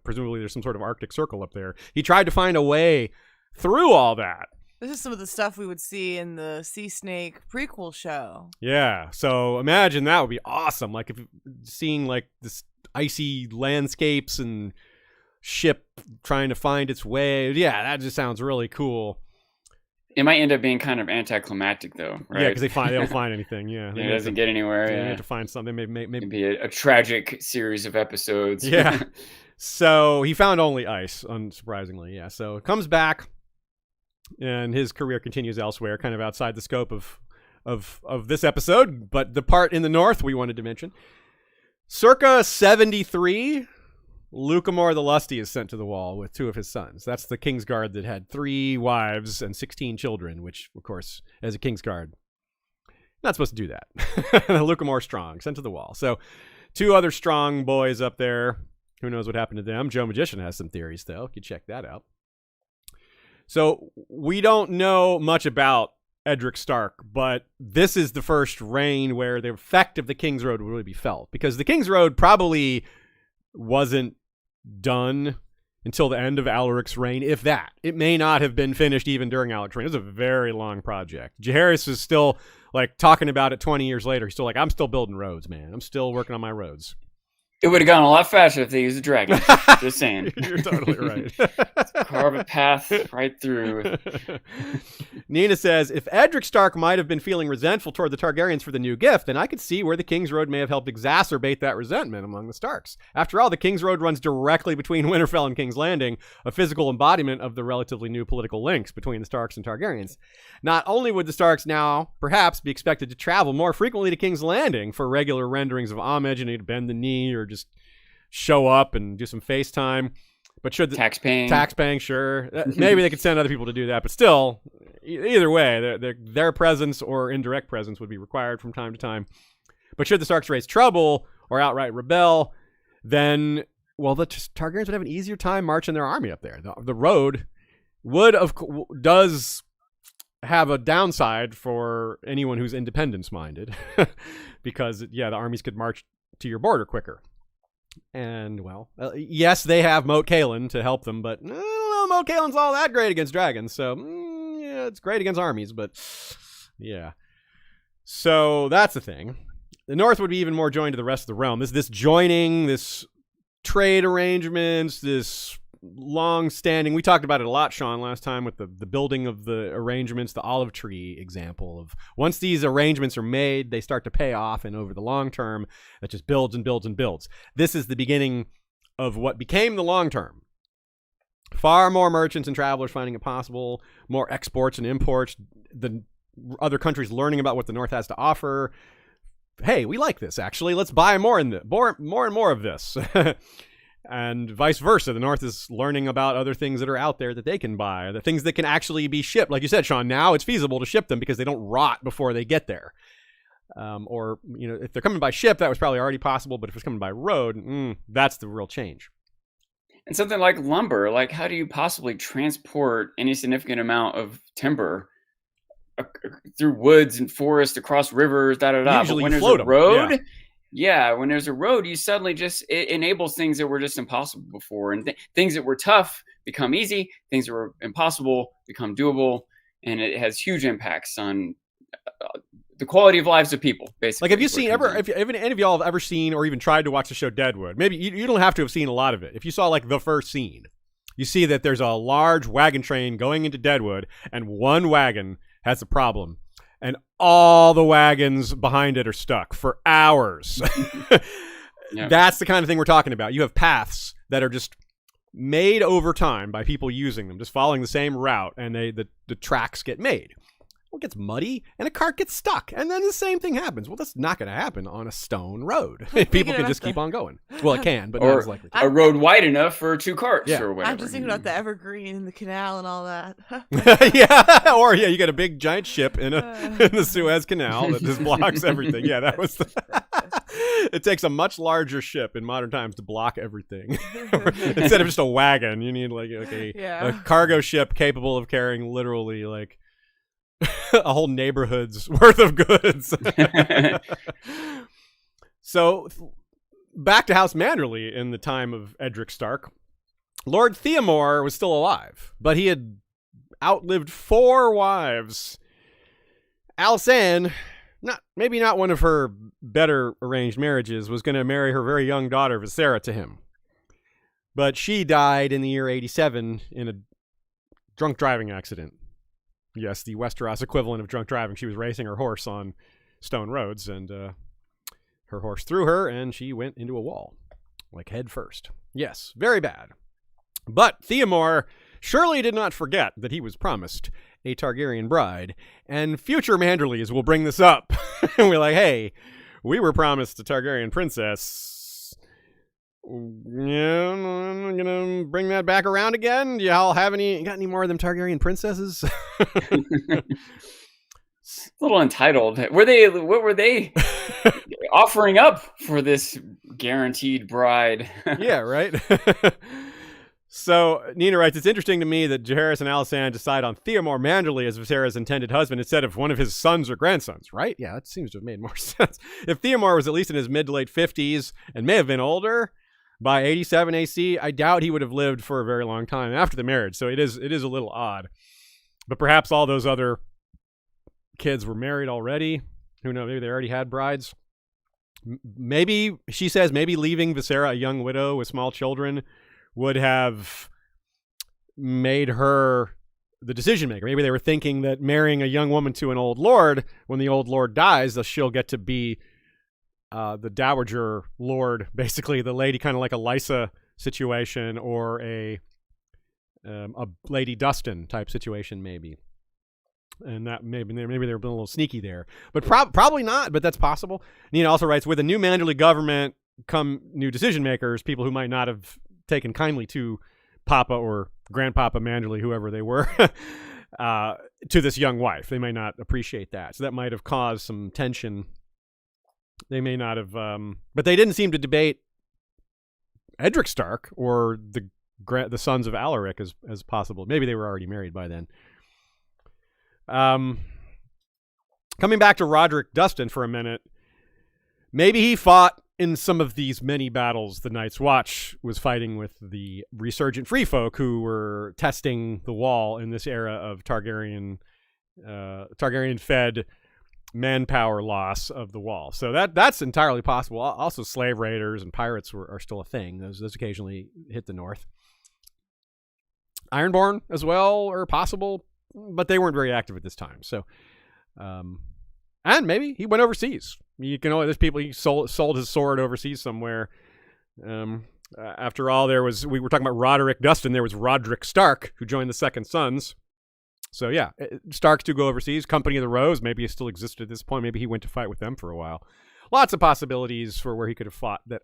presumably there's some sort of Arctic Circle up there. He tried to find a way through all that. This is some of the stuff we would see in the Sea Snake prequel show. Yeah, so imagine that would be awesome. Like if seeing like this icy landscapes and ship trying to find its way. Yeah, that just sounds really cool. It might end up being kind of anticlimactic, though, right? Yeah, because they don't find anything. Yeah, it doesn't get anywhere. They yeah. have to find something. Maybe be a tragic series of episodes. Yeah. So he found only ice, unsurprisingly. Yeah. So it comes back. And his career continues elsewhere, kind of outside the scope of this episode. But the part in the north we wanted to mention. Circa 73, Lucamore the Lusty is sent to the Wall with 2 of his sons. That's the Kingsguard that had 3 wives and 16 children, which, of course, as a Kingsguard, not supposed to do that. Lucamore Strong, sent to the Wall. So 2 other strong boys up there. Who knows what happened to them? Joe Magician has some theories, though. You can check that out. So we don't know much about Edric Stark, but this is the first reign where the effect of the King's Road would really be felt, because the King's Road probably wasn't done until the end of Alaric's reign, if that. It may not have been finished even during Alaric's reign. It was a very long project. Jaehaerys is still like talking about it 20 years later. He's still like, I'm still building roads, man. I'm still working on my roads. It would have gone a lot faster if they used a dragon. Just saying. You're totally right. Carve a path right through. Nina says, if Edric Stark might have been feeling resentful toward the Targaryens for the new gift, then I could see where the King's Road may have helped exacerbate that resentment among the Starks. After all, the King's Road runs directly between Winterfell and King's Landing, a physical embodiment of the relatively new political links between the Starks and Targaryens. Not only would the Starks now, perhaps, be expected to travel more frequently to King's Landing for regular renderings of homage and to bend the knee or just show up and do some FaceTime, but should the tax paying, sure, maybe they could send other people to do that, but still, either way, their presence or indirect presence would be required from time to time. But should the Starks raise trouble or outright rebel, then, well, the Targaryens would have an easier time marching their army up there. The road does have a downside for anyone who's independence minded, because the armies could march to your border quicker. And, well, yes, they have Moat Cailin to help them, but I don't know, Moat Cailin's all that great against dragons, so yeah, it's great against armies, but yeah. So that's the thing. The North would be even more joined to the rest of the realm. This joining, this trade arrangements, this long-standing, we talked about it a lot, Sean, last time with the building of the arrangements, the olive tree example of once these arrangements are made, they start to pay off, and over the long term, that just builds and builds and builds. This is the beginning of what became the long term. Far more merchants and travelers finding it possible, more exports and imports, the other countries learning about what the North has to offer. Hey, we like this, actually. Let's buy more and more of this. And vice versa. The North is learning about other things that are out there that they can buy, the things that can actually be shipped. Like you said, Sean, now it's feasible to ship them because they don't rot before they get there. Or, if they're coming by ship, that was probably already possible. But if it's coming by road, that's the real change. And something like lumber, like how do you possibly transport any significant amount of timber through woods and forests, across rivers, Usually but when you float there's a road... them. Yeah, when there's a road, you suddenly it enables things that were just impossible before. And things that were tough become easy. Things that were impossible become doable. And it has huge impacts on the quality of lives of people, basically. Like, have you seen if any of y'all have ever seen or even tried to watch the show Deadwood? Maybe you don't have to have seen a lot of it. If you saw, like, the first scene, you see that there's a large wagon train going into Deadwood, and one wagon has a problem. And all the wagons behind it are stuck for hours. Yep. That's the kind of thing we're talking about. You have paths that are just made over time by people using them, just following the same route, and the tracks get made. Well, it gets muddy, and a cart gets stuck, and then the same thing happens. Well, that's not going to happen on a stone road. People can just keep on going. Well, it can, but not as likely. A road wide enough for two carts or whatever. I'm just thinking about the evergreen and the canal and all that. Yeah, or you got a big giant ship in the Suez Canal that just blocks everything. Yeah, that was. It takes a much larger ship in modern times to block everything. Instead of just a wagon, you need like a cargo ship capable of carrying literally like a whole neighborhood's worth of goods. So back to House Manderley in the time of Edric Stark. Lord Theomore was still alive, but he had outlived 4 wives. Alysanne, maybe not one of her better arranged marriages, was going to marry her very young daughter Viserys to him. But she died in the year 87 in a drunk driving accident. Yes, the Westeros equivalent of drunk driving. She was racing her horse on stone roads, and her horse threw her, and she went into a wall, like head first. Yes, very bad. But Theomore surely did not forget that he was promised a Targaryen bride, and future Manderleys will bring this up. And we're like, hey, we were promised a Targaryen princess. Yeah, I'm gonna bring that back around again. Do y'all got any more of them Targaryen princesses? A little entitled. What were they offering up for this guaranteed bride? Yeah, right. So Nina writes, it's interesting to me that Jaehaerys and Alysanne decide on Theomore Manderley as Viserys' intended husband instead of one of his sons or grandsons, right? Yeah, that seems to have made more sense. If Theomore was at least in his mid to late 50s and may have been older, by 87 AC, I doubt he would have lived for a very long time after the marriage. So it is a little odd. But perhaps all those other kids were married already. Who knows? Maybe they already had brides. maybe, she says, maybe leaving Visera a young widow with small children would have made her the decision maker. Maybe they were thinking that marrying a young woman to an old lord, when the old lord dies, she'll get to be the dowager lord, basically the lady, kind of like a Lysa situation, or a Lady Dustin type situation, maybe. And that maybe they were being a little sneaky there, but probably not. But that's possible. Nina also writes, with a new Manderley government come new decision makers, people who might not have taken kindly to Papa or Grandpapa Manderley, whoever they were, to this young wife. They may not appreciate that, so that might have caused some tension. They may not have, but they didn't seem to debate Edric Stark or the sons of Alaric as possible. Maybe they were already married by then. Coming back to Roderick Dustin for a minute, maybe he fought in some of these many battles the Night's Watch was fighting with the resurgent free folk who were testing the wall in this era of Targaryen-fed manpower loss of the wall. So that's entirely possible. Also, slave raiders and pirates are still a thing. Those occasionally hit the north. Ironborn as well are possible, but they weren't very active at this time. So, and maybe he went overseas. You can there's people, he sold his sword overseas somewhere. After all, we were talking about Roderick Dustin. There was Roderick Stark, who joined the Second Sons. So yeah, Starks do go overseas. Company of the Rose, maybe it still existed at this point. Maybe he went to fight with them for a while. Lots of possibilities for where he could have fought that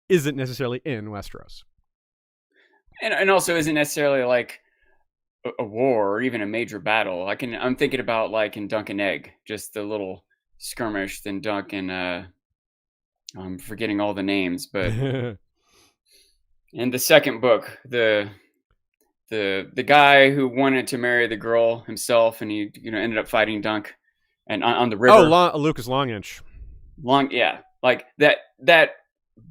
isn't necessarily in Westeros. And also isn't necessarily like a war or even a major battle. I'm thinking about like in Dunk and Egg, just the little skirmish in Dunk and I'm forgetting all the names, but in the second book, the guy who wanted to marry the girl himself, and he ended up fighting Dunk and on the river. Oh, Lucas Longinch. Like that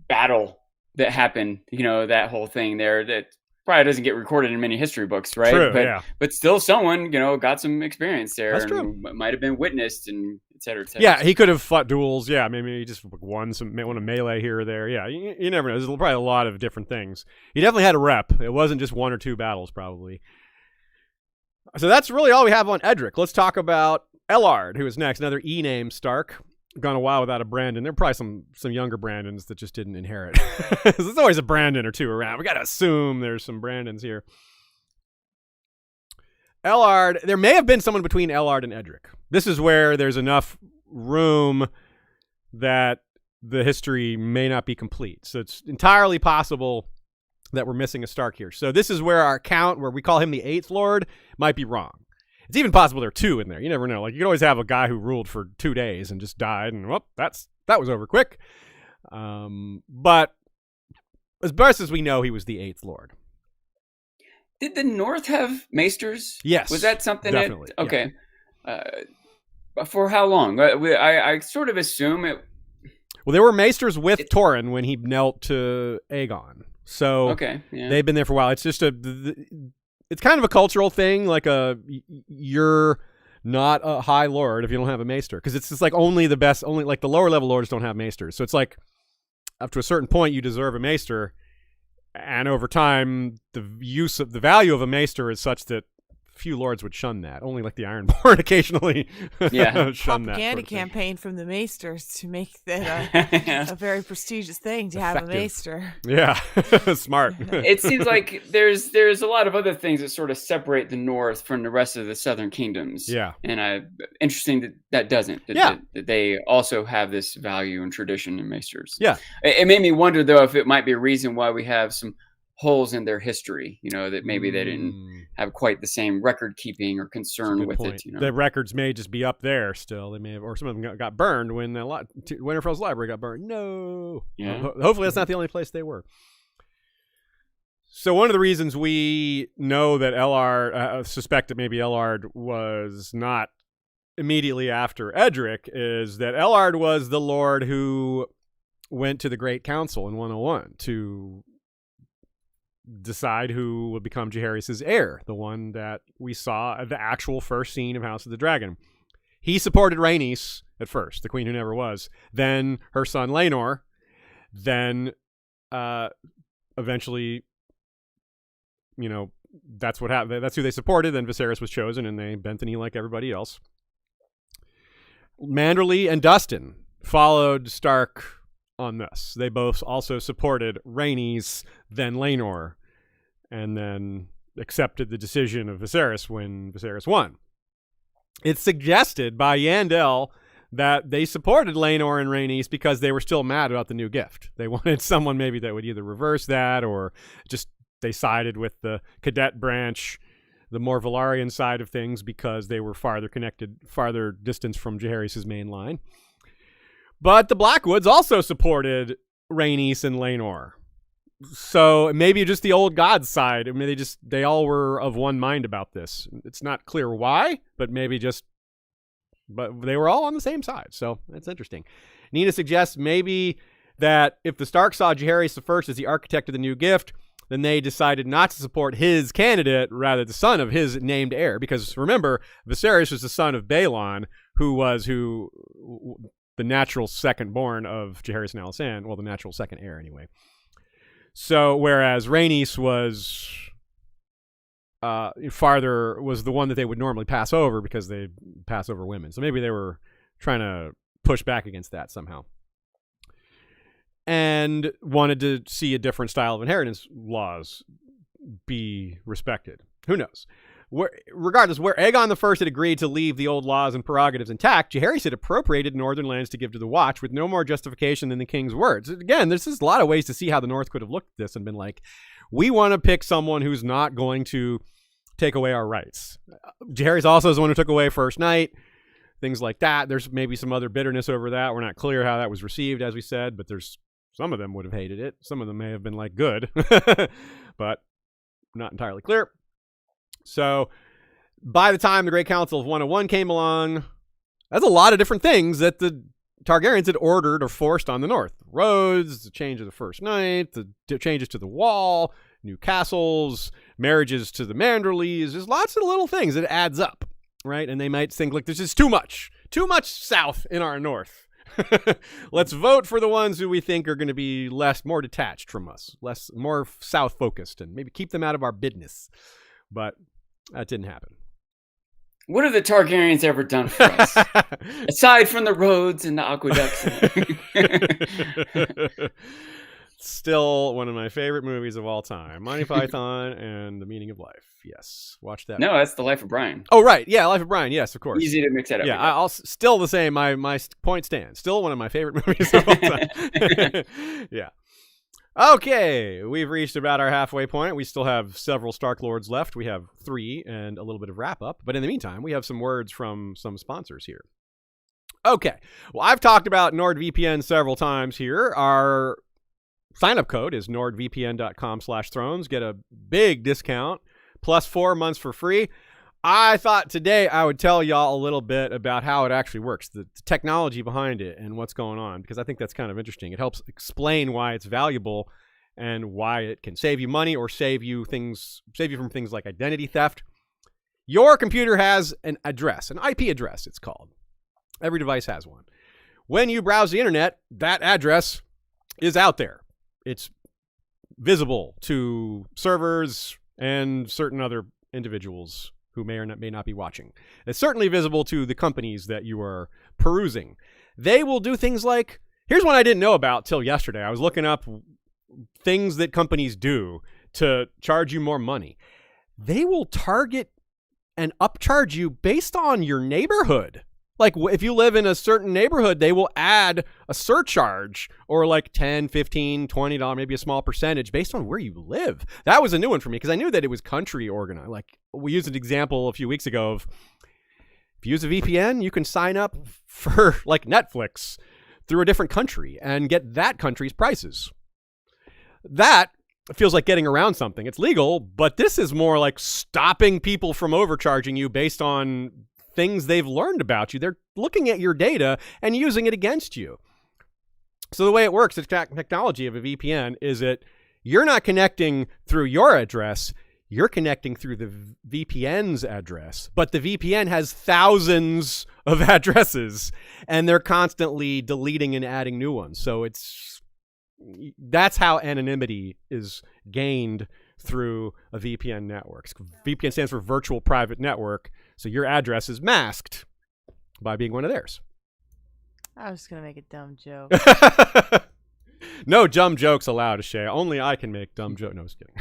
battle that happened, that whole thing there that probably doesn't get recorded in many history books, right? True, but still someone, got some experience there. That's and true. Might have been witnessed and et cetera, et cetera. Yeah, he could have fought duels. Yeah, maybe he just won a melee here or there. Yeah, you never know. There's probably a lot of different things. He definitely had a rep. It wasn't just one or two battles, probably. So that's really all we have on Edric. Let's talk about Ellard, who is next. Another E-name Stark. Gone a while without a Brandon. There are probably some younger Brandons that just didn't inherit. There's always a Brandon or two around. We got to assume there's some Brandons here. Ellard, there may have been someone between Ellard and Edric. This is where there's enough room that the history may not be complete. So it's entirely possible that we're missing a Stark here. So this is where our count, where we call him the 8th Lord, might be wrong. It's even possible there are 2 in there. You never know. Like, you could always have a guy who ruled for 2 days and just died, and that was over quick. But as best as we know, he was the 8th Lord. Did the North have maesters? Yes. Was that something? Definitely. Okay. Yeah. For how long? I sort of assume it. Well, there were maesters with Torrhen when he knelt to Aegon. So okay, yeah. They've been there for a while. It's just it's kind of a cultural thing. Like you're not a high lord if you don't have a maester, because it's just like only like the lower level lords don't have maesters. So it's like up to a certain point you deserve a maester, and over time the value of a maester is such that few lords would shun that. Only like the Ironborn occasionly shun that. Propaganda campaign from the maesters to make that a very prestigious thing to have a maester. Yeah, smart. It seems like there's a lot of other things that sort of separate the North from the rest of the Southern kingdoms. Yeah, and interesting that doesn't. That they also have this value and tradition in maesters. Yeah, it made me wonder though if it might be a reason why we have some holes in their history, that maybe they didn't have quite the same record keeping or concern with point. it. The records may just be up there still. They may have, or some of them got burned when Winterfell's library got burned. No. Yeah. Hopefully that's not the only place they were. So one of the reasons we know that Ellard, suspect that maybe Ellard was not immediately after Edric, is that Ellard was the lord who went to the Great Council in 101 to decide who would become Jaehaerys' heir, the one that we saw at the actual first scene of House of the Dragon. He supported Rhaenys at first, the queen who never was. Then her son Laenor. Then eventually, that's what happened. That's who they supported. Then Viserys was chosen, and they bent the knee like everybody else. Manderly and Dustin followed Stark on this. They both also supported Rhaenys, then Laenor, and then accepted the decision of Viserys when Viserys won. It's suggested by Yandel that they supported Laenor and Rhaenys because they were still mad about the new gift. They wanted someone maybe that would either reverse that or just they sided with the cadet branch, the more Valyrian side of things, because they were farther distance from Jaehaerys' main line. But the Blackwoods also supported Rhaenys and Laenor. So maybe just the old gods side. I mean, they all were of one mind about this. It's not clear why, but they were all on the same side. So that's interesting. Nina suggests maybe that if the Stark saw Jaehaerys I as the architect of the new gift, then they decided not to support his candidate, rather the son of his named heir. Because remember, Viserys was the son of Baelon, who the natural second born of Jaehaerys and Alysanne. Well, the natural second heir anyway. So whereas Rhaenys was the one that they would normally pass over because they pass over women. So maybe they were trying to push back against that somehow. And wanted to see a different style of inheritance laws be respected. Who knows? Regardless, where Aegon I had agreed to leave the old laws and prerogatives intact, Jaehaerys had appropriated northern lands to give to the Watch with no more justification than the king's words. Again, there's just a lot of ways to see how the North could have looked at this and been like, we want to pick someone who's not going to take away our rights. Jaehaerys also is the one who took away First Night, things like that. There's maybe some other bitterness over that. We're not clear how that was received, as we said, but some of them would have hated it. Some of them may have been like, good, but not entirely clear. So by the time the Great Council of 101 came along, that's a lot of different things that the Targaryens had ordered or forced on the North. Roads, the change of the First Night, the changes to the Wall, new castles, marriages to the Manderleys. There's lots of little things that adds up, right? And they might think, like, this is too much south in our North. Let's vote for the ones who we think are going to be more detached from us, more south focused, and maybe keep them out of our business. But that didn't happen. What have the Targaryens ever done for us? Aside from the roads and the aqueducts. Still one of my favorite movies of all time. Monty Python and The Meaning of Life. Yes. Watch that. No, that's The Life of Brian. Oh, right. Yeah, Life of Brian. Yes, of course. Easy to mix that up. Yeah, I'll still the same. My point stands. Still one of my favorite movies of all time. Yeah. Okay, we've reached about our halfway point. We still have several Stark Lords left. We have 3 and a little bit of wrap up. But in the meantime, we have some words from some sponsors here. Okay, well, I've talked about NordVPN several times here. Our sign-up code is nordvpn.com/thrones. Get a big discount, plus 4 months for free. I thought today I would tell y'all a little bit about how it actually works, the technology behind it and what's going on, because I think that's kind of interesting. It helps explain why it's valuable and why it can save you money or save you from things like identity theft. Your computer has an address, an IP address it's called. Every device has one. When you browse the internet, that address is out there. It's visible to servers and certain other individuals who may or may not be watching. It's certainly visible to the companies that you are perusing. They will do things like, here's one I didn't know about till yesterday. I was looking up things that companies do to charge you more money. They will target and upcharge you based on your neighborhood. Like if you live in a certain neighborhood, they will add a surcharge or like $10, $15, $20, maybe a small percentage based on where you live. That was a new one for me because I knew that it was country organized. Like we used an example a few weeks ago of if you use a VPN, you can sign up for like Netflix through a different country and get that country's prices. That feels like getting around something. It's legal, but this is more like stopping people from overcharging you based on things they've learned about you. They're looking at your data and using it against you. So the way it works, the technology of a VPN is that you're not connecting through your address. you're connecting through the VPN's address, but the VPN has thousands of addresses, and they're constantly deleting and adding new ones. So that's how anonymity is gained through a VPN network. VPN stands for Virtual Private Network, so your address is masked by being one of theirs. I was just going to make a dumb joke. No dumb jokes allowed, Shay. Only I can make dumb jokes. No, I was kidding.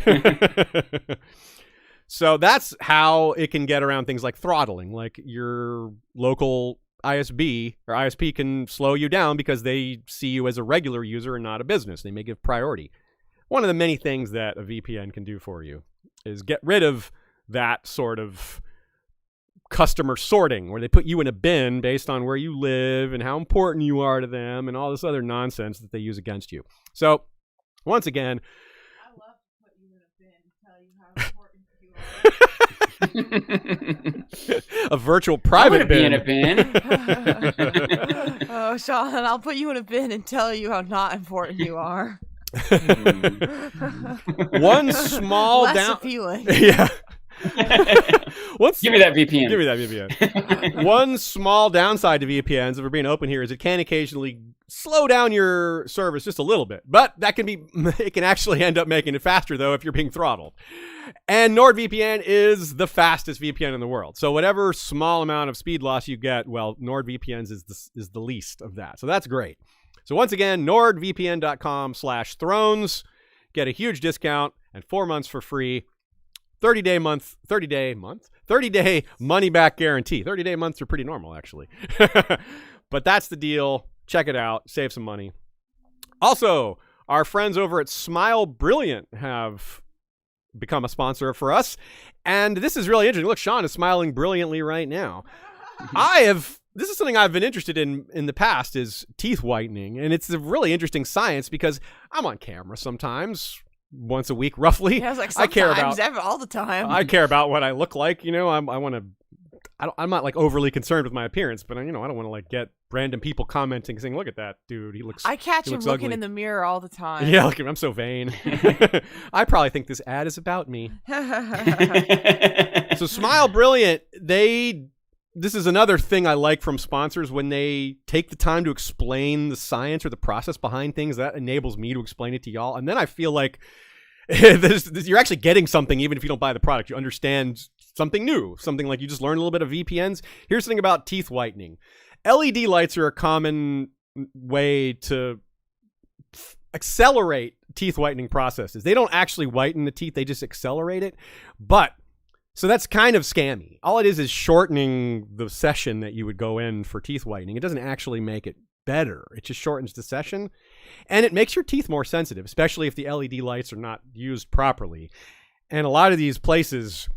So that's how it can get around things like throttling. Like your local ISB or ISP can slow you down because they see you as a regular user and not a business. They may give priority. One of the many things that a VPN can do for you is get rid of that sort of customer sorting where they put you in a bin based on where you live and how important you are to them and all this other nonsense that they use against you. So once again, I love to put you in a bin and tell you how important you are. A virtual private bin. Be in a bin. Oh, Sean, I'll put you in a bin and tell you how not important you are. One small Less down. appealing. Yeah. Give me that VPN. Give me that VPN. One small downside to VPNs, if we're being open here, is it can occasionally slow down your service just a little bit. But it can actually end up making it faster, though, if you're being throttled. And NordVPN is the fastest VPN in the world. So whatever small amount of speed loss you get, well, NordVPN's is the least of that. So that's great. So once again, nordvpn.com/thrones. Get a huge discount and 4 months for free. 30-day money back guarantee. 30-day months are pretty normal, actually. But that's the deal. Check it out. Save some money. Also, our friends over at Smile Brilliant have become a sponsor for us. And this is really interesting. Look, Sean is smiling brilliantly right now. This is something I've been interested in the past, is teeth whitening. And it's a really interesting science because I'm on camera sometimes, once a week roughly. Yeah, I was like, I care sometimes, about all the time. I care about what I look like, I'm not like overly concerned with my appearance, but I don't want to like get random people commenting saying, "Look at that dude, I catch him looking ugly in the mirror all the time." Yeah, look, I'm so vain. I probably think this ad is about me. So Smile Brilliant, this is another thing I like from sponsors, when they take the time to explain the science or the process behind things. That enables me to explain it to y'all. And then I feel like you're actually getting something, even if you don't buy the product. You understand something new, something like you just learned a little bit of VPNs. Here's something about teeth whitening. LED lights are a common way to accelerate teeth whitening processes. They don't actually whiten the teeth, they just accelerate it. So that's kind of scammy. All it is shortening the session that you would go in for teeth whitening. It doesn't actually make it better. It just shortens the session. And it makes your teeth more sensitive, especially if the LED lights are not used properly. And a lot of these places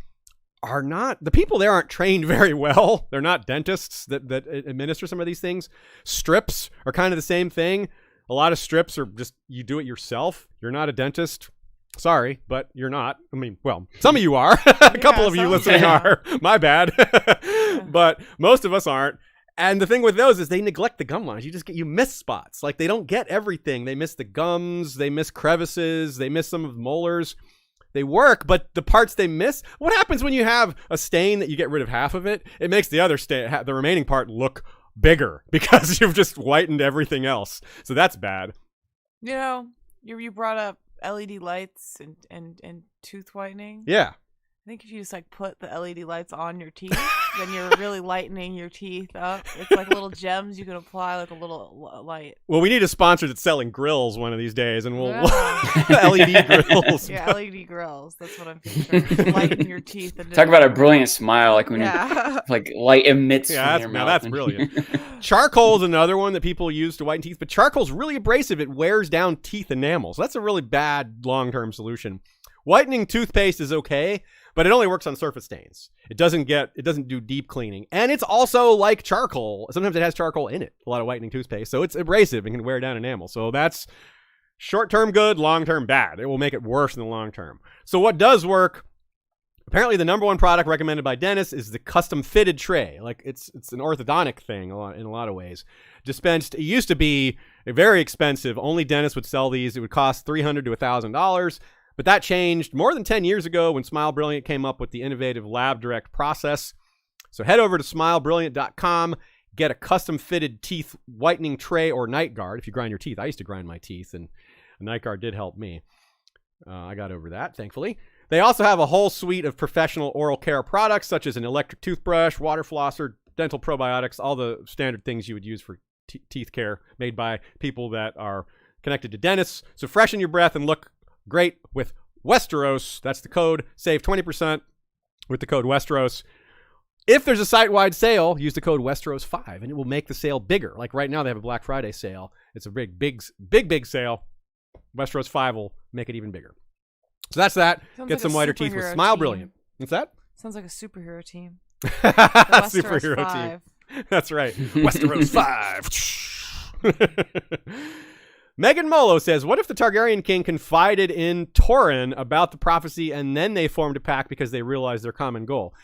the people there aren't trained very well. They're not dentists that administer some of these things. Strips are kind of the same thing. A lot of strips are just, you do it yourself. You're not a dentist. Sorry, but you're not. I mean, well, some of you are. A couple of you listening are. My bad. But most of us aren't. And the thing with those is they neglect the gum lines. You miss spots. Like, they don't get everything. They miss the gums. They miss crevices. They miss some of the molars. They work, but the parts they miss. What happens when you have a stain that you get rid of half of it? It makes the other the remaining part look bigger because you've just whitened everything else. So that's bad. You brought up LED lights and tooth whitening. Yeah. I think if you just like put the LED lights on your teeth, then you're really lightening your teeth up. It's like little gems you can apply, like a little light. Well, we need a sponsor that's selling grills one of these days, and we'll LED grills. Yeah, LED grills. That's what I'm picturing. Lighten your teeth. And talk about a brilliant smile, like when like light emits from your mouth. That's brilliant. Charcoal is another one that people use to whiten teeth, but charcoal's really abrasive. It wears down teeth enamel, so that's a really bad long-term solution. Whitening toothpaste is okay, but it only works on surface stains. It doesn't do deep cleaning. And it's also like charcoal. Sometimes it has charcoal in it, a lot of whitening toothpaste. So it's abrasive and can wear down enamel. So that's short-term good, long-term bad. It will make it worse in the long term. So what does work, apparently the number one product recommended by dentists is the custom fitted tray. Like it's an orthodontic thing in a lot of ways. Dispensed, it used to be very expensive. Only dentists would sell these. It would cost $300 to $1,000. But that changed more than 10 years ago when Smile Brilliant came up with the innovative lab direct process. So head over to smilebrilliant.com, get a custom fitted teeth whitening tray or night guard if you grind your teeth. I used to grind my teeth, and a night guard did help me. I got over that, thankfully. They also have a whole suite of professional oral care products, such as an electric toothbrush, water flosser, dental probiotics, all the standard things you would use for teeth care, made by people that are connected to dentists. So freshen your breath and look great with Westeros. That's the code. Save 20% with the code Westeros. If there's a site-wide sale, use the code Westeros5, and it will make the sale bigger. Like right now, they have a Black Friday sale. It's a big sale. Westeros 5 will make it even bigger. So that's that. Sounds Get like some a whiter teeth with superhero Smile team. Brilliant. What's that? Sounds like a superhero team. The Westeros Superhero 5. team. That's right. Westeros 5. Megan Molo says, what if the Targaryen king confided in Torrhen about the prophecy and then they formed a pact because they realized their common goal?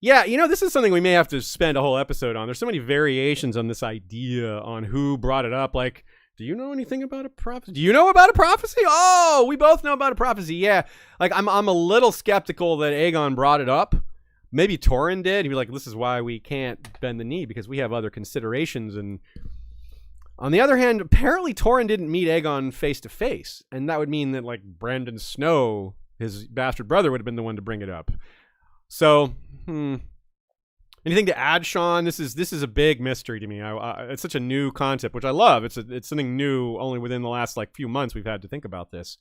Yeah, this is something we may have to spend a whole episode on. There's so many variations on this idea on who brought it up. Like, do you know anything about a prophecy? Do you know about a prophecy? Oh, we both know about a prophecy. Yeah. Like, I'm a little skeptical that Aegon brought it up. Maybe Torrhen did. He'd be like, this is why we can't bend the knee, because we have other considerations. And on the other hand, apparently Torrhen didn't meet Aegon face to face. And that would mean that, like, Brandon Snow, his bastard brother, would have been the one to bring it up. So, anything to add, Sean? This is a big mystery to me. It's such a new concept, which I love. It's something new. Only within the last few months we've had to think about this.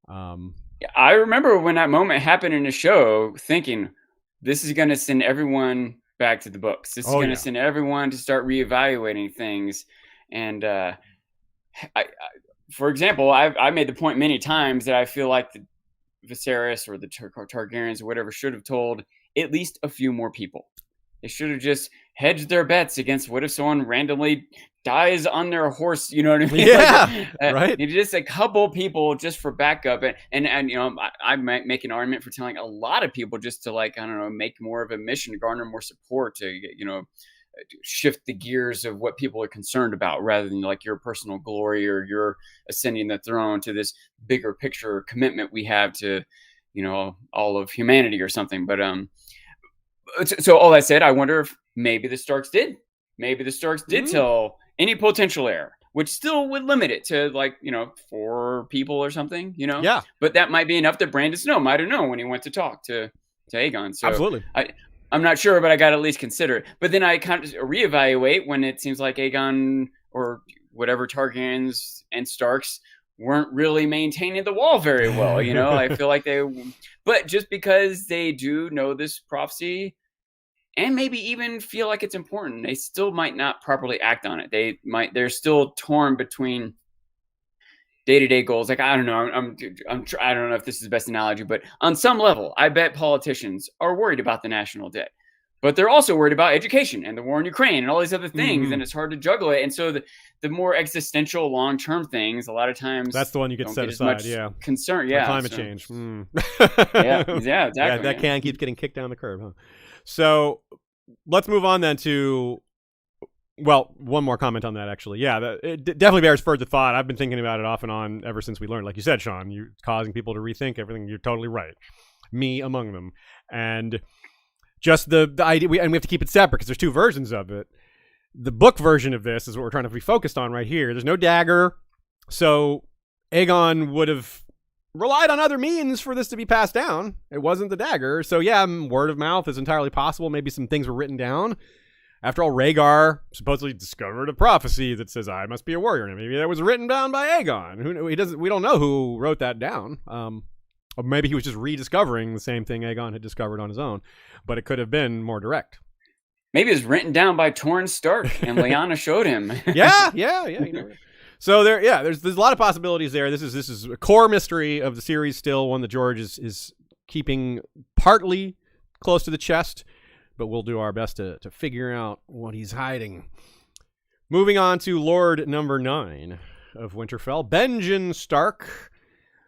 I remember when that moment happened in the show, thinking this is going to send everyone back to the books. This is going to send everyone to start reevaluating things. And for example, I made the point many times that I feel like the Viserys or the Targaryens or whatever should have told at least a few more people. They should have just hedged their bets against what if someone randomly dies on their horse, you know what I mean? Yeah, right. Just a couple people just for backup. And I might make an argument for telling a lot of people just to make more of a mission to garner more support to, shift the gears of what people are concerned about rather than your personal glory or your ascending the throne to this bigger picture commitment we have to, all of humanity or something. But, so all that said, I wonder if maybe the Starks did. Maybe the Starks did tell any potential heir, which still would limit it to 4 people or something, Yeah. But that might be enough that Brandon Snow might have known when he went to talk to Aegon. So absolutely. I'm not sure, but I got to at least consider it. But then I kind of reevaluate when it seems like Aegon or whatever Targaryens and Starks weren't really maintaining the wall very well. I feel like but just because they do know this prophecy and maybe even feel like it's important, they still might not properly act on it. They're still torn between day-to-day goals. Like, I don't know. I don't know if this is the best analogy, but on some level, I bet politicians are worried about the national debt, but they're also worried about education and the war in Ukraine and all these other things. And it's hard to juggle it. And so the more existential long-term things, a lot of times that's the one you get set aside. Yeah. Concern. Yeah. Climate change. Yeah, exactly. Yeah, that can keeps getting kicked down the curb, huh? So let's move on then to, well, one more comment on that, actually. Yeah, it definitely bears further thought. I've been thinking about it off and on ever since we learned. Like you said, Sean, you're causing people to rethink everything. You're totally right. Me among them. And just the idea, and we have to keep it separate because there's 2 versions of it. The book version of this is what we're trying to be focused on right here. There's no dagger. So Aegon would have relied on other means for this to be passed down. It wasn't the dagger. So yeah, word of mouth is entirely possible. Maybe some things were written down. After all, Rhaegar supposedly discovered a prophecy that says, I must be a warrior. And maybe that was written down by Aegon. We don't know who wrote that down. Or maybe he was just rediscovering the same thing Aegon had discovered on his own. But it could have been more direct. Maybe it was written down by Torrhen Stark and Lyanna showed him. Yeah. So there's a lot of possibilities there. This is a core mystery of the series still, one that George is keeping partly close to the chest. But we'll do our best to figure out what he's hiding. Moving on to Lord number 9 of Winterfell, Benjen Stark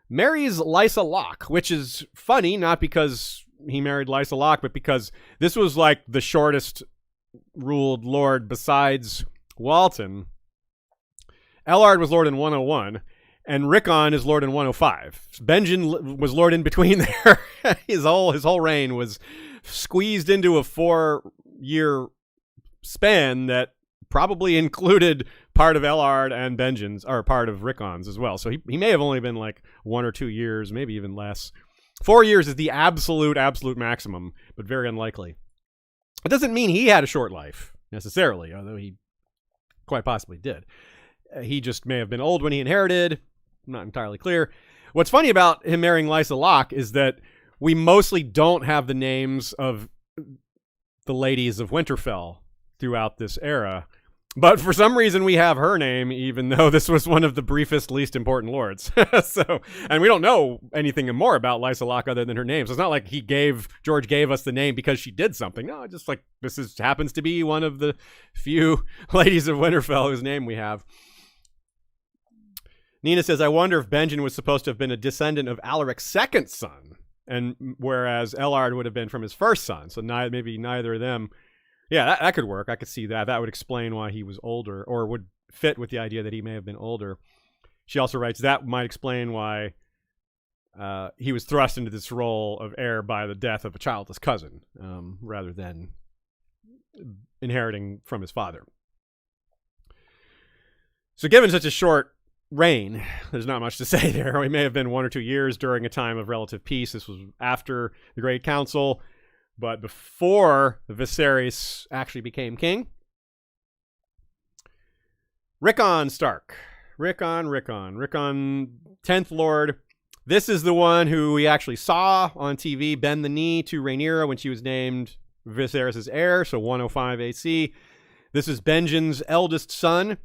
marries Lysa Locke, which is funny, not because he married Lysa Locke, but because this was like the shortest ruled lord besides Walton. Ellared was lord in 101, and Rickon is Lord in 105. Benjen was Lord in between there. his whole reign was squeezed into a 4-year span that probably included part of Ellard and Benjen's, or part of Rickon's as well. So he may have only been like 1 or 2 years, maybe even less. 4 years is the absolute maximum, but very unlikely. It doesn't mean he had a short life necessarily, although he quite possibly did. He just may have been old when he inherited. I'm not entirely clear. What's funny about him marrying Lysa Locke is that we mostly don't have the names of the ladies of Winterfell throughout this era. But for some reason, we have her name, even though this was one of the briefest, least important lords. And we don't know anything more about Lysa Locke other than her name. So it's not like George gave us the name because she did something. No, just like this happens to be one of the few ladies of Winterfell whose name we have. Nina says, I wonder if Benjen was supposed to have been a descendant of Alaric's second son, and whereas Ellard would have been from his first son. So maybe neither of them. Yeah, that could work. I could see that. That would explain why he was older, or would fit with the idea that he may have been older. She also writes that might explain why he was thrust into this role of heir by the death of a childless cousin, rather than inheriting from his father. So given such a short reign, there's not much to say there. He may have been 1 or 2 years during a time of relative peace. This was after the Great Council, but before Viserys actually became king. Rickon Stark. Rickon, 10th Lord. This is the one who we actually saw on TV bend the knee to Rhaenyra when she was named Viserys' heir, so 105 AC. This is Benjen's eldest son.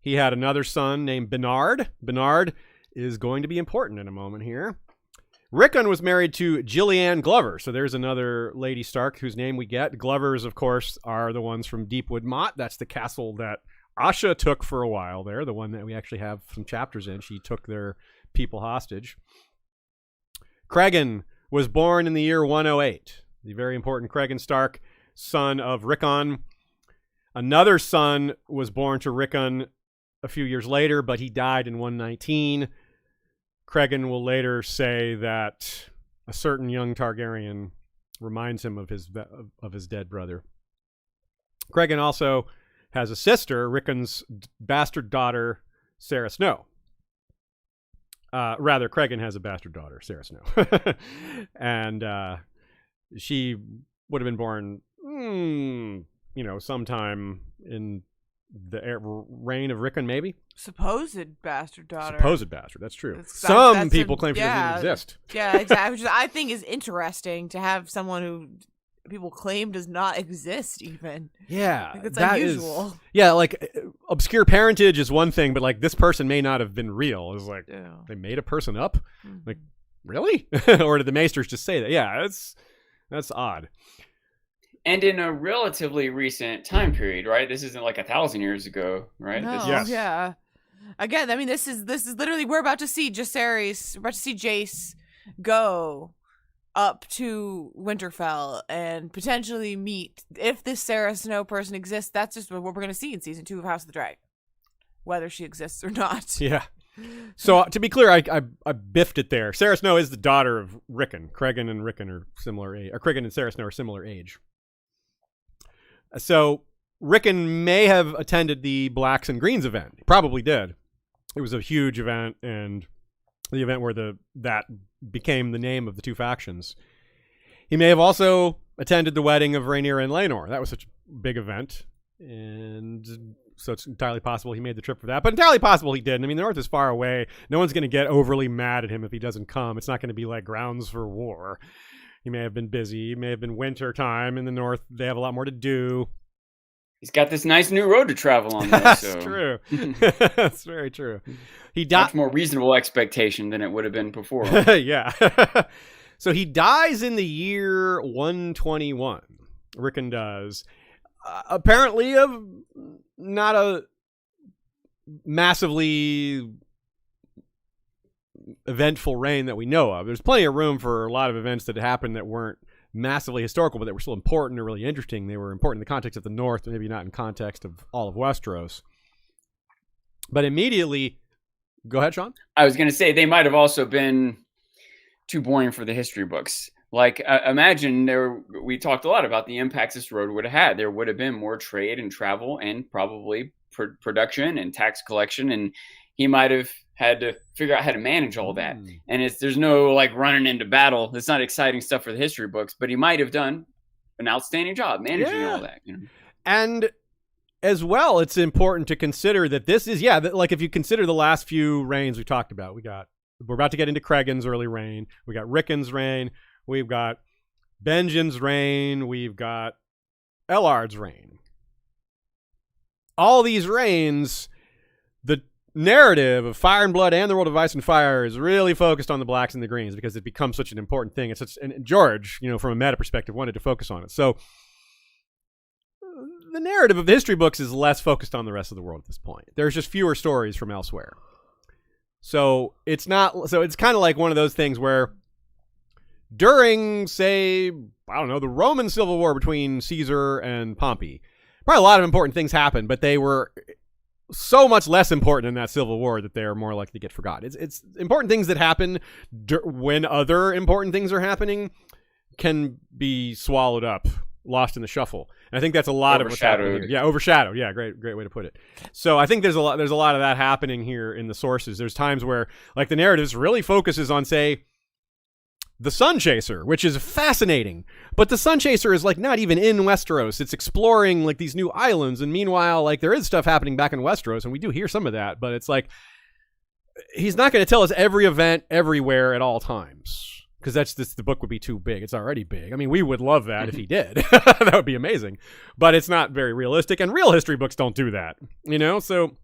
He had another son named Bernard. Bernard is going to be important in a moment here. Rickon was married to Gillianne Glover, so there's another Lady Stark whose name we get. Glovers, of course, are the ones from Deepwood Motte. That's the castle that Asha took for a while there, the one that we actually have some chapters in. She took their people hostage. Cregan was born in the year 108. The very important Cregan Stark, son of Rickon. Another son was born to Rickon a few years later, but he died in 119. Cregan will later say that a certain young Targaryen reminds him of his dead brother. Cregan also has a sister, Rickon's bastard daughter, Sarah Snow. Rather, Cregan has a bastard daughter, Sarah Snow. And she would have been born, sometime in the reign of Rickon, maybe? Supposed bastard daughter. Supposed bastard, that's true. Some people claim she doesn't even exist. Yeah, exactly. Which I think is interesting to have someone who people claim does not exist even. Yeah. Like, it's unusual. Obscure parentage is one thing, but like this person may not have been real. It's like, they made a person up? Mm-hmm. Like, really? Or did the maesters just say that? Yeah, that's odd. And in a relatively recent time period, right? This isn't like 1,000 years ago, right? No, yes. Yeah. Again, I mean, this is literally, we're about to see Jaehaerys, we're about to see Jace go up to Winterfell and potentially meet, if this Sarah Snow person exists, that's just what we're going to see in season 2 of House of the Dragon, whether she exists or not. Yeah. So to be clear, I biffed it there. Sarah Snow is the daughter of Rickon. Cregan and Rickon are similar age. Or Cregan and Sarah Snow are similar age. So Rickon may have attended the Blacks and Greens event. He probably did. It was a huge event, and the event where that became the name of the two factions. He may have also attended the wedding of Rhaenyra and Laenor. That was such a big event, and so it's entirely possible he made the trip for that, but entirely possible he didn't. I mean, the North is far away. No one's going to get overly mad at him if he doesn't come. It's not going to be like grounds for war. He may have been busy. It may have been winter time in the North. They have a lot more to do. He's got this nice new road to travel on. That's true. That's very true. He died. Much more reasonable expectation than it would have been before. Yeah. So he dies in the year 121. Rickon does. Apparently, not a massively eventful reign that we know of. There's plenty of room for a lot of events that happened that weren't massively historical, but they were still important and really interesting. They were important in the context of the North, maybe not in context of all of Westeros. But immediately, Go ahead, Sean. I was going to say they might have also been too boring for the history books. Like, imagine we talked a lot about the impacts this road would have had. There would have been more trade and travel and probably production and tax collection. And he might have had to figure out how to manage all that. And there's no like running into battle. It's not exciting stuff for the history books, but he might have done an outstanding job managing all that. You know? And as well, it's important to consider that this is, like if you consider the last few reigns we talked about, we're about to get into Cregan's early reign. We got Rickon's reign. We've got Benjen's reign. We've got Ellard's reign. All these reigns, the narrative of Fire and Blood and the World of Ice and Fire is really focused on the blacks and the greens because it becomes such an important thing. And George, from a meta perspective, wanted to focus on it. So the narrative of the history books is less focused on the rest of the world at this point. There's just fewer stories from elsewhere. So it's kind of like one of those things where during, say, I don't know, the Roman Civil War between Caesar and Pompey, probably a lot of important things happened, but they were so much less important in that Civil War that they're more likely to get forgotten. It's important things that happen when other important things are happening can be swallowed up, lost in the shuffle. And I think that's a lot of what's happening here. Yeah, overshadowed. Yeah, great way to put it. So I think there's a lot of that happening here in the sources. There's times where like the narratives really focuses on, say, the Sun Chaser, which is fascinating. But the Sun Chaser is like not even in Westeros. It's exploring like these new islands. And meanwhile, like there is stuff happening back in Westeros, and we do hear some of that, but it's like he's not going to tell us every event everywhere at all times. Because the book would be too big. It's already big. I mean, we would love that if he did. That would be amazing. But it's not very realistic, and real history books don't do that. So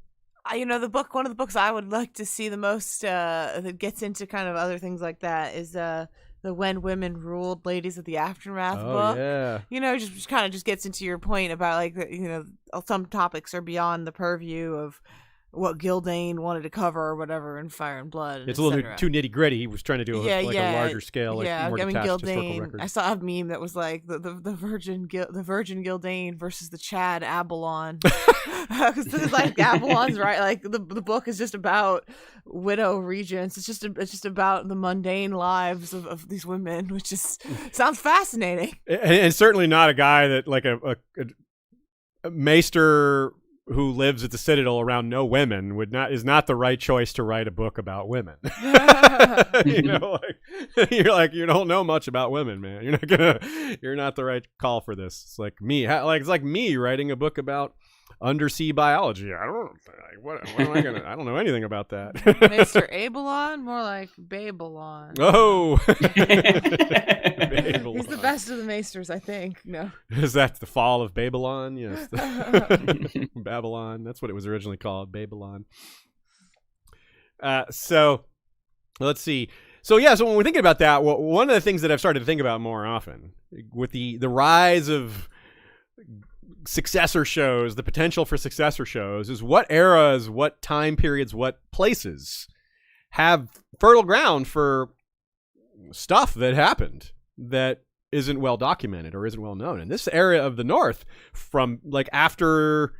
one of the books I would like to see the most that gets into kind of other things like that is the When Women Ruled Ladies of the Aftermath book. Yeah. Just kind of just gets into your point about like some topics are beyond the purview of what Gildane wanted to cover or whatever in Fire and Blood. It's a little bit too nitty gritty. He was trying to do a larger scale, more detached historical record. I saw a meme that was like the Virgin Gildane versus the Chad Abalon, because like Abalon's right. Like the book is just about widow regents. It's just about the mundane lives of these women, which sounds fascinating. And certainly not a guy that like a maester who lives at the Citadel around no women is not the right choice to write a book about women. You you don't know much about women, man. You're not the right call for this. It's like me writing a book about undersea biology. I don't I don't know anything about that. Mr. Abelon, more like Babylon. Oh. He's the best of the maesters, I think. No. Is that the fall of Babylon? Yes. Babylon. That's what it was originally called, Babylon. So let's see. So when we're thinking about that, one of the things that I've started to think about more often with the rise of successor shows, the potential for successor shows, is what eras, what time periods, what places have fertile ground for stuff that happened that isn't well documented or isn't well known. And this area of the North, from like after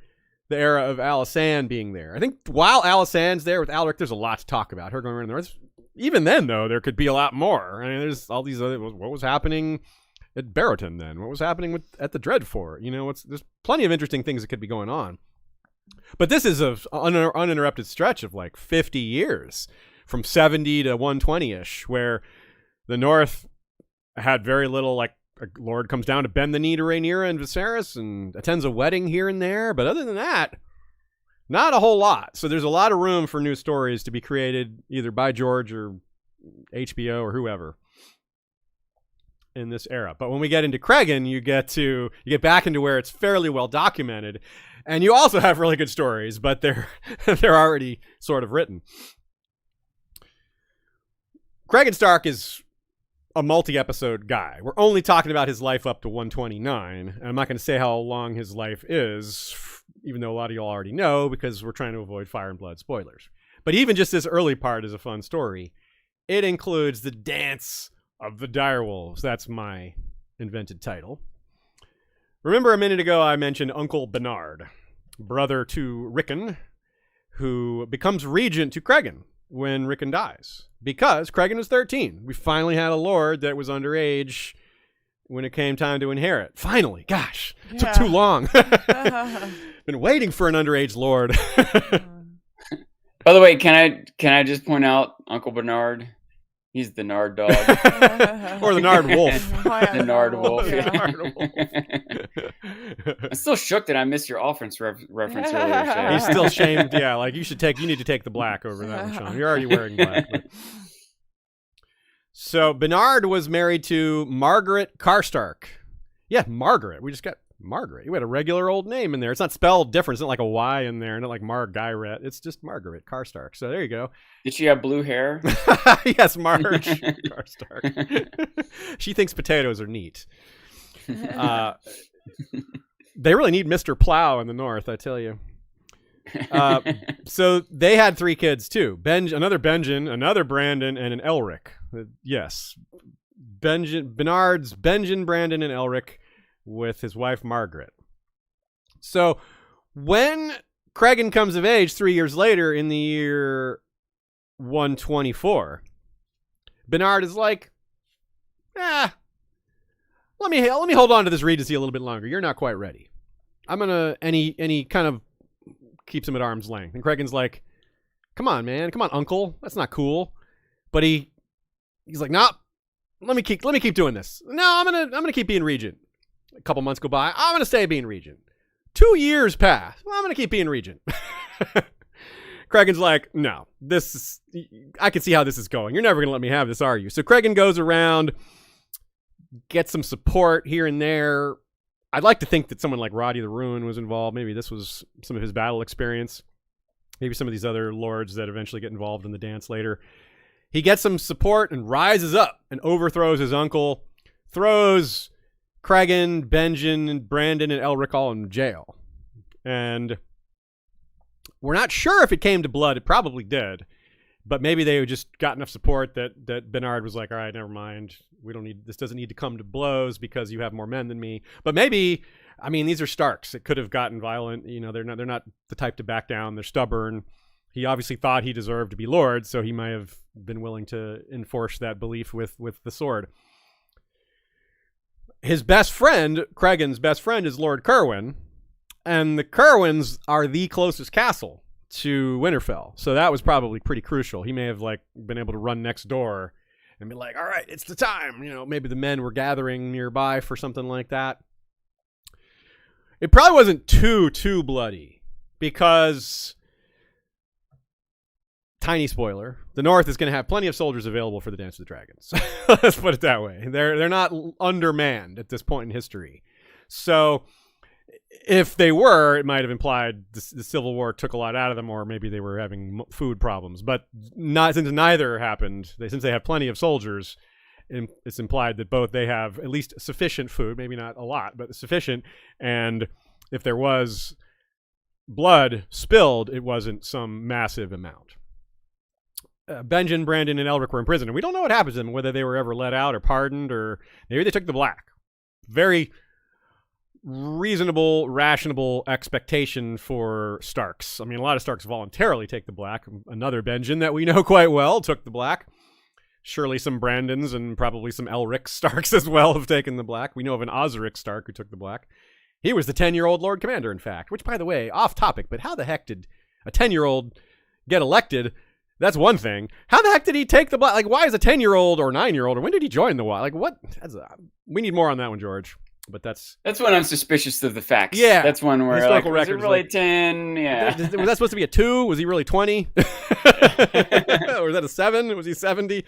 the era of Alysanne being there, I think while Alysanne's there with Alaric, there's a lot to talk about. Her going around the North. Even then, though, there could be a lot more. I mean, there's all these other. What was happening at Barrowton then? What was happening at the Dreadfort? There's plenty of interesting things that could be going on. But this is an uninterrupted stretch of like 50 years, from 70 to 120-ish, where the North had very little, like a lord comes down to bend the knee to Rhaenyra and Viserys and attends a wedding here and there. But other than that, not a whole lot. So there's a lot of room for new stories to be created either by George or HBO or whoever in this era. But when we get into Cregan, you get back into where it's fairly well documented, and you also have really good stories, but they're already sort of written. Cregan Stark is a multi-episode guy. We're only talking about his life up to 129, and I'm not going to say how long his life is, even though a lot of y'all already know, because we're trying to avoid Fire and Blood spoilers. But even just this early part is a fun story. It includes the dance of the Direwolves. That's my invented title. Remember a minute ago I mentioned Uncle Bernard, brother to Rickon, who becomes regent to Cregan when Rickon dies. Because Cregan is 13. We finally had a lord that was underage when it came time to inherit. Finally. Gosh, it took too long. Been waiting for an underage lord. By the way, can I just point out Uncle Bernard? He's the Nard dog. Or the Nard wolf. The Nard wolf. Yeah. I'm still shook that I missed your offense reference earlier, Shay. He's still shamed. Yeah, like you need to take the black over that one, Sean. You're already wearing black. But... So Bernard was married to Margaret Karstark. Yeah, Margaret. We just got Margaret. You had a regular old name in there. It's not spelled different. It's not like a Y in there, not like Margaret. It's just Margaret Karstark. So there you go. Did she have blue hair? Yes, Marge Karstark. She thinks potatoes are neat. They really need Mr. Plow in the north, I tell you. So they had 3 kids too. Another Benjen, another Brandon, and an Elric. Yes. Bernard's Benjen, Brandon, and Elric with his wife Margaret. So when Cregan comes of age 3 years later in the year 124, Bernard is like, let me hold on to this regency a little bit longer. You're not quite ready. I'm gonna and he kind of keeps him at arm's length. And Cregan's like, come on, man, come on, uncle. That's not cool. But he's like, nah, let me keep doing this. No, I'm gonna keep being regent. A couple months go by. I'm gonna stay being regent. 2 years pass. Well, I'm gonna keep being regent. Cregan's like, no, I can see how this is going. You're never gonna let me have this, are you? So Cregan goes around, gets some support here and there. I'd like to think that someone like Roddy the Ruin was involved. Maybe this was some of his battle experience. Maybe some of these other lords that eventually get involved in the dance later. He gets some support and rises up and overthrows his uncle, throws Cregan, Benjen, Brandon, and Elric all in jail. And we're not sure if it came to blood. It probably did. But maybe they just got enough support that Bernard was like, all right, never mind. This doesn't need to come to blows because you have more men than me. But maybe, I mean, these are Starks. It could have gotten violent. You know, they're not the type to back down. They're stubborn. He obviously thought he deserved to be Lord, so he might have been willing to enforce that belief with the sword. His best friend, Cregan's best friend, is Lord Cerwyn, and the Cerwyns are the closest castle to Winterfell, so that was probably pretty crucial. He may have been able to run next door and be like, all right, it's the time. You know, maybe the men were gathering nearby for something like that. It probably wasn't too bloody because, tiny spoiler, the North is going to have plenty of soldiers available for the Dance of the Dragons. Let's put it that way. They're not undermanned at this point in history. So if they were, it might have implied the Civil War took a lot out of them, or maybe they were having food problems. But since neither happened, since they have plenty of soldiers, it's implied that both they have at least sufficient food, maybe not a lot, but sufficient. And if there was blood spilled, it wasn't some massive amount. Benjen, Brandon, and Elric were in prison, and we don't know what happened to them, whether they were ever let out or pardoned, or maybe they took the black. Very reasonable, rational expectation for Starks. I mean, a lot of Starks voluntarily take the black. Another Benjen that we know quite well took the black. Surely some Brandons and probably some Elric Starks as well have taken the black. We know of an Osric Stark who took the black. He was the 10-year-old Lord Commander, in fact, which, by the way, off topic, but how the heck did a 10-year-old get elected? That's one thing. How the heck did he take the black? Like, why is a 10-year-old or 9-year-old, or when did he join the wild? Like, what? We need more on that one, George. But that's when I'm suspicious of the facts. Yeah, that's one where historical records. Was it really 10? Yeah. Was that supposed to be a 2? Was he really 20? Or was that a 7? Was he 70?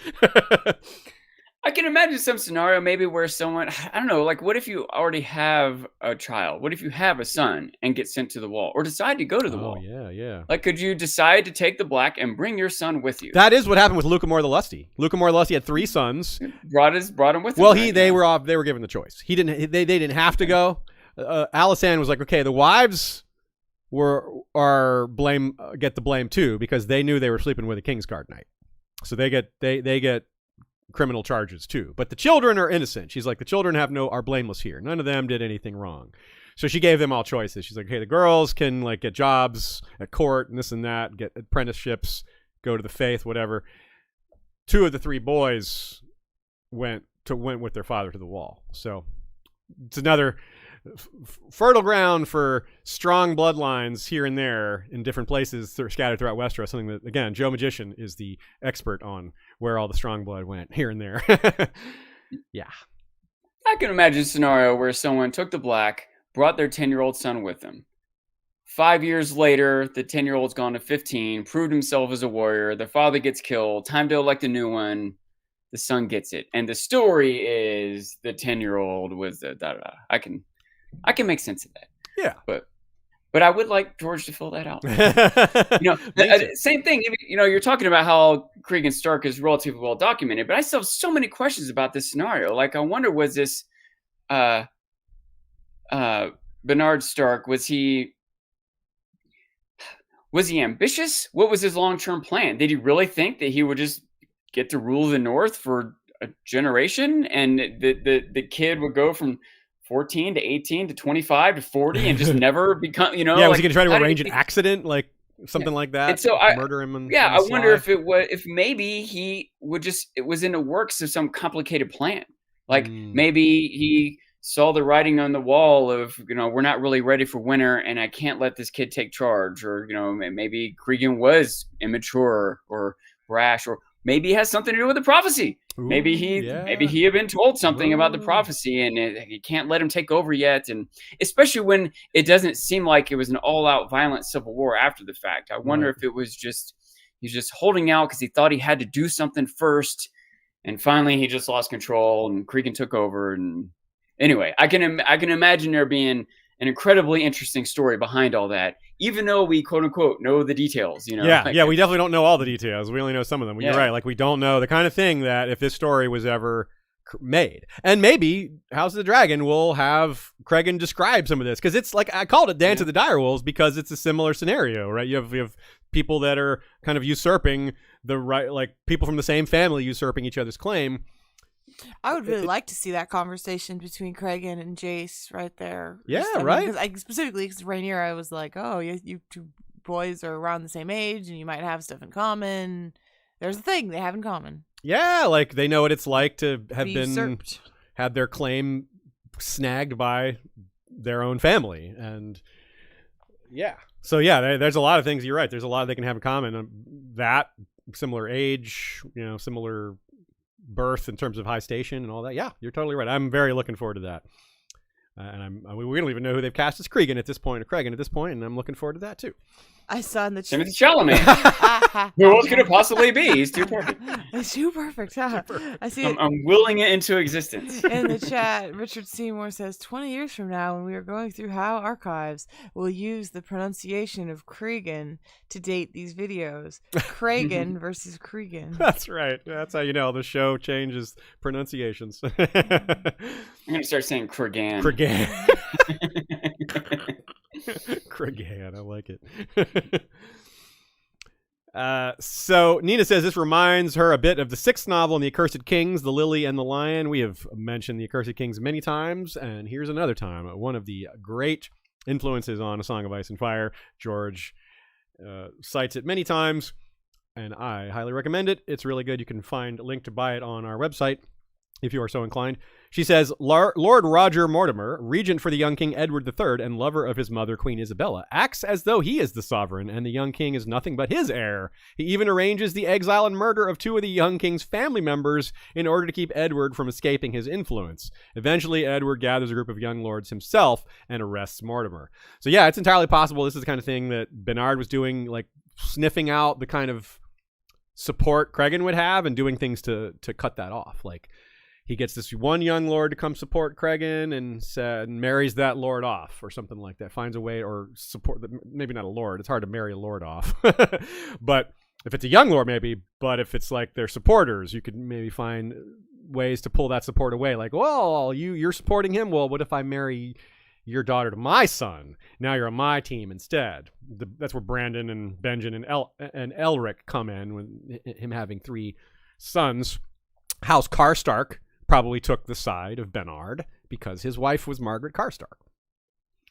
I can imagine some scenario maybe where someone, I don't know, like what if you already have a child? What if you have a son and get sent to the wall or decide to go to the wall? Yeah. Like, could you decide to take the black and bring your son with you? That is what happened with Lucamore the Lusty. Lucamore the Lusty had 3 sons. Brought him with him. Well, they were given the choice. They didn't have to go. Alysanne was like, okay, the wives get the blame too, because they knew they were sleeping with a Kingsguard knight. So they get criminal charges too, but the children are innocent. She's like, the children are blameless here. None of them did anything wrong. So she gave them all choices. She's like, hey, the girls can like get jobs at court and this and that, get apprenticeships, go to the faith, whatever. 2 of the 3 boys went with their father to the wall. So it's another fertile ground for strong bloodlines here and there in different places scattered throughout Westeros. Something that, again, Joe Magician is the expert on where all the strong blood went here and there. Yeah. I can imagine a scenario where someone took the black, brought their 10-year-old son with them. 5 years later, the 10-year-old's gone to 15, proved himself as a warrior. The father gets killed. Time to elect a new one. The son gets it. And the story is the 10-year-old was the da-da-da. I can make sense of that. Yeah. But I would like George to fill that out. Same thing. You're talking about how Cregan Stark is relatively well documented, but I still have so many questions about this scenario. Like, I wonder, was this Bernard Stark, was he ambitious? What was his long-term plan? Did he really think that he would just get to rule the North for a generation, and the kid would go from 14 to 18 to 25 to 40 and just never become, Yeah, was he going to try to arrange an accident, like something like that? And so murder him? I wonder if maybe he would it was in the works of some complicated plan. Like maybe he saw the writing on the wall of, we're not really ready for winter and I can't let this kid take charge. Or, maybe Cregan was immature or brash, or maybe it has something to do with the prophecy. Ooh, maybe he had been told something about the prophecy and he can't let him take over yet. And especially when it doesn't seem like it was an all-out violent civil war after the fact. I wonder if it was he's just holding out because he thought he had to do something first. And finally he just lost control and Cregan took over. And anyway, I can imagine there being an incredibly interesting story behind all that, even though we quote unquote know the details, Yeah, we definitely don't know all the details. We only know some of them. You're right. Like, we don't know the kind of thing that if this story was ever made. And maybe House of the Dragon will have Cregan describe some of this, because it's like, I called it Dance of the Direwolves because it's a similar scenario, right? You have people that are kind of usurping the right, like people from the same family usurping each other's claim. I would really like to see that conversation between Cregan and Jace right there. Yeah, right. Because specifically because Rhaenyra, I was like, oh, you 2 boys are around the same age and you might have stuff in common. There's a thing they have in common. Yeah, like they know what it's like to have had their claim snagged by their own family. And yeah. So yeah, there's a lot of things. You're right. There's a lot they can have in common. That similar age, similar birth in terms of high station and all that. Yeah, you're totally right. I'm very looking forward to that. And we don't even know who they've cast as Cregan at this point, and I'm looking forward to that too. I saw in the chat. Timothy Chalamet. Who else could it possibly be? He's too perfect. It's too perfect. Huh? I see. I'm willing it into existence. In the chat, Richard Seymour says, 20 years from now, when we are going through How archives, we'll use the pronunciation of Cregan to date these videos. Cregan versus Cregan. That's right. That's how you know the show changes pronunciations. I'm going to start saying Cregan. Cregan. Cregan, I like it. So Nina says this reminds her a bit of the 6th novel in The Accursed Kings, The Lily and the Lion. We have mentioned The Accursed Kings many times, and here's another time. One of the great influences on A Song of Ice and Fire. George cites it many times, and I highly recommend it. It's really good. You can find a link to buy it on our website if you are so inclined. She says, Lord Roger Mortimer, regent for the young King Edward III and lover of his mother, Queen Isabella, acts as though he is the sovereign and the young king is nothing but his heir. He even arranges the exile and murder of 2 of the young king's family members in order to keep Edward from escaping his influence. Eventually, Edward gathers a group of young lords himself and arrests Mortimer. So yeah, it's entirely possible this is the kind of thing that Bernard was doing, like sniffing out the kind of support Cregan would have and doing things to cut that off. Like, he gets this one young lord to come support Cregan and marries that lord off or something like that. Finds a way or support, maybe not a lord. It's hard to marry a lord off. But if it's a young lord, maybe. But if it's like their supporters, you could maybe find ways to pull that support away. Like, well, you're supporting him. Well, what if I marry your daughter to my son? Now you're on my team instead. That's where Brandon and Benjen and Elric come in, with him having 3 sons. House Karstark probably took the side of Bernard because his wife was Margaret Karstark.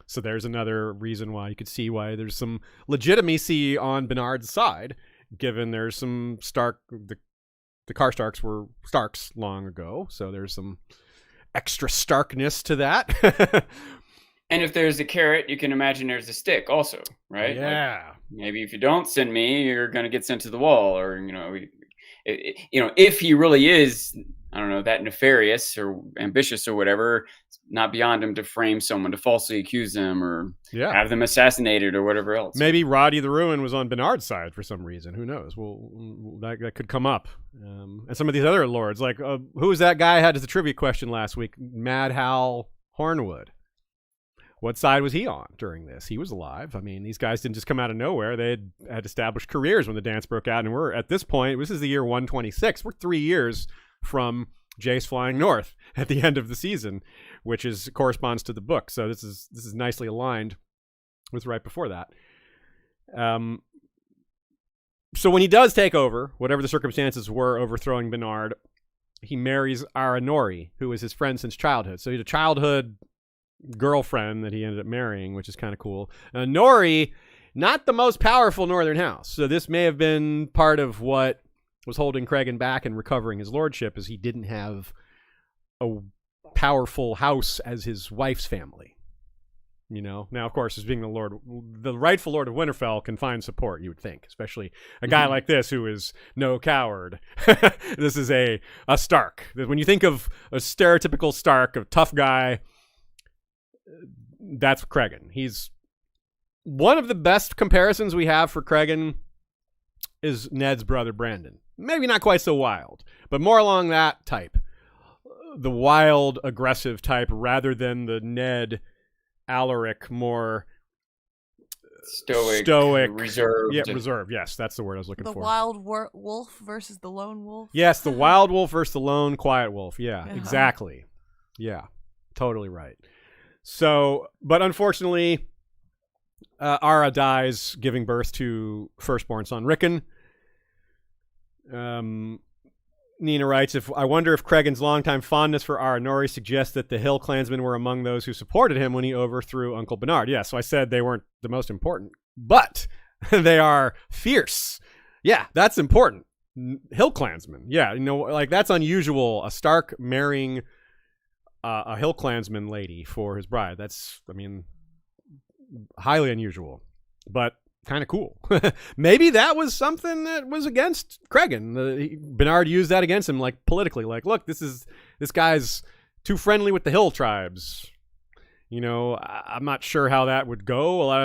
So there's another reason why you could see why there's some legitimacy on Bernard's side, given there's some the Karstarks were Starks long ago, so there's some extra Starkness to that. And if there's a carrot, you can imagine there's a stick also, right? Yeah. Like, maybe if you don't send me, you're going to get sent to the wall, or if he really is, I don't know, that nefarious or ambitious or whatever, it's not beyond him to frame someone, to falsely accuse them, or have them assassinated, or whatever else. Maybe Roddy the Ruin was on Bernard's side for some reason. Who knows? Well, that could come up. And some of these other lords, like who was that guy I had as a trivia question last week? Mad Hal Hornwood. What side was he on during this? He was alive. I mean, these guys didn't just come out of nowhere. They had established careers when the dance broke out. And we're at this point, this is the year 126. We're 3 years from Jace flying north at the end of the season, which corresponds to the book. So this is nicely aligned with right before that. So when he does take over, whatever the circumstances were overthrowing Bernard, he marries Aranori, who was his friend since childhood. So he had a childhood girlfriend that he ended up marrying, which is kind of cool. Nori, not the most powerful northern house. So this may have been part of what was holding Cregan back and recovering his lordship, is he didn't have a powerful house as his wife's family. Now, of course, as being the rightful Lord of Winterfell can find support, you would think, especially a guy like this who is no coward. This is a Stark. When you think of a stereotypical Stark, a tough guy, that's Cregan. He's one of the best comparisons we have for Cregan is Ned's brother Brandon. Maybe not quite so wild, but more along that type. The wild, aggressive type rather than the Ned Alaric, more stoic, reserved. Yeah, reserved. Yes, that's the word I was looking for. The wild wolf versus the lone wolf. Yes, the wild wolf versus the lone quiet wolf. Yeah, exactly. Yeah, totally right. So, but unfortunately, Ara dies, giving birth to firstborn son Rickon. Nina writes, I wonder if Cregan's longtime fondness for Aranori suggests that the Hill clansmen were among those who supported him when he overthrew Uncle Bernard. Yeah, so I said they weren't the most important, but they are fierce. Yeah, that's important. Hill clansmen. Yeah, that's unusual. A Stark marrying a Hill clansman lady for his bride. That's, highly unusual, but kind of cool. Maybe that was something that was against Cregan. Bernard used that against him, like politically, like, look, this guy's too friendly with the Hill tribes. I'm not sure how that would go. A lot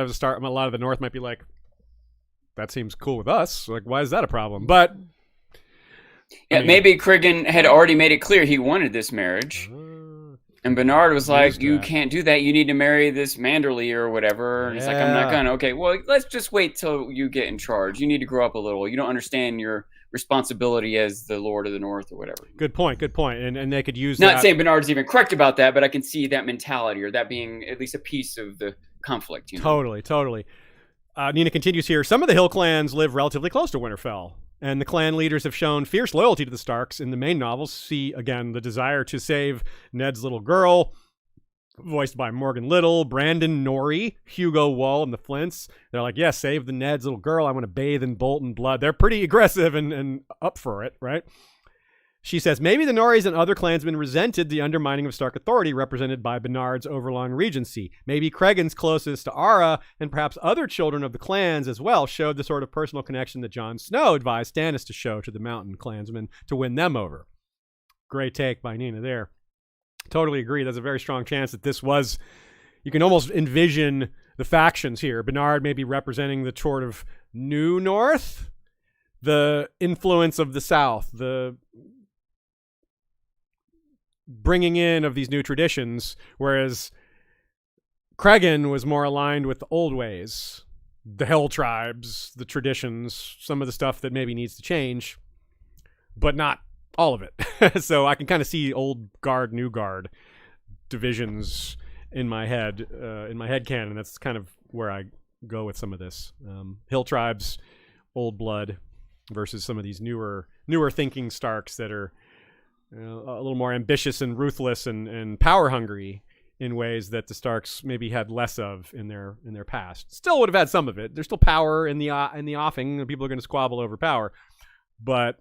of the North might be like, that seems cool with us. Like, why is that a problem? But maybe Cregan had already made it clear he wanted this marriage. And Bernard was like, you can't do that. You need to marry this Manderly or whatever. And he's like, I'm not going to. Okay, well, let's just wait till you get in charge. You need to grow up a little. You don't understand your responsibility as the Lord of the North or whatever. Good point. And they could use Not saying Bernard's even correct about that, but I can see that mentality, or that being at least a piece of the conflict. Totally. Nina continues here. Some of the Hill clans live relatively close to Winterfell, and the clan leaders have shown fierce loyalty to the Starks in the main novels. See, again, the desire to save Ned's little girl, voiced by Morgan Little, Brandon Norrie, Hugo Wall, and the Flints. They're like, yeah, save the Ned's little girl. I want to bathe in Bolton blood. They're pretty aggressive and up for it, right? She says, maybe the Norries and other clansmen resented the undermining of Stark authority represented by Bernard's overlong regency. Maybe Cregan's closest to Ara, and perhaps other children of the clans as well, showed the sort of personal connection that Jon Snow advised Stannis to show to the mountain clansmen to win them over. Great take by Nina there. Totally agree. There's a very strong chance that this was, you can almost envision the factions here. Bernard maybe representing the sort of new North, the influence of the South, the bringing in of these new traditions, whereas Cregan was more aligned with the old ways, the Hill tribes, the traditions, some of the stuff that maybe needs to change, but not all of it. So I can kind of see old guard, new guard divisions in my head canon. That's kind of where I go with some of this. Hill tribes, old blood, versus some of these newer thinking Starks that are a little more ambitious and ruthless and power hungry in ways that the Starks maybe had less of in their past. Still would have had some of it. There's still power in the offing, and people are going to squabble over power. But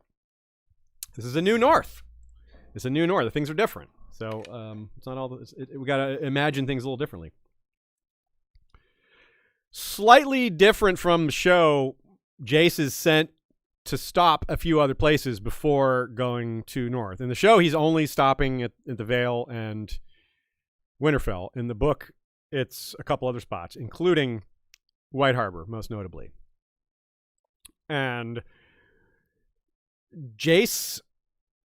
this is a new North. It's a new North. Things are different. So it's not all. We got to imagine things a little differently. Slightly different from the show, Jace is sent to stop a few other places before going to North. In the show, he's only stopping at the Vale and Winterfell. In the book, it's a couple other spots, including White Harbor, most notably. And Jace,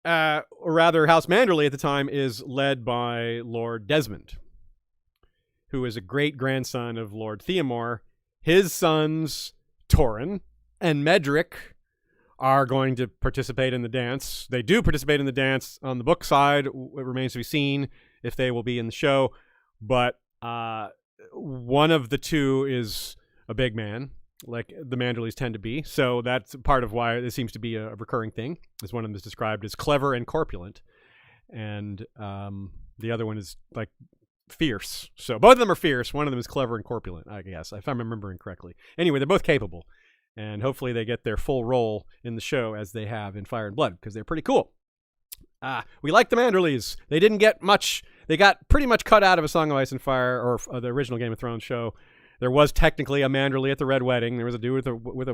or rather House Manderley at the time, is led by Lord Desmond, who is a great-grandson of Lord Theomore. His sons, Torrin and Medric, are going to participate in the dance. They do participate in the dance on the book side. It remains to be seen if they will be in the show. But one of the two is a big man, like the Manderleys tend to be. So that's part of why this seems to be a recurring thing. As one of them is described as clever and corpulent. And the other one is like fierce. So both of them are fierce. One of them is clever and corpulent, I guess, if I'm remembering correctly. Anyway, they're both capable. And hopefully they get their full role in the show as they have in Fire and Blood, because they're pretty cool. We like the Manderleys. They didn't get much. They got pretty much cut out of A Song of Ice and Fire, or the original Game of Thrones show. There was technically a Manderley at the Red Wedding. There was a dude with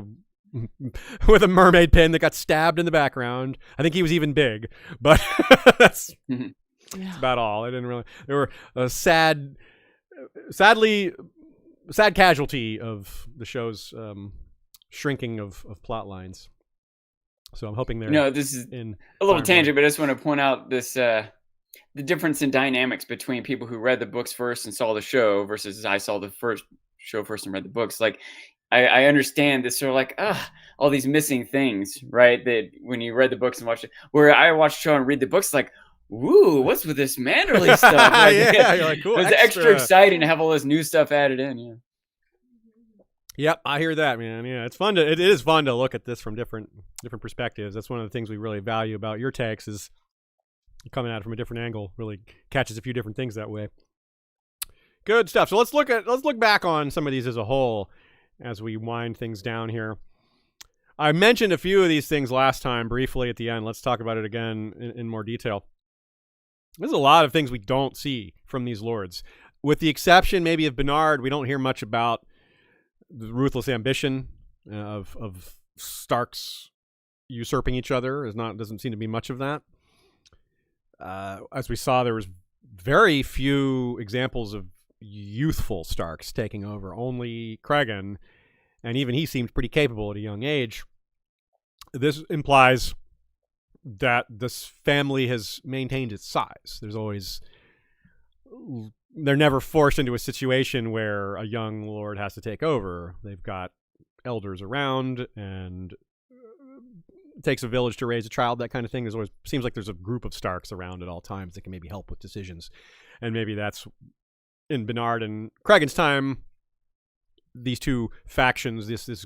a mermaid pin that got stabbed in the background. I think he was even big, but that's about all. I didn't really. There were a sad casualty of the show's shrinking of plot lines. So I'm hoping they're this is a little tangent, but I just want to point out this the difference in dynamics between people who read the books first and saw the show versus I saw the show first and read the books. Like I understand this sort of like all these missing things, right? That when you read the books and watched it, where I watched the show and read the books, like, woo, what's with this Manderley stuff? Like, yeah, you're like, cool. It's extra exciting to have all this new stuff added in. Yeah. Yep, I hear that, man. Yeah, it's fun it is fun to look at this from different perspectives. That's one of the things we really value about your takes, is coming at it from a different angle. Really catches a few different things that way. Good stuff. So let's look back on some of these as a whole as we wind things down here. I mentioned a few of these things last time briefly at the end. Let's talk about it again in more detail. There's a lot of things we don't see from these lords. With the exception maybe of Bernard, we don't hear much about the ruthless ambition of Starks usurping each other. Doesn't seem to be much of that. As we saw, there was very few examples of youthful Starks taking over. Only Cregan, and even he seemed pretty capable at a young age. This implies that this family has maintained its size. They're never forced into a situation where a young lord has to take over. They've got elders around, and it takes a village to raise a child, that kind of thing. Seems like there's a group of Starks around at all times that can maybe help with decisions. And maybe that's in Bernard and Cregan's time. These two factions, this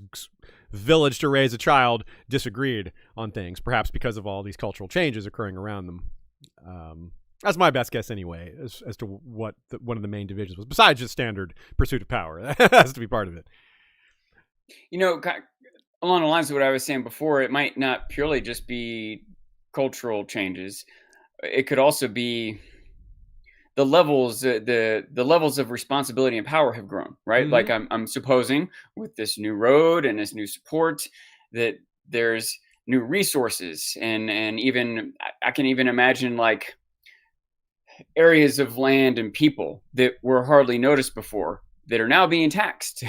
village to raise a child, disagreed on things, perhaps because of all these cultural changes occurring around them. That's my best guess anyway, as to what one of the main divisions was, besides just standard pursuit of power. That has to be part of it. Along the lines of what I was saying before, it might not purely just be cultural changes. It could also be the levels of responsibility and power have grown, right? Mm-hmm. Like I'm supposing with this new road and this new support that there's new resources, and even I can even imagine like areas of land and people that were hardly noticed before that are now being taxed,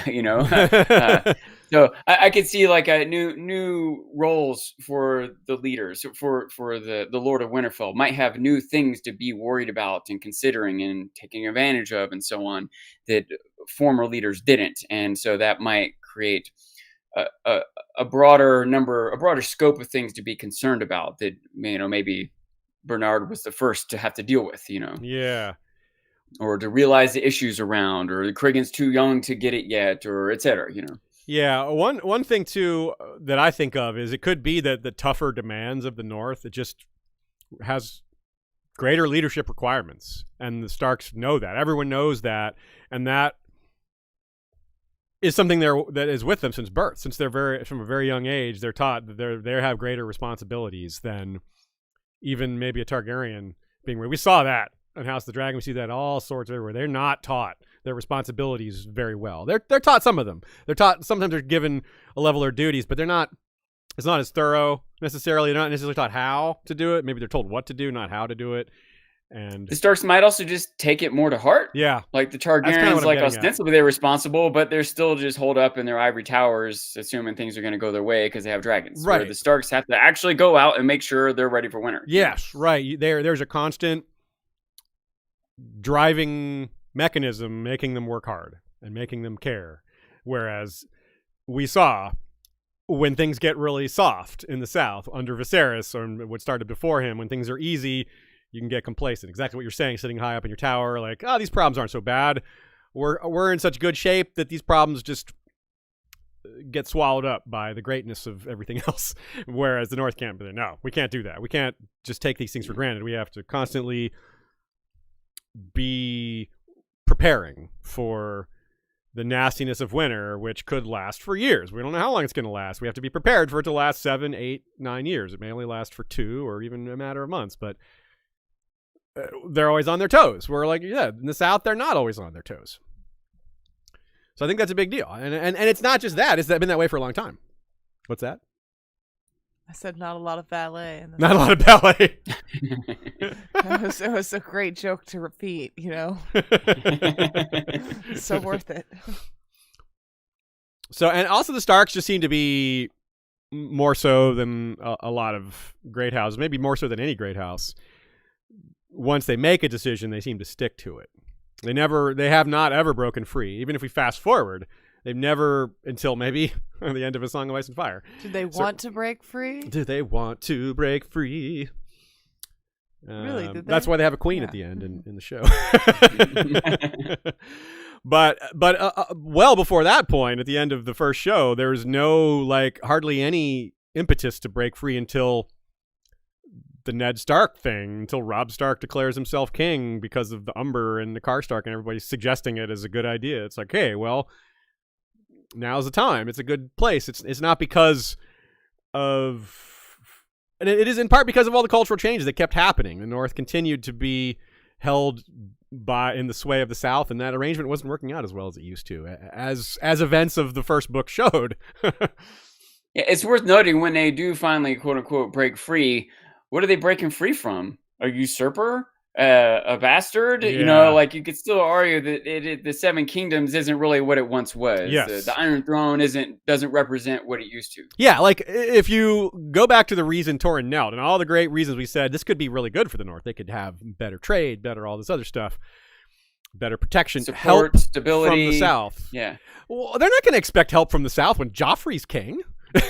so I could see like a new roles for the leaders, for the Lord of Winterfell might have new things to be worried about and considering and taking advantage of, and so on, that former leaders didn't. And so that might create a broader scope of things to be concerned about that, maybe Bernard was the first to have to deal with, Yeah. Or to realize the issues around, or the Cregan's too young to get it yet, or et cetera, Yeah, one thing too that I think of is it could be that the tougher demands of the North, it just has greater leadership requirements, and the Starks know that. Everyone knows that, and that is something that is with them since birth. Since they're from a very young age, they're taught that they have greater responsibilities than even maybe a Targaryen being. We saw that in House of the Dragon. We see that all sorts everywhere. They're not taught their responsibilities very well. They're taught some of them. They're taught, sometimes they're given a level of their duties, but they're not. It's not as thorough necessarily. They're not necessarily taught how to do it. Maybe they're told what to do, not how to do it. And the Starks might also just take it more to heart. Yeah. Like the Targaryens, like ostensibly they're responsible, but they're still just holed up in their ivory towers, assuming things are going to go their way because they have dragons. Right. Where the Starks have to actually go out and make sure they're ready for winter. Yes, right. There's a constant driving mechanism making them work hard and making them care. Whereas we saw when things get really soft in the South under Viserys, or what started before him, when things are easy, you can get complacent. Exactly what you're saying, sitting high up in your tower, like, these problems aren't so bad. We're in such good shape that these problems just get swallowed up by the greatness of everything else. Whereas the North can't be there. No, we can't do that. We can't just take these things for granted. We have to constantly be preparing for the nastiness of winter, which could last for years. We don't know how long it's going to last. We have to be prepared for it to last 7, 8, 9 years. It may only last for 2 or even a matter of months, but they're always on their toes. We're like, in the South, they're not always on their toes. So I think that's a big deal. And it's not just that. It's been that way for a long time. What's that? I said not a lot of ballet. Not a lot of ballet. It was a great joke to repeat, So worth it. So, and also the Starks just seem to be more so than a lot of great houses, maybe more so than any great house. Once they make a decision, they seem to stick to it. They have not ever broken free. Even if we fast forward, they've never, until maybe the end of A Song of Ice and Fire. Do they want to break free? Do they want to break free? Really? Did they? That's why they have a queen at the end in the show. But well before that point, at the end of the first show, there's no hardly any impetus to break free until the Ned Stark thing, until Robb Stark declares himself king because of the Umber and the Karstark, and everybody's suggesting it as a good idea. It's like, hey, well, now's the time. It's a good place. It's not because of, and it is in part because of all the cultural changes that kept happening. The North continued to be held in the sway of the South, and that arrangement wasn't working out as well as it used to, as events of the first book showed. Yeah, it's worth noting when they do finally, quote unquote, break free. What are they breaking free from? A usurper? A bastard? Yeah. You could still argue that the Seven Kingdoms isn't really what it once was. Yes. The Iron Throne doesn't represent what it used to. Yeah, if you go back to the reason Torrin knelt and all the great reasons we said, this could be really good for the North. They could have better trade, better all this other stuff, better protection, support, help stability from the South. Yeah. Well, they're not going to expect help from the South when Joffrey's king.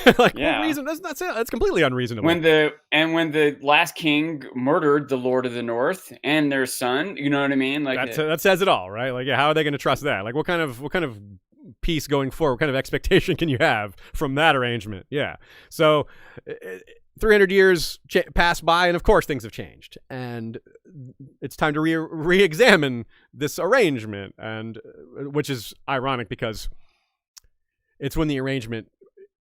What reason? That's completely unreasonable. When the last king murdered the Lord of the North and their son, you know what I mean? That says it all, right? How are they going to trust that? What kind of peace going forward? What kind of expectation can you have from that arrangement? Yeah. So 300 years passed by, and of course things have changed, and it's time to re-examine this arrangement, and which is ironic because it's when the arrangement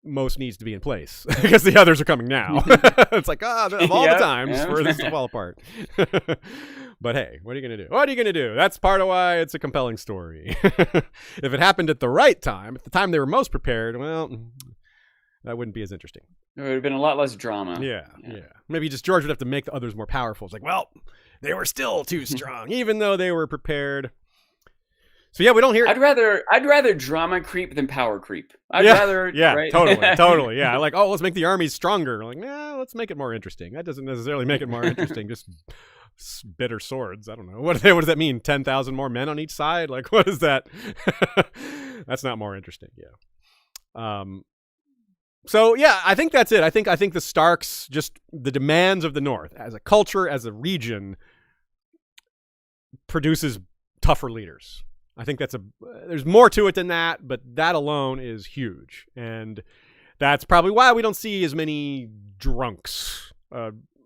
most needs to be in place because the others are coming now. It's like, of all the times for this to fall apart. But hey, what are you going to do? What are you going to do? That's part of why it's a compelling story. If it happened at the right time, at the time they were most prepared, well, that wouldn't be as interesting. It would have been a lot less drama. Yeah. Maybe just George would have to make the others more powerful. It's like, well, they were still too strong, even though they were prepared. So yeah, we don't hear. I'd rather drama creep than power creep. Right? totally. Yeah, let's make the armies stronger. Let's make it more interesting. That doesn't necessarily make it more interesting. Just bitter swords. I don't know. What does that mean? 10,000 more men on each side? What is that? That's not more interesting. Yeah. So yeah, I think that's it. I think the Starks, just the demands of the North as a culture, as a region, produces tougher leaders. I think there's more to it than that, but that alone is huge. And that's probably why we don't see as many drunks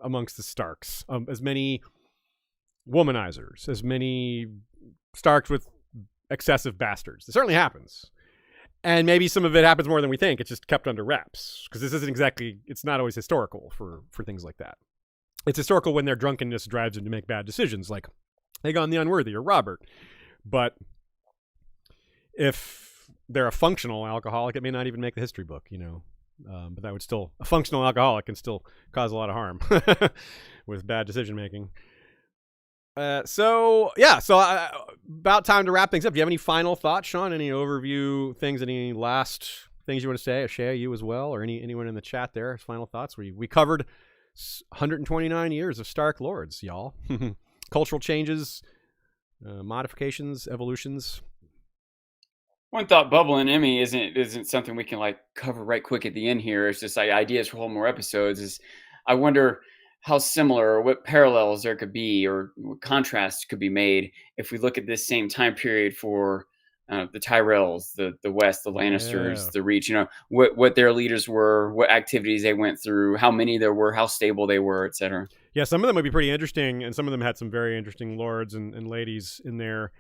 amongst the Starks, as many womanizers, as many Starks with excessive bastards. It certainly happens. And maybe some of it happens more than we think. It's just kept under wraps. Because this isn't exactly, it's not always historical for things like that. It's historical when their drunkenness drives them to make bad decisions, like Aegon the Unworthy or Robert. But if they're a functional alcoholic, it may not even make the history book, you know. But that would still, a functional alcoholic can still cause a lot of harm with bad decision making. So about time to wrap things up. Do you have any final thoughts, Sean? Any overview things? Any last things you want to say? Ashea, you as well, or anyone in the chat there? Final thoughts? We covered 129 years of Stark Lords, y'all. Cultural changes, modifications, evolutions. One thought bubbling in me isn't something we can like cover right quick at the end here. It's just like ideas for whole more episodes. Is I wonder how similar or what parallels there could be or what contrasts could be made if we look at this same time period for the Tyrells, the West, the Lannisters, the Reach. You know what their leaders were, what activities they went through, how many there were, how stable they were, etc. Yeah, some of them would be pretty interesting, and some of them had some very interesting lords and ladies in there.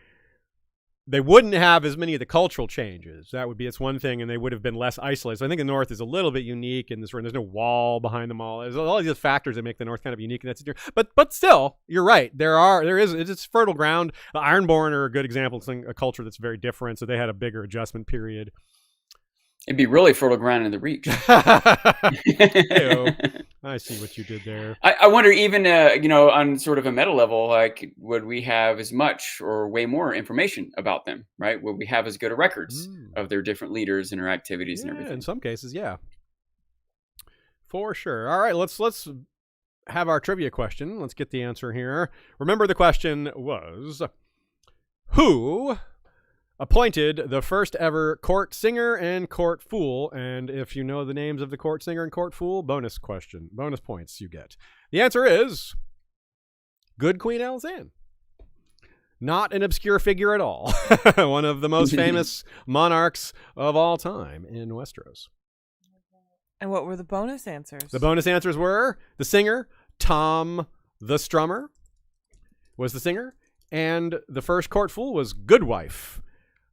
They wouldn't have as many of the cultural changes. That would be its one thing, and they would have been less isolated. So I think the North is a little bit unique in this room. There's no wall behind them all. There's all these factors that make the North kind of unique, and that's but still, you're right. It's fertile ground. The Ironborn are a good example. It's a culture that's very different, so they had a bigger adjustment period. It'd be really fertile ground in the Reach. I see what you did there. I wonder, even on sort of a meta level, like, would we have as much or way more information about them? Right? Would we have as good a records of their different leaders and their activities and everything? In some cases, yeah, for sure. All right, let's have our trivia question. Let's get the answer here. Remember, the question was, who appointed the first ever court singer and court fool? And if you know the names of the court singer and court fool, bonus points you get. The answer is good Queen Alysanne. Not an obscure figure at all. One of the most famous monarchs of all time in Westeros. And what were the bonus answers? The bonus answers were the singer, Tom the Strummer, was the singer. And the first court fool was Goodwife,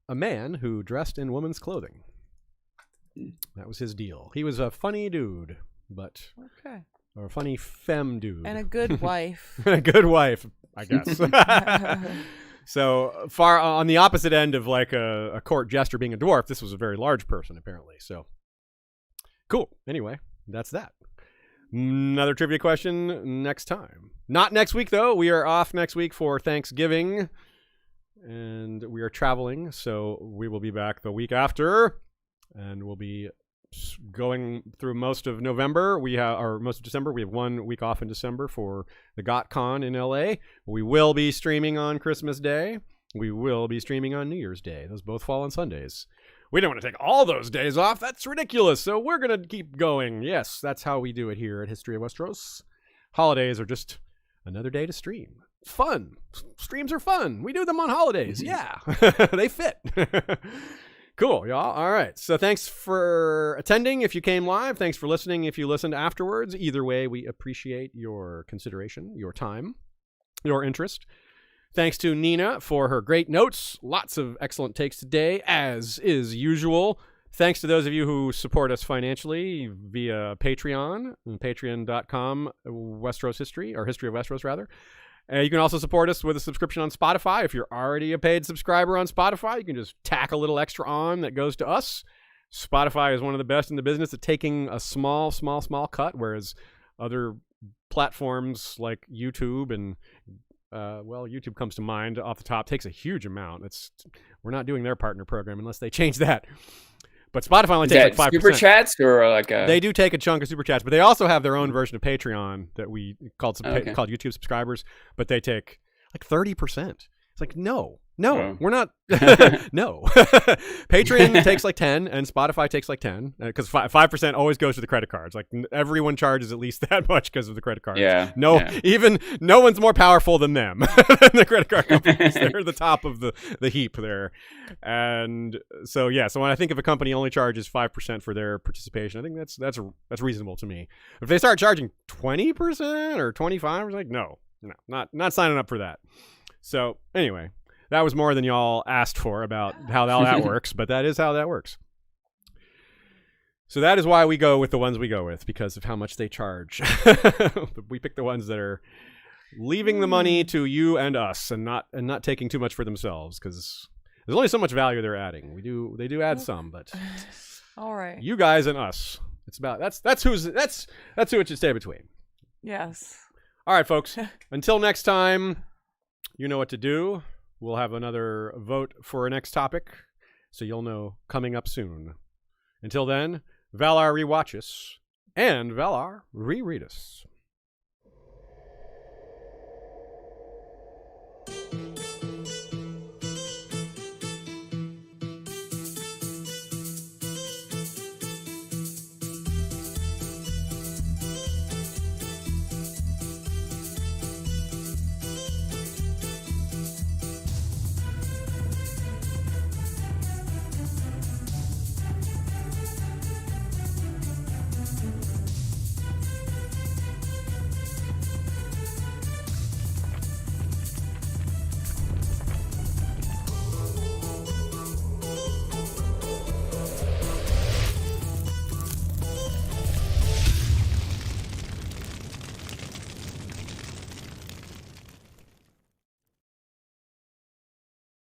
a man who dressed in woman's clothing. That was his deal. He was a funny dude, or a funny femme dude. And a good wife. A good wife, I guess. So far on the opposite end of like a court jester being a dwarf, this was a very large person, apparently. So cool. Anyway, that's that. Another trivia question next time. Not next week, though. We are off next week for Thanksgiving. And we are traveling, so we will be back the week after, and we'll be going through most of November. Most of December. We have 1 week off in December for the GotCon in LA. We will be streaming on Christmas Day. We will be streaming on New Year's Day. Those both fall on Sundays. We don't want to take all those days off. That's ridiculous. So we're going to keep going. Yes, that's how we do it here at History of Westeros. Holidays are just another day to stream. Fun. Streams are fun. We do them on holidays. Yeah. They fit. Cool, y'all. All right. So thanks for attending if you came live. Thanks for listening if you listened afterwards. Either way, we appreciate your consideration, your time, your interest. Thanks to Nina for her great notes. Lots of excellent takes today, as is usual. Thanks to those of you who support us financially via Patreon, patreon.com, Westeros History, or History of Westeros, rather. You can also support us with a subscription on Spotify. If you're already a paid subscriber on Spotify, you can just tack a little extra on that goes to us. Spotify is one of the best in the business at taking a small cut, whereas other platforms like YouTube and, YouTube comes to mind off the top, takes a huge amount. We're not doing their partner program unless they change that. But Spotify only takes like 5%. Super chats or like They do take a chunk of super chats, but they also have their own version of Patreon that we called YouTube subscribers, but they take like 30%. It's like, no, we're not. No. Patreon takes like 10 and Spotify takes like 10 because 5% always goes to the credit cards. Like everyone charges at least that much because of the credit cards. Even no one's more powerful than them. The credit card companies, they're at the top of the heap there. And so when I think of a company only charges 5% for their participation, I think that's reasonable to me. If they start charging 20% or 25%, it's like, no. No, not signing up for that. So anyway, that was more than y'all asked for about how that works, but that is how that works. So that is why we go with the ones we go with, because of how much they charge. We pick the ones that are leaving the money to you and us, and not taking too much for themselves, because there's only so much value they're adding. They do add some, but all right, you guys and us. It's about that's who it should stay between. Yes. All right, folks. Until next time, you know what to do. We'll have another vote for our next topic, so you'll know coming up soon. Until then, Valar rewatch us, and Valar reread us.